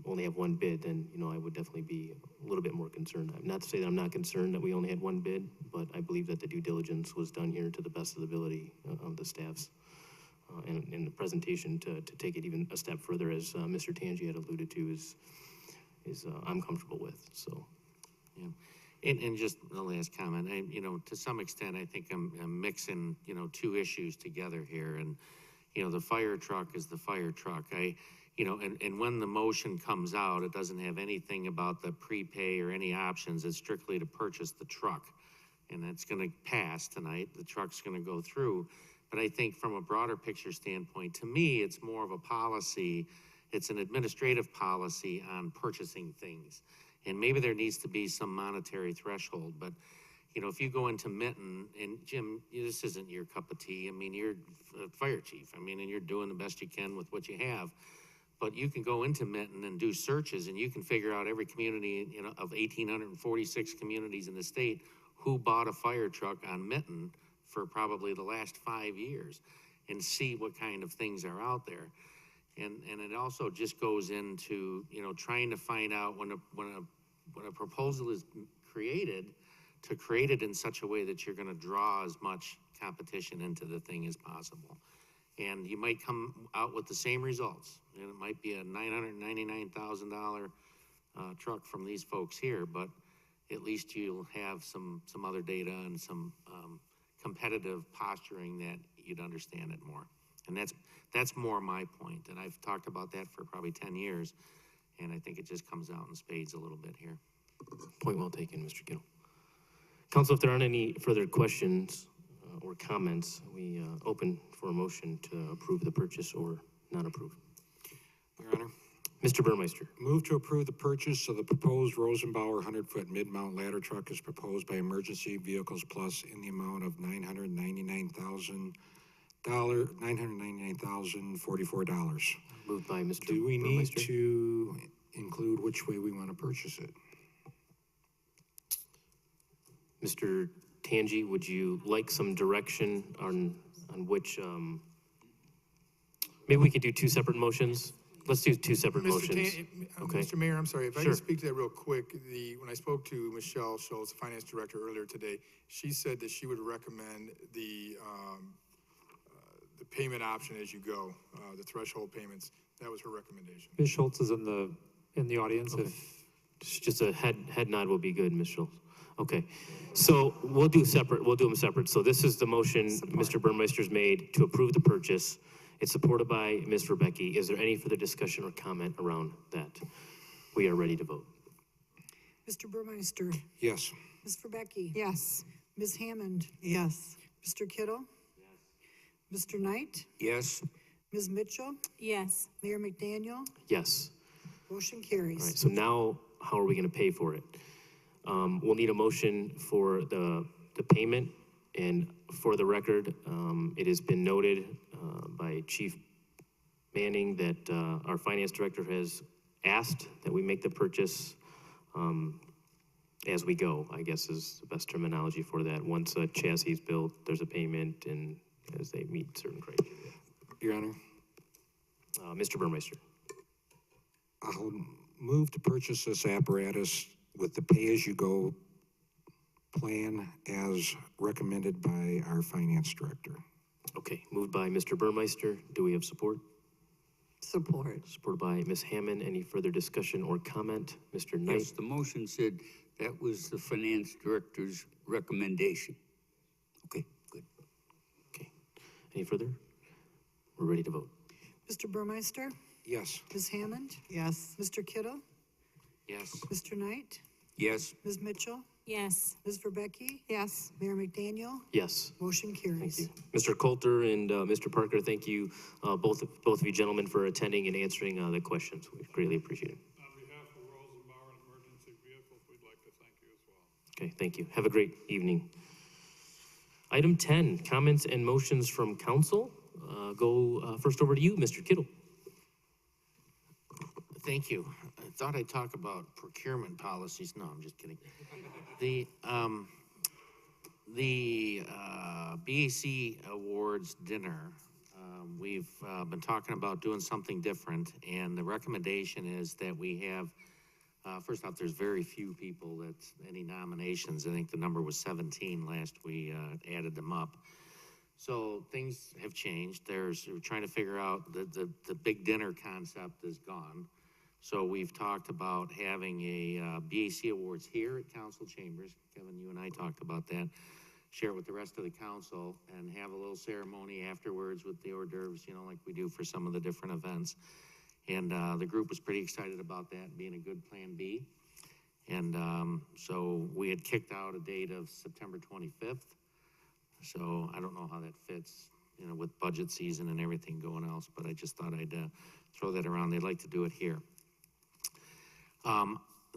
S1: only have one bid, then, you know, I would definitely be a little bit more concerned. Not to say that I'm not concerned that we only had one bid, but I believe that the due diligence was done here to the best of the ability of the staffs. And the presentation to take it even a step further, as Mr. Tangi had alluded to, is I'm comfortable with, so.
S4: Yeah, and just the last comment, you know, to some extent, I think I'm mixing, you know, two issues together here, and, you know, the fire truck is the fire truck. You know, and when the motion comes out, it doesn't have anything about the prepay or any options. It's strictly to purchase the truck, and that's going to pass tonight. The truck's going to go through. But I think from a broader picture standpoint, to me, it's more of a policy. It's an administrative policy on purchasing things. And maybe there needs to be some monetary threshold. But, you know, if you go into Minton, and Jim, this isn't your cup of tea. I mean, you're a fire chief. I mean, and you're doing the best you can with what you have. But you can go into Minton and do searches, and you can figure out every community, you know, of 1,846 communities in the state who bought a fire truck on Minton for probably the last 5 years, and see what kind of things are out there. And it also just goes into, you know, trying to find out when a proposal is created, to create it in such a way that you're going to draw as much competition into the thing as possible. And you might come out with the same results. And it might be a $999,000 truck from these folks here, but at least you'll have some other data and some, competitive posturing that you'd understand it more. And that's more my point, and I've talked about that for probably 10 years, and I think it just comes out in spades a little bit here.
S1: Point well taken, Mr. Kittle. Council, if there aren't any further questions or comments, we open for a motion to approve the purchase or not approve.
S11: Your Honor.
S1: Mr. Burmeister.
S11: Move to approve the purchase of the proposed Rosenbauer 100-foot mid-mount ladder truck as proposed by Emergency Vehicles Plus in the amount of $999,044.
S1: Moved by Mr.
S11: Do we need
S1: Burmeister.
S11: to include which way we want to purchase it?
S1: Mr. Tangi, would you like some direction on which, maybe we could do two separate motions? Let's do two separate motions. Okay.
S18: Mr. Mayor, I'm sorry, if I
S1: Sure.
S18: can speak to that real quick. When I spoke to Michelle Schultz, the finance director, earlier today, she said that she would recommend the payment option as you go, the threshold payments. That was her recommendation.
S14: Ms. Schultz is in the audience.
S1: Okay. Just a head nod will be good, Ms. Schultz. Okay, so we'll do them separate. So this is the motion Mr. Burmeister's made to approve the purchase. It's supported by Ms. Rebecki. Is there any further discussion or comment around that? We are ready to vote.
S2: Mr. Burmeister,
S11: Yes.
S2: Ms. Rebecki.
S9: Yes.
S2: Ms. Hammond,
S8: Yes.
S2: Mr. Kittle. Mr. Knight,
S7: Yes.
S2: Ms. Mitchell,
S3: Yes.
S2: Mayor McDaniel,
S1: Yes.
S2: motion
S1: All right,
S2: carries.
S1: so now how are we gonna pay for it? We'll need a motion for the payment, and for the record, it has been noted by Chief Manning that our finance director has asked that we make the purchase as we go, I guess is the best terminology for that. Once a chassis is built, there's a payment, and as they meet certain criteria.
S11: Your Honor.
S1: Mr. Burmeister.
S11: I'll move to purchase this apparatus with the pay-as-you-go plan as recommended by our finance director.
S1: Okay, moved by Mr. Burmeister. Do we have support?
S8: Support.
S1: Supported by Ms. Hammond. Any further discussion or comment? Mr. Knight?
S7: Yes, the motion said that was the finance director's recommendation. Okay, good.
S1: Okay. Any further? We're ready to vote.
S2: Mr. Burmeister,
S11: Yes.
S2: Ms. Hammond,
S8: Yes.
S2: Mr. Kittle,
S4: Yes.
S2: Mr. Knight,
S7: Yes.
S2: Ms. Mitchell,
S3: Yes.
S2: Ms. Rebecki,
S9: Yes.
S2: Mayor McDaniel,
S1: Yes.
S2: motion carries.
S1: Mr. Coulter and Mr. Parker, thank you, both of you gentlemen, for attending and answering the questions. We greatly appreciate it.
S20: On behalf of Rosenbauer and Emergency Vehicles, we'd like to thank you as well.
S1: Okay, thank you. Have a great evening. Item 10, comments and motions from council. Go first over to you, Mr. Kittle.
S4: Thank you. I thought I'd talk about procurement policies. No, I'm just kidding. The BAC Awards dinner, we've been talking about doing something different, and the recommendation is that we have, first off, there's very few people that's any nominations. I think the number was 17 last we added them up. So things have changed. We're trying to figure out the big dinner concept is gone. So we've talked about having a BAC Awards here at council chambers. Kevin, you and I talked about that. Share it with the rest of the council and have a little ceremony afterwards with the hors d'oeuvres, you know, like we do for some of the different events. And the group was pretty excited about that being a good plan B. And so we had kicked out a date of September 25th. So I don't know how that fits, you know, with budget season and everything going else, but I just thought I'd throw that around. They'd like to do it here.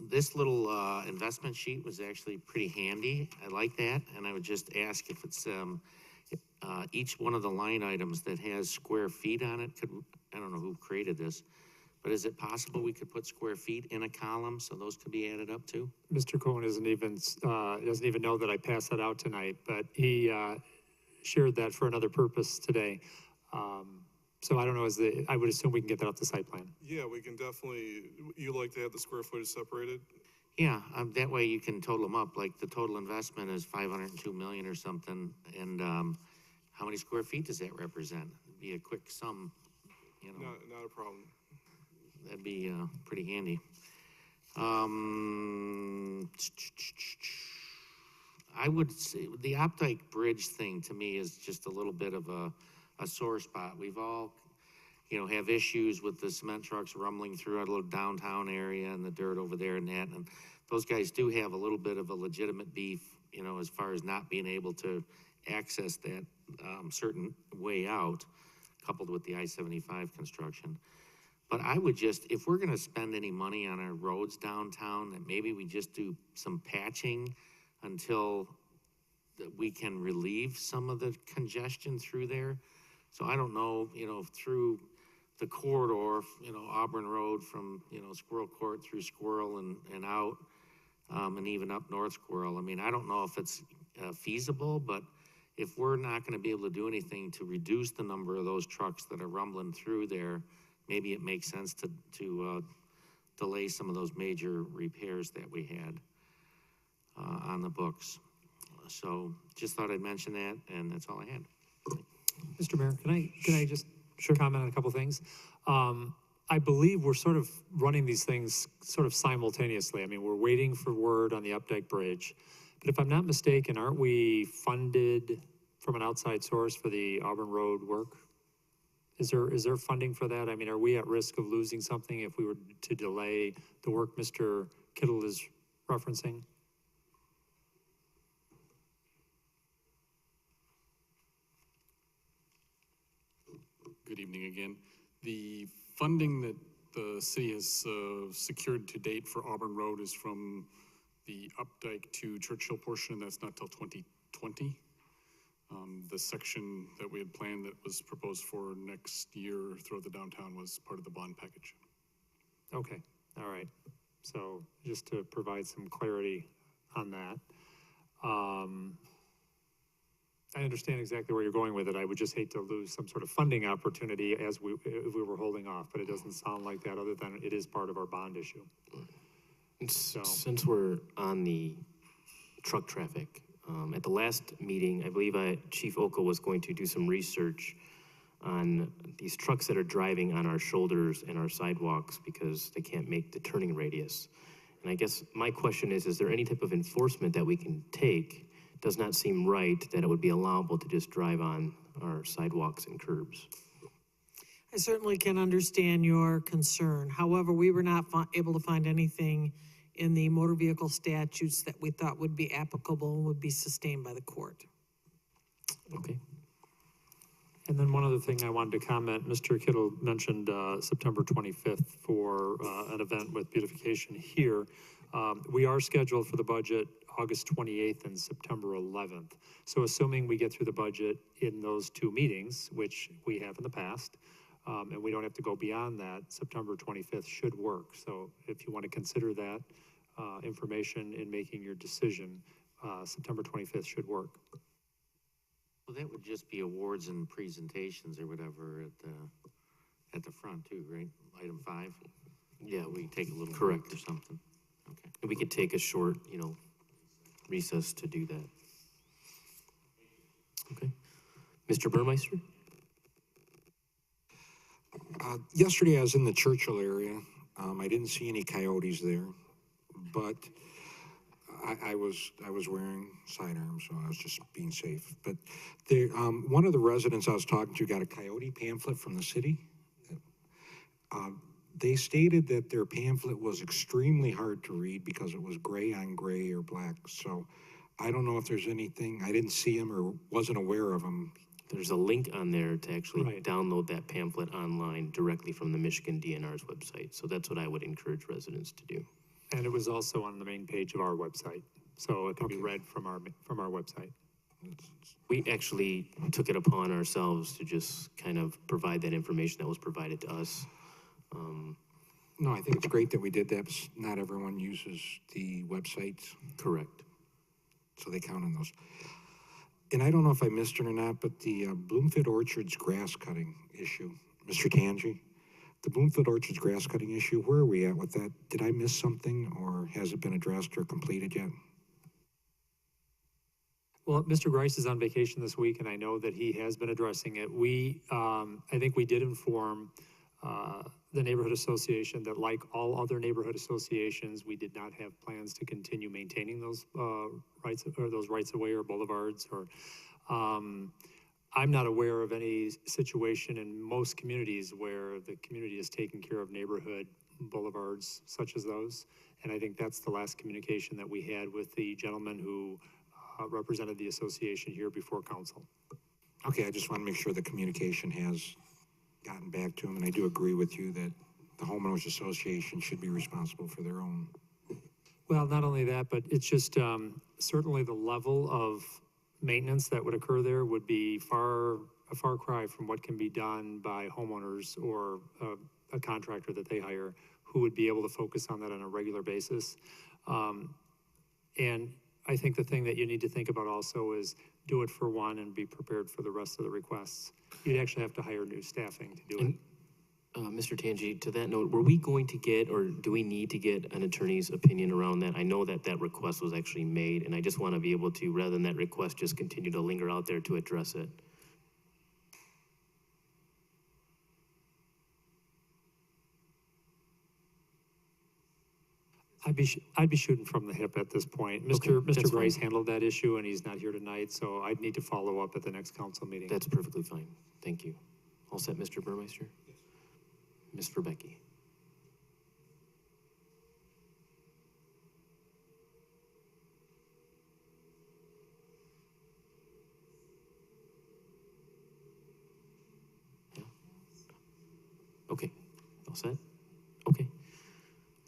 S4: This little investment sheet was actually pretty handy. I like that, and I would just ask if it's each one of the line items that has square feet on it. I don't know who created this, but is it possible we could put square feet in a column so those could be added up too?
S14: Mr. Cohen doesn't even know that I passed that out tonight, but he shared that for another purpose today. So I don't know, I would assume we can get that off the site plan.
S12: Yeah, we can definitely, you like to have the square footage separated?
S4: Yeah, that way you can total them up, like the total investment is 502 million or something, and how many square feet does that represent? It'd be a quick sum, you know.
S12: Not a problem.
S4: That'd be pretty handy. I would say the Opdyke Bridge thing to me is just a little bit of a sore spot. We've all, have issues with the cement trucks rumbling through our little downtown area and the dirt over there and that. And those guys do have a little bit of a legitimate beef, as far as not being able to access that certain way out, coupled with the I-75 construction. But I would just, if we're gonna spend any money on our roads downtown, that maybe we just do some patching until we can relieve some of the congestion through there. So I don't know, through the corridor, Auburn Road from, Squirrel Court through Squirrel and out, and even up North Squirrel. I mean, I don't know if it's feasible, but if we're not gonna be able to do anything to reduce the number of those trucks that are rumbling through there, maybe it makes sense to delay some of those major repairs that we had on the books. So just thought I'd mention that, and that's all I had.
S21: Mr. Mayor, can I just comment on a couple things? I believe we're sort of running these things sort of simultaneously. I mean, we're waiting for word on the Updike Bridge. But if I'm not mistaken, aren't we funded from an outside source for the Auburn Road work? Is there funding for that? I mean, are we at risk of losing something if we were to delay the work Mr. Kittle is referencing?
S17: Good evening again. The funding that the city has secured to date for Auburn Road is from the Updike to Churchill portion, and that's not till 2020. The section that we had planned that was proposed for next year throughout the downtown was part of the bond package.
S21: Okay, all right. So just to provide some clarity on that. I understand exactly where you're going with it. I would just hate to lose some sort of funding opportunity if we were holding off, but it doesn't sound like that, other than it is part of our bond issue.
S1: Since we're on the truck traffic, at the last meeting, I believe Chief Oka was going to do some research on these trucks that are driving on our shoulders and our sidewalks because they can't make the turning radius. And I guess my question is there any type of enforcement that we can take? It does not seem right that it would be allowable to just drive on our sidewalks and curbs.
S2: I certainly can understand your concern. However, we were not able to find anything in the motor vehicle statutes that we thought would be applicable and would be sustained by the court.
S1: Okay.
S21: And then one other thing I wanted to comment, Mr. Kittle mentioned September 25th for an event with beautification here. We are scheduled for the budget August 28th and September 11th. So assuming we get through the budget in those two meetings, which we have in the past, and we don't have to go beyond that, September 25th should work. So if you want to consider that information in making your decision, September 25th should work.
S4: Well, that would just be awards and presentations or whatever at the front too, right? Item 5.
S1: Yeah,
S4: we take a little
S1: correct
S4: break or something. Okay.
S1: And we could take a short, recess to do that. Okay. Mr. Burmeister?
S11: Yesterday I was in the Churchill area. I didn't see any coyotes there, but I was wearing sidearms, so I was just being safe. But there, one of the residents I was talking to got a coyote pamphlet from the city. They stated that their pamphlet was extremely hard to read because it was gray on gray or black. So I don't know if there's anything, I didn't see them or wasn't aware of them.
S1: There's a link on there to actually download that pamphlet online directly from the Michigan DNR's website. So that's what I would encourage residents to do.
S21: And it was also on the main page of our website. So it can be read from our website.
S1: We actually took it upon ourselves to just kind of provide that information that was provided to us.
S11: No, I think it's great that we did that. Not everyone uses the websites.
S1: Correct.
S11: So they count on those. And I don't know if I missed it or not, but the Bloomfield Orchards grass cutting issue, Mr. Tangi, the Bloomfield Orchards grass cutting issue, where are we at with that? Did I miss something, or has it been addressed or completed yet?
S21: Well, Mr. Grice is on vacation this week, and I know that he has been addressing it. I think we did inform the neighborhood association, that like all other neighborhood associations, we did not have plans to continue maintaining those rights or those rights of way or boulevards or. I'm not aware of any situation in most communities where the community is taking care of neighborhood boulevards such as those. And I think that's the last communication that we had with the gentleman who represented the association here before council.
S11: Okay, I just want to make sure the communication has gotten back to him, and I do agree with you that the homeowners association should be responsible for their own.
S21: Well, not only that, but it's just certainly the level of maintenance that would occur there would be a far cry from what can be done by homeowners or a contractor that they hire who would be able to focus on that on a regular basis. And I think the thing that you need to think about also is do it for one and be prepared for the rest of the requests. You'd actually have to hire new staffing to do it.
S1: Mr. Tangi, to that note, were we going to get, or do we need to get an attorney's opinion around that? I know that that request was actually made, and I just want to be able to, rather than that request, just continue to linger out there to address it.
S21: I'd be shooting from the hip at this point. Mr. Grace handled that issue, and he's not here tonight, so I'd need to follow up at the next council meeting.
S1: That's perfectly fine. Thank you. All set, Mr. Burmeister? Yes. Ms. Verbecki? Yeah. Okay. All set? Okay.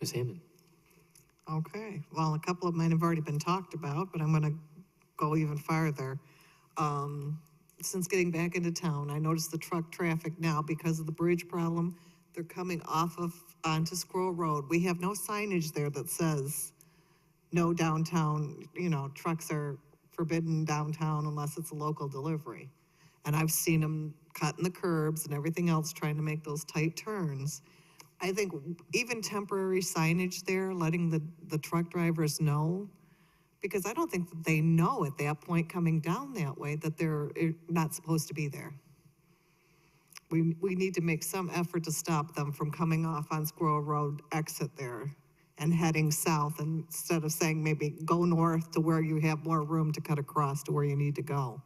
S1: Ms. Hammond?
S8: Okay, well, a couple of mine have already been talked about, but I'm gonna go even farther. Since getting back into town, I noticed the truck traffic now because of the bridge problem. They're coming off of onto Squirrel Road. We have no signage there that says no downtown, you know, trucks are forbidden downtown unless it's a local delivery. And I've seen them cutting the curbs and everything else, trying to make those tight turns. I think even temporary signage there, letting the truck drivers know, because I don't think that they know at that point coming down that way that they're not supposed to be there. We need to make some effort to stop them from coming off on Squirrel Road exit there and heading south, instead of saying maybe go north to where you have more room to cut across to where you need to go.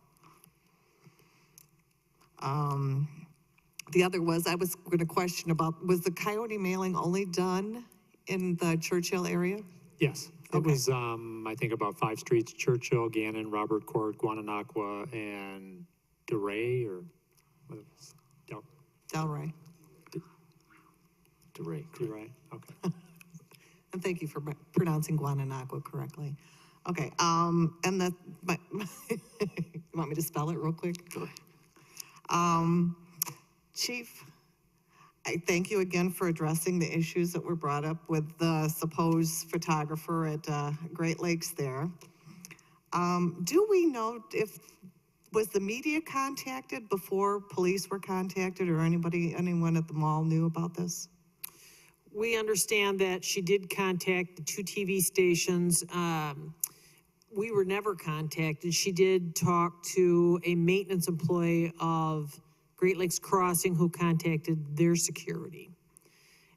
S8: The other was, I was going to question about, was the coyote mailing only done in the Churchill area?
S21: Yes, it was, I think about 5 streets, Churchill, Gannon, Robert Court, Guananacqua, and DeRay, or what it was?
S8: Delray.
S21: DeRay, okay.
S8: And thank you for pronouncing Guananacqua correctly. Okay, and that, you want me to spell it real quick?
S1: Go ahead.
S8: Chief, I thank you again for addressing the issues that were brought up with the supposed photographer at Great Lakes there. Do we know was the media contacted before police were contacted, or anyone at the mall knew about this?
S2: We understand that she did contact the 2 TV stations. We were never contacted. She did talk to a maintenance employee of Great Lakes Crossing who contacted their security.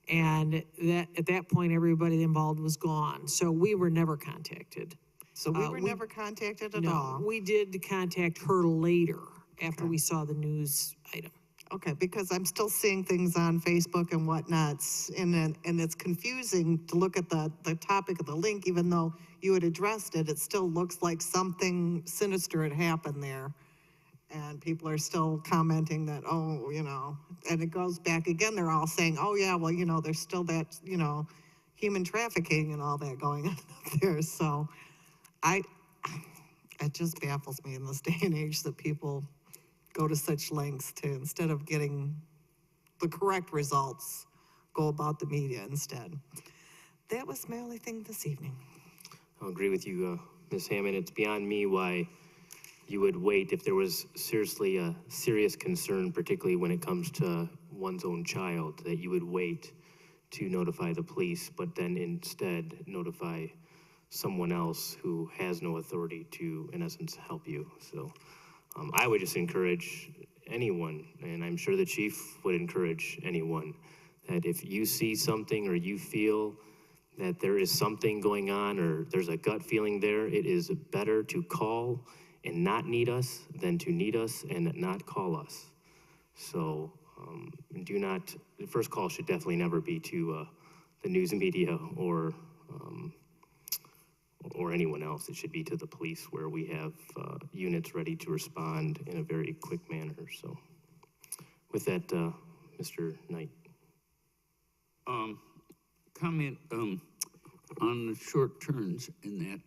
S2: And that at that point, everybody involved was gone. So we were never contacted.
S8: So we were never contacted at all?
S2: We did contact her later after we saw the news item.
S8: Okay, because I'm still seeing things on Facebook and whatnots, and it's confusing to look at the topic of the link, even though you had addressed it, it still looks like something sinister had happened there. And people are still commenting that, oh, you know, and it goes back again, they're all saying, oh yeah, well, you know, there's still that, you know, human trafficking and all that going on up there. So it just baffles me in this day and age that people go to such lengths to, instead of getting the correct results, go about the media instead. That was my only thing this evening.
S1: I'll agree with you, Ms. Hammond. It's beyond me why you would wait if there was seriously a serious concern, particularly when it comes to one's own child, that you would wait to notify the police, but then instead notify someone else who has no authority to, in essence, help you. So I would just encourage anyone, and I'm sure the chief would encourage anyone, that if you see something or you feel that there is something going on or there's a gut feeling there, it is better to call and not need us than to need us and not call us. So do not, the first call should definitely never be to the news media or anyone else. It should be to the police, where we have units ready to respond in a very quick manner. So with that, Mr. Knight.
S7: Comment on the short turns in that.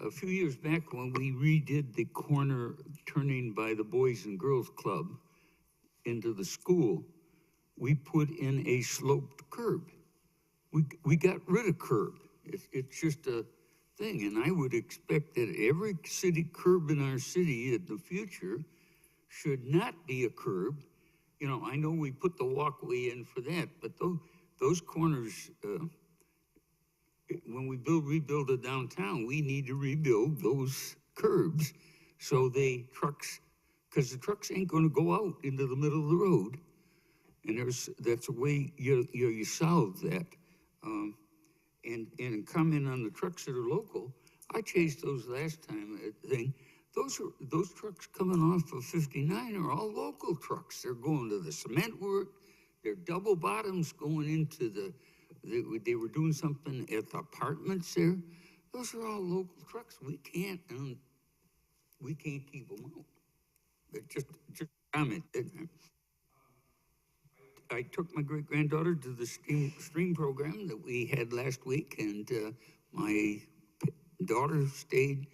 S7: A few years back when we redid the corner turning by the Boys and Girls Club into the school, we put in a sloped curb. We got rid of curb. It's just a thing, and I would expect that every city curb in our city in the future should not be a curb. You know, I know we put the walkway in for that, but those corners, when we rebuild a downtown, we need to rebuild those curbs so because the trucks ain't gonna go out into the middle of the road. And that's a way you solve that. And comment on the trucks that are local, I chased those last time, those trucks coming off of 59 are all local trucks. They're going to the cement work, they're double bottoms going into they were doing something at the apartments there. Those are all local trucks. We can't keep them out. They're just comment. I took my great-granddaughter to the stream program that we had last week, and my daughter stayed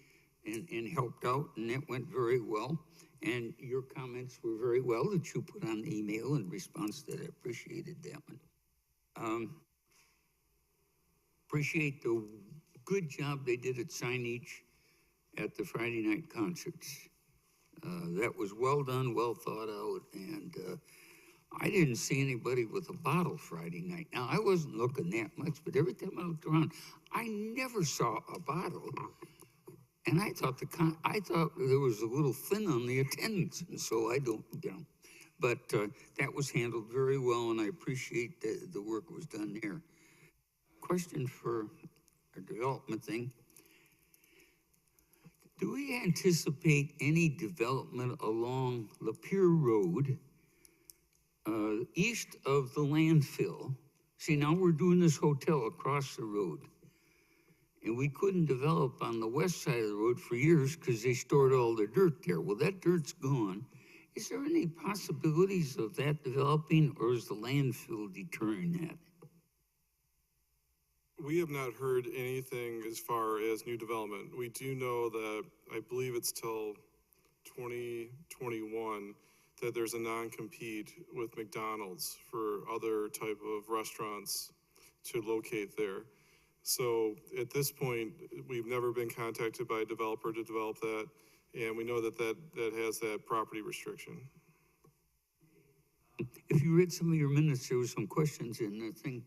S7: and helped out, and that went very well. And your comments were very well that you put on email in response to that. I appreciated that one. Appreciate the good job they did at signage at the Friday night concerts. That was well done, well thought out, and I didn't see anybody with a bottle Friday night. Now, I wasn't looking that much, but every time I looked around, I never saw a bottle. And I thought there was a little thin on the attendance, and so I don't, but that was handled very well, and I appreciate the work was done there. Question for our development thing. Do we anticipate any development along Lapeer Road, east of the landfill? See, now we're doing this hotel across the road. And we couldn't develop on the west side of the road for years because they stored all their dirt there. Well, that dirt's gone. Is there any possibilities of that developing, or is the landfill deterring that?
S12: We have not heard anything as far as new development. We do know that, I believe it's till 2021, that there's a non-compete with McDonald's for other type of restaurants to locate there. So at this point, we've never been contacted by a developer to develop that, and we know that has that property restriction.
S7: If you read some of your minutes, there were some questions in the thing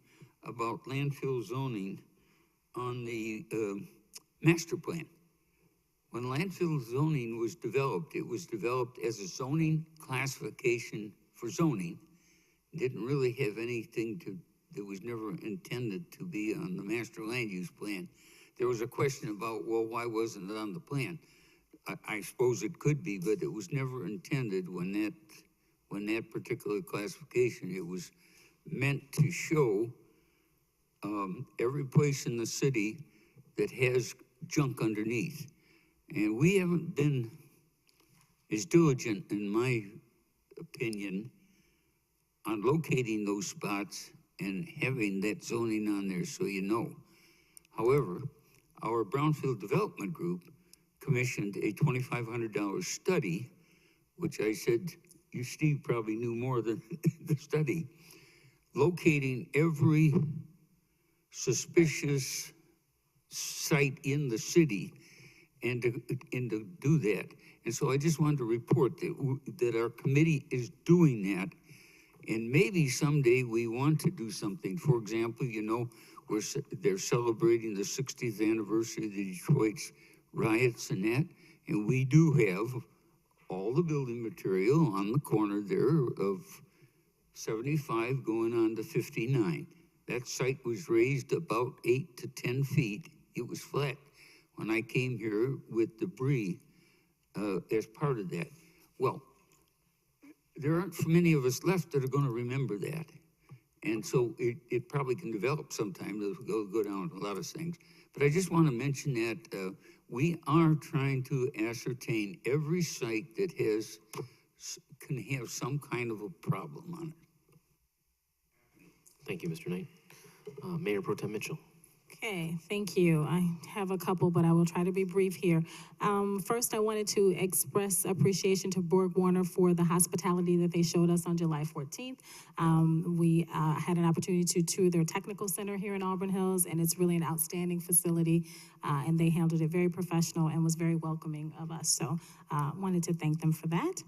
S7: about landfill zoning on the master plan. When landfill zoning was developed, it was developed as a zoning classification for zoning. It didn't really have anything that was never intended to be on the master land use plan. There was a question about, well, why wasn't it on the plan? I suppose it could be, but it was never intended when that particular classification, it was meant to show every place in the city that has junk underneath. And we haven't been as diligent, in my opinion, on locating those spots and having that zoning on there so you know. However, our Brownfield Development Group commissioned a $2,500 study, which I said, you, Steve, probably knew more than the study, locating every suspicious site in the city and to do that. And so I just wanted to report that our committee is doing that. And maybe someday we want to do something. For example, they're celebrating the 60th anniversary of the Detroit riots and that. And we do have all the building material on the corner there of 75 going on to 59. That site was raised about 8 to 10 feet. It was flat when I came here with debris as part of that. Well, there aren't many of us left that are going to remember that. And so it probably can develop sometime. It'll go down a lot of things. But I just want to mention that we are trying to ascertain every site that can have some kind of a problem on it.
S1: Thank you, Mr. Knight. Mayor Pro Tem Mitchell.
S3: Okay, thank you. I have a couple, but I will try to be brief here. First, I wanted to express appreciation to Borg Warner for the hospitality that they showed us on July 14th. We had an opportunity to tour their technical center here in Auburn Hills, and it's really an outstanding facility, and they handled it very professional and was very welcoming of us. So wanted to thank them for that.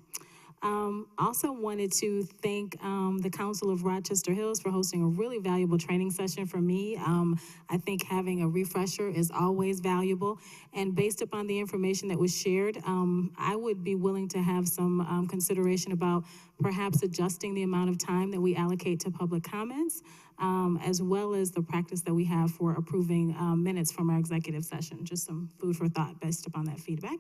S3: Also wanted to thank the Council of Rochester Hills for hosting a really valuable training session for me. I think having a refresher is always valuable, and based upon the information that was shared, I would be willing to have some consideration about perhaps adjusting the amount of time that we allocate to public comments, as well as the practice that we have for approving minutes from our executive session. Just some food for thought based upon that feedback.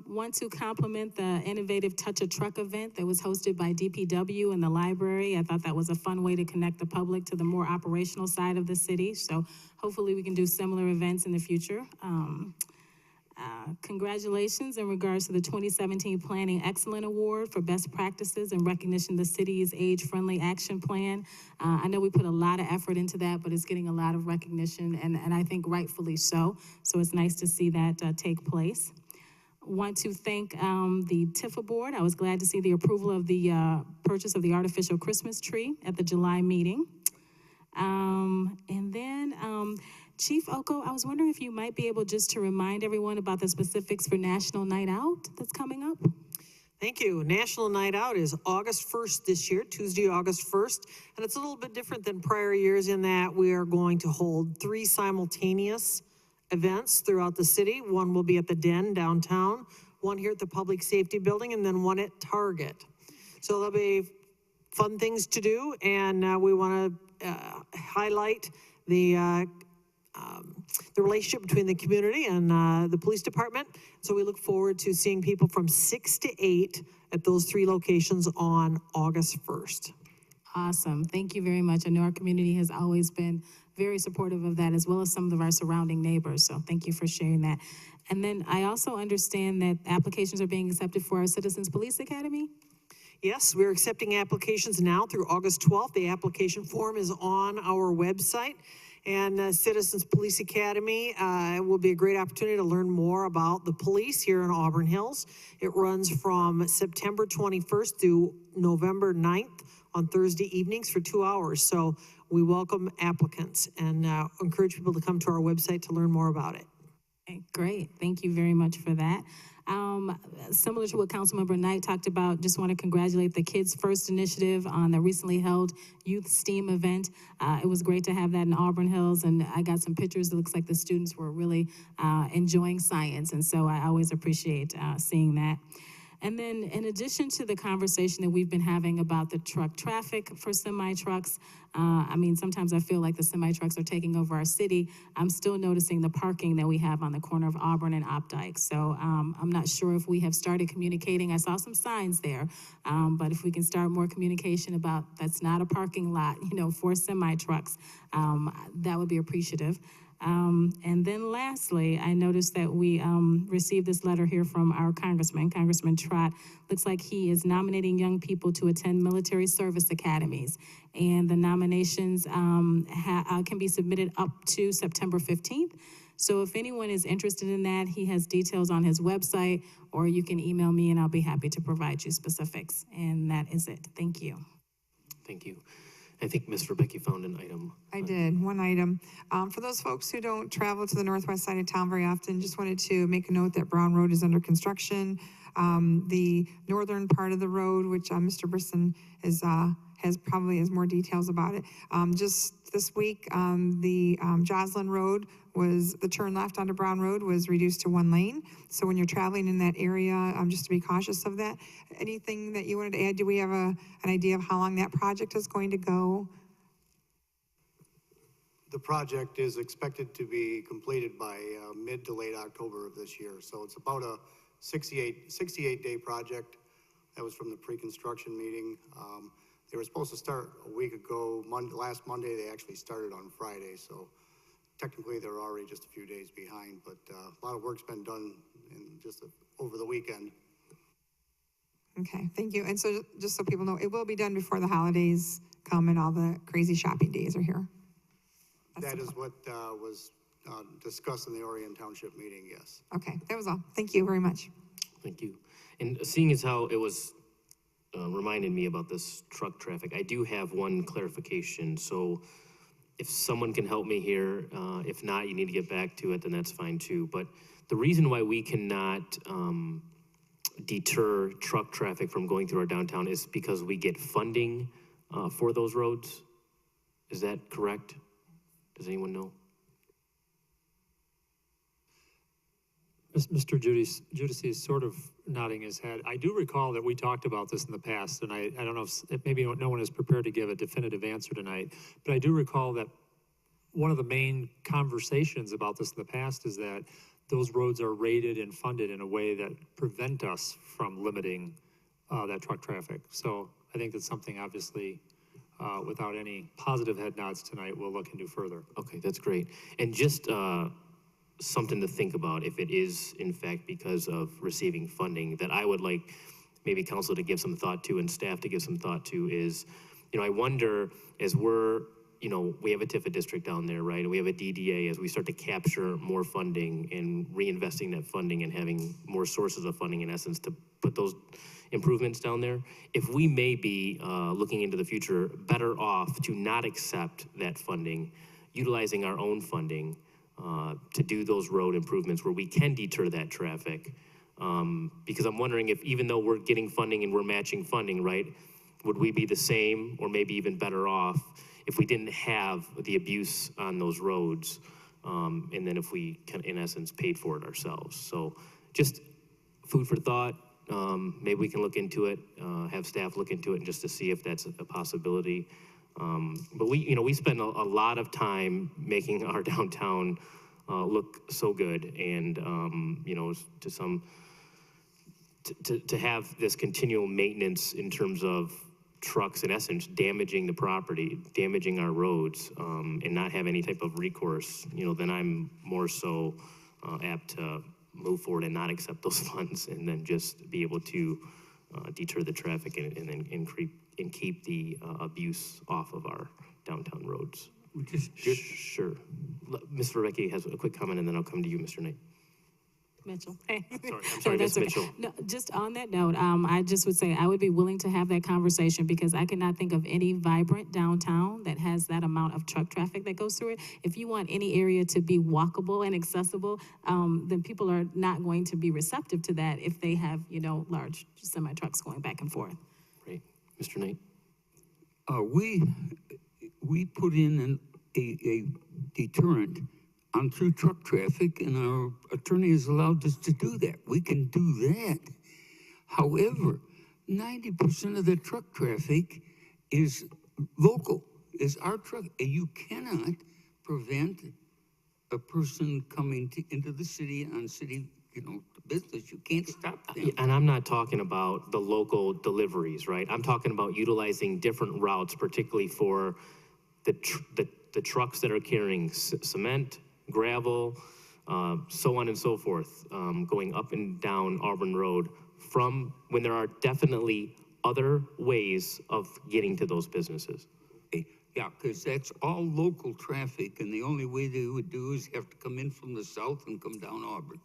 S3: Want to compliment the innovative Touch a Truck event that was hosted by DPW in the library. I thought that was a fun way to connect the public to the more operational side of the city. So hopefully we can do similar events in the future. Congratulations in regards to the 2017 Planning Excellent Award for Best Practices and recognition of the city's age-friendly action plan. I know we put a lot of effort into that, but it's getting a lot of recognition, and I think rightfully so. So it's nice to see that take place. Want to thank the Tifa board. I was glad to see the approval of the purchase of the artificial Christmas tree at the July meeting. And then Chief Oko, I was wondering if you might be able just to remind everyone about the specifics for National Night Out that's coming up.
S2: Thank you. National Night Out is August 1st this year, Tuesday, August 1st. And it's a little bit different than prior years in that we are going to hold 3 simultaneous events throughout the city. One will be at the Den downtown, one here at the Public Safety Building, and then one at Target. So there'll be fun things to do, and we want to highlight the relationship between the community and the police department. So we look forward to seeing people from 6 to 8 at those 3 locations on August 1st.
S3: Awesome. Thank you very much. I know our community has always been very supportive of that, as well as some of our surrounding neighbors. So thank you for sharing that. And then I also understand that applications are being accepted for our Citizens Police Academy.
S2: Yes, we're accepting applications now through August 12th. The application form is on our website. And Citizens Police Academy will be a great opportunity to learn more about the police here in Auburn Hills. It runs from September 21st through November 9th on Thursday evenings for 2 hours. So we welcome applicants and encourage people to come to our website to learn more about it.
S3: Okay, great. Thank you very much for that. Similar to what Councilmember Knight talked about, just want to congratulate the Kids First Initiative on the recently held Youth STEAM event. It was great to have that in Auburn Hills, and I got some pictures. It looks like the students were really enjoying science, and so I always appreciate seeing that. And then in addition to the conversation that we've been having about the truck traffic for semi-trucks, I mean, sometimes I feel like the semi-trucks are taking over our city. I'm still noticing the parking that we have on the corner of Auburn and Opdyke. So I'm not sure if we have started communicating. I saw some signs there, but if we can start more communication about that's not a parking lot, you know, for semi-trucks, that would be appreciative. And then lastly, I noticed that we received this letter here from our Congressman Trott. Looks like he is nominating young people to attend military service academies. And the nominations can be submitted up to September 15th. So if anyone is interested in that, he has details on his website, or you can email me and I'll be happy to provide you specifics. And that is it. Thank you.
S1: Thank you. I think Ms. Rebecca found an item.
S9: I did, one item. For those folks who don't travel to the northwest side of town very often, just wanted to make a note that Brown Road is under construction. The northern part of the road, which Mr. Brisson is, has more details about it. Just this week, the Joslin Road the turn left onto Brown Road was reduced to 1 lane. So when you're traveling in that area, just to be cautious of that. Anything that you wanted to add? Do we have an idea of how long that project is going to go?
S5: The project is expected to be completed by mid to late October of this year. So it's about a 68-day project. That was from the pre-construction meeting. They were supposed to start a week ago. Last Monday, they actually started on Friday. So technically, they're already just a few days behind. But a lot of work's been done over the weekend.
S9: Okay, thank you. And so just so people know, it will be done before the holidays come and all the crazy shopping days are here.
S5: That is what was discussed in the Orion Township meeting, yes.
S9: Okay, that was all. Thank you very much.
S1: Thank you. And seeing as how it was reminded me about this truck traffic, I do have one clarification. So if someone can help me here, if not, you need to get back to it, then that's fine too. But the reason why we cannot deter truck traffic from going through our downtown is because we get funding for those roads. Is that correct? Does anyone know?
S21: Mr. Judici is sort of nodding his head. I do recall that we talked about this in the past, and I don't know if maybe no one is prepared to give a definitive answer tonight, but I do recall that one of the main conversations about this in the past is that those roads are rated and funded in a way that prevent us from limiting that truck traffic. So I think that's something obviously without any positive head nods tonight, we'll look into further.
S1: Okay, that's great. And just something to think about, if it is in fact because of receiving funding, that I would like maybe council to give some thought to and staff to give some thought to is, I wonder as we have a TIFA district down there, right? And we have a DDA as we start to capture more funding and reinvesting that funding and having more sources of funding in essence to put those improvements down there. If we may be looking into the future better off to not accept that funding, utilizing our own funding to do those road improvements where we can deter that traffic. Because I'm wondering if even though we're getting funding and we're matching funding, right, would we be the same or maybe even better off if we didn't have the abuse on those roads, and then if we can, in essence, paid for it ourselves. So just food for thought. Maybe we can look into it, have staff look into it just to see if that's a possibility. But we spend a lot of time making our downtown look so good, and to have this continual maintenance in terms of trucks, in essence, damaging the property, damaging our roads, and not have any type of recourse, then I'm more so apt to move forward and not accept those funds, and then just be able to deter the traffic and keep the abuse off of our downtown roads. Sure. Mr. Rebecki has a quick comment, and then I'll come to you, Mr. Knight.
S3: Mitchell.
S1: I'm sorry, Ms.
S3: That's okay.
S1: Mitchell.
S3: No, just on that note, I just would say I would be willing to have that conversation because I cannot think of any vibrant downtown that has that amount of truck traffic that goes through it. If you want any area to be walkable and accessible, then people are not going to be receptive to that if they have, large semi trucks going back and forth.
S1: Great. Mr. Knight?
S7: We put in a deterrent on through truck traffic, and our attorney has allowed us to do that. We can do that. However, 90% of the truck traffic is local, is our truck, and you cannot prevent a person coming into the city on city, business. You can't stop them.
S1: And I'm not talking about the local deliveries, right? I'm talking about utilizing different routes, particularly for the trucks that are carrying cement, gravel, so on and so forth, going up and down Auburn Road from when there are definitely other ways of getting to those businesses.
S7: Yeah, because that's all local traffic, and the only way they would do is have to come in from the south and come down Auburn.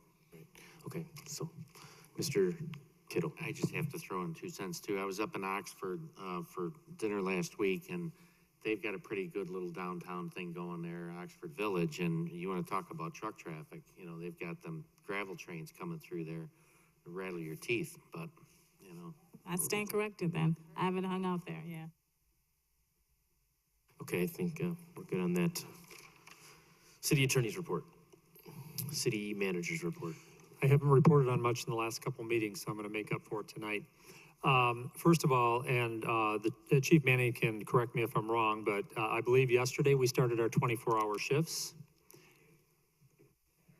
S1: Okay, so Mr. Kittle.
S4: I just have to throw in 2 cents too. I was up in Oxford for dinner last week, and they've got a pretty good little downtown thing going there, Oxford Village, and you want to talk about truck traffic, they've got them gravel trains coming through there. rattle your teeth, but, you know.
S3: I stand corrected then. I haven't hung out there, yeah.
S1: Okay, I think we're good on that. City Attorney's report. City Manager's report.
S21: I haven't reported on much in the last couple meetings, so I'm going to make up for it tonight. First of all, and the Chief Manning can correct me if I'm wrong, but I believe yesterday we started our 24-hour shifts.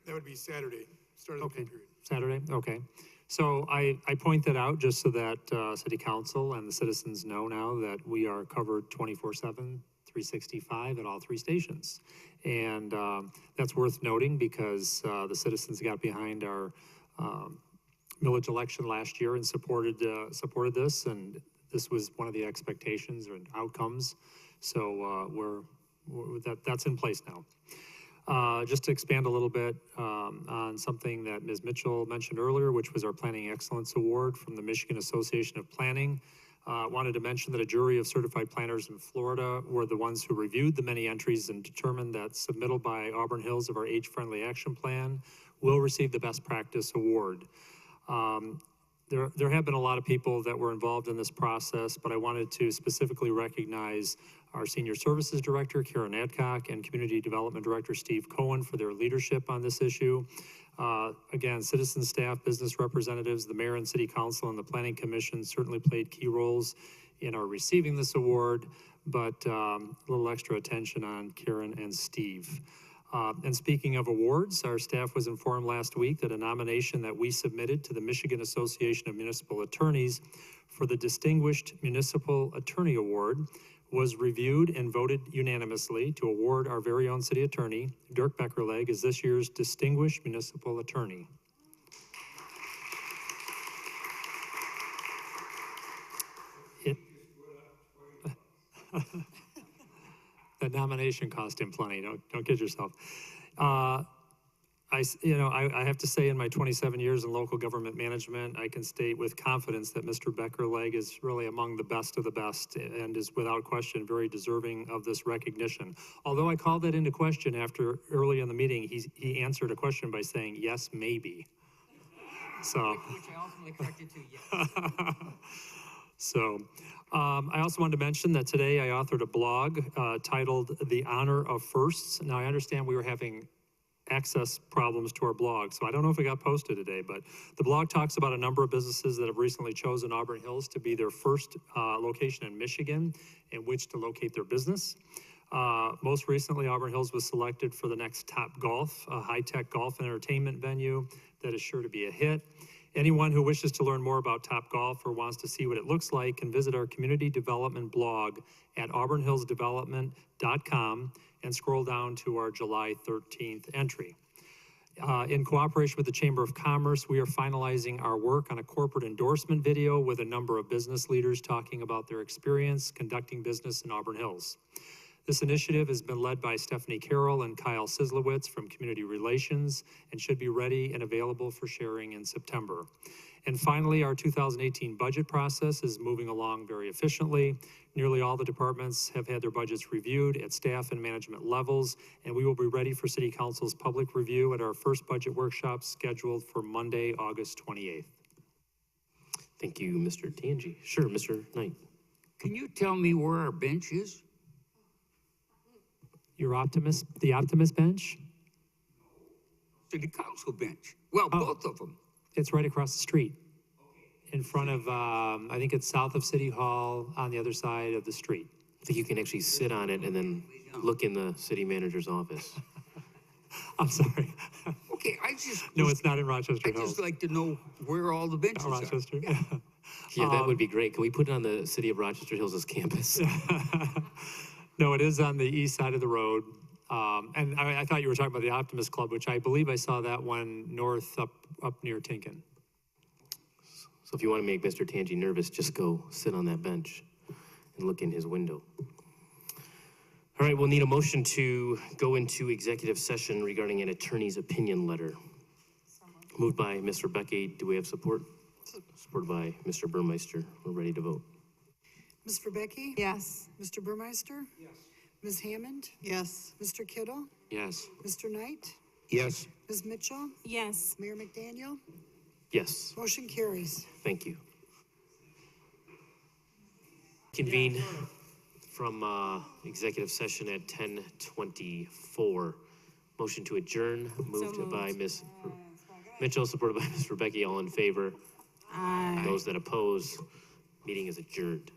S18: That would be Saturday, start of the pay period.
S21: Saturday, okay. So I point that out just so that City Council and the citizens know now that we are covered 24/7, 365 at all three stations. And that's worth noting because the citizens got behind our millage election last year and supported this, and this was one of the expectations and outcomes. So that's in place now. Just to expand a little bit on something that Ms. Mitchell mentioned earlier, which was our Planning Excellence Award from the Michigan Association of Planning. Wanted to mention that a jury of certified planners in Florida were the ones who reviewed the many entries and determined that submittal by Auburn Hills of our age-friendly action plan will receive the Best Practice Award. There have been a lot of people that were involved in this process, but I wanted to specifically recognize our Senior Services Director, Karen Adcock, and Community Development Director, Steve Cohen, for their leadership on this issue. Again, citizen staff, business representatives, the mayor and city council, and the planning commission certainly played key roles in our receiving this award, but a little extra attention on Karen and Steve. And speaking of awards, our staff was informed last week that a nomination that we submitted to the Michigan Association of Municipal Attorneys for the Distinguished Municipal Attorney Award was reviewed and voted unanimously to award our very own city attorney, Dirk Beckerleg, as this year's Distinguished Municipal Attorney. That nomination cost him plenty. Don't kid yourself. I have to say, in my 27 years in local government management, I can state with confidence that Mr. Beckerleg is really among the best of the best and is without question very deserving of this recognition. Although I called that into question after early in the meeting, he answered a question by saying, yes, maybe. So.
S15: Which I ultimately corrected to yes.
S21: So, I also wanted to mention that today I authored a blog titled The Honor of Firsts. Now, I understand we were having access problems to our blog, so I don't know if it got posted today, but the blog talks about a number of businesses that have recently chosen Auburn Hills to be their first location in Michigan in which to locate their business. Most recently, Auburn Hills was selected for the next Top Golf, a high-tech golf and entertainment venue that is sure to be a hit. Anyone who wishes to learn more about Top Golf or wants to see what it looks like can visit our community development blog at auburnhillsdevelopment.com and scroll down to our July 13th entry. In cooperation with the Chamber of Commerce, we are finalizing our work on a corporate endorsement video with a number of business leaders talking about their experience conducting business in Auburn Hills. This initiative has been led by Stephanie Carroll and Kyle Sislowitz from Community Relations and should be ready and available for sharing in September. And finally, our 2018 budget process is moving along very efficiently. Nearly all the departments have had their budgets reviewed at staff and management levels, and we will be ready for City Council's public review at our first budget workshop scheduled for Monday, August 28th.
S1: Thank you, Mr. Tangi. Sure, Mr. Knight.
S7: Can you tell me where our bench is?
S21: Your the Optimist bench?
S7: City Council bench. Well, both of them.
S21: It's right across the street. In front of, I think it's south of City Hall on the other side of the street.
S1: I think you can actually sit on it and then look in the city manager's office.
S21: I'm sorry.
S7: Okay, I just.
S21: No, it's not in Rochester
S7: I
S21: Hills.
S7: just like to know where all the benches are.
S21: Rochester.
S1: Yeah, that would be great. Can we put it on the City of Rochester Hills' campus?
S21: No, it is on the east side of the road. And I thought you were talking about the Optimist Club, which I believe I saw that one north up near Tinkin.
S1: So if you want to make Mr. Tangi nervous, just go sit on that bench and look in his window. All right, we'll need a motion to go into executive session regarding an attorney's opinion letter. Moved by Mr. Becky. Do we have support? Supported by Mr. Burmeister. We're ready to vote.
S10: Ms. Verbecki?
S9: Yes.
S10: Mr. Burmeister? Yes. Ms. Hammond?
S8: Yes.
S10: Mr. Kittle?
S4: Yes.
S10: Mr. Knight?
S7: Yes.
S10: Ms. Mitchell?
S3: Yes.
S10: Mayor McDaniel?
S1: Yes,
S10: Motion carries.
S1: thank you. Convene from executive session at 10:24. Motion to adjourn, moved by Ms. Mitchell, supported by Ms. Rebecca. All in favor?
S3: Aye.
S1: Those that oppose, meeting is adjourned.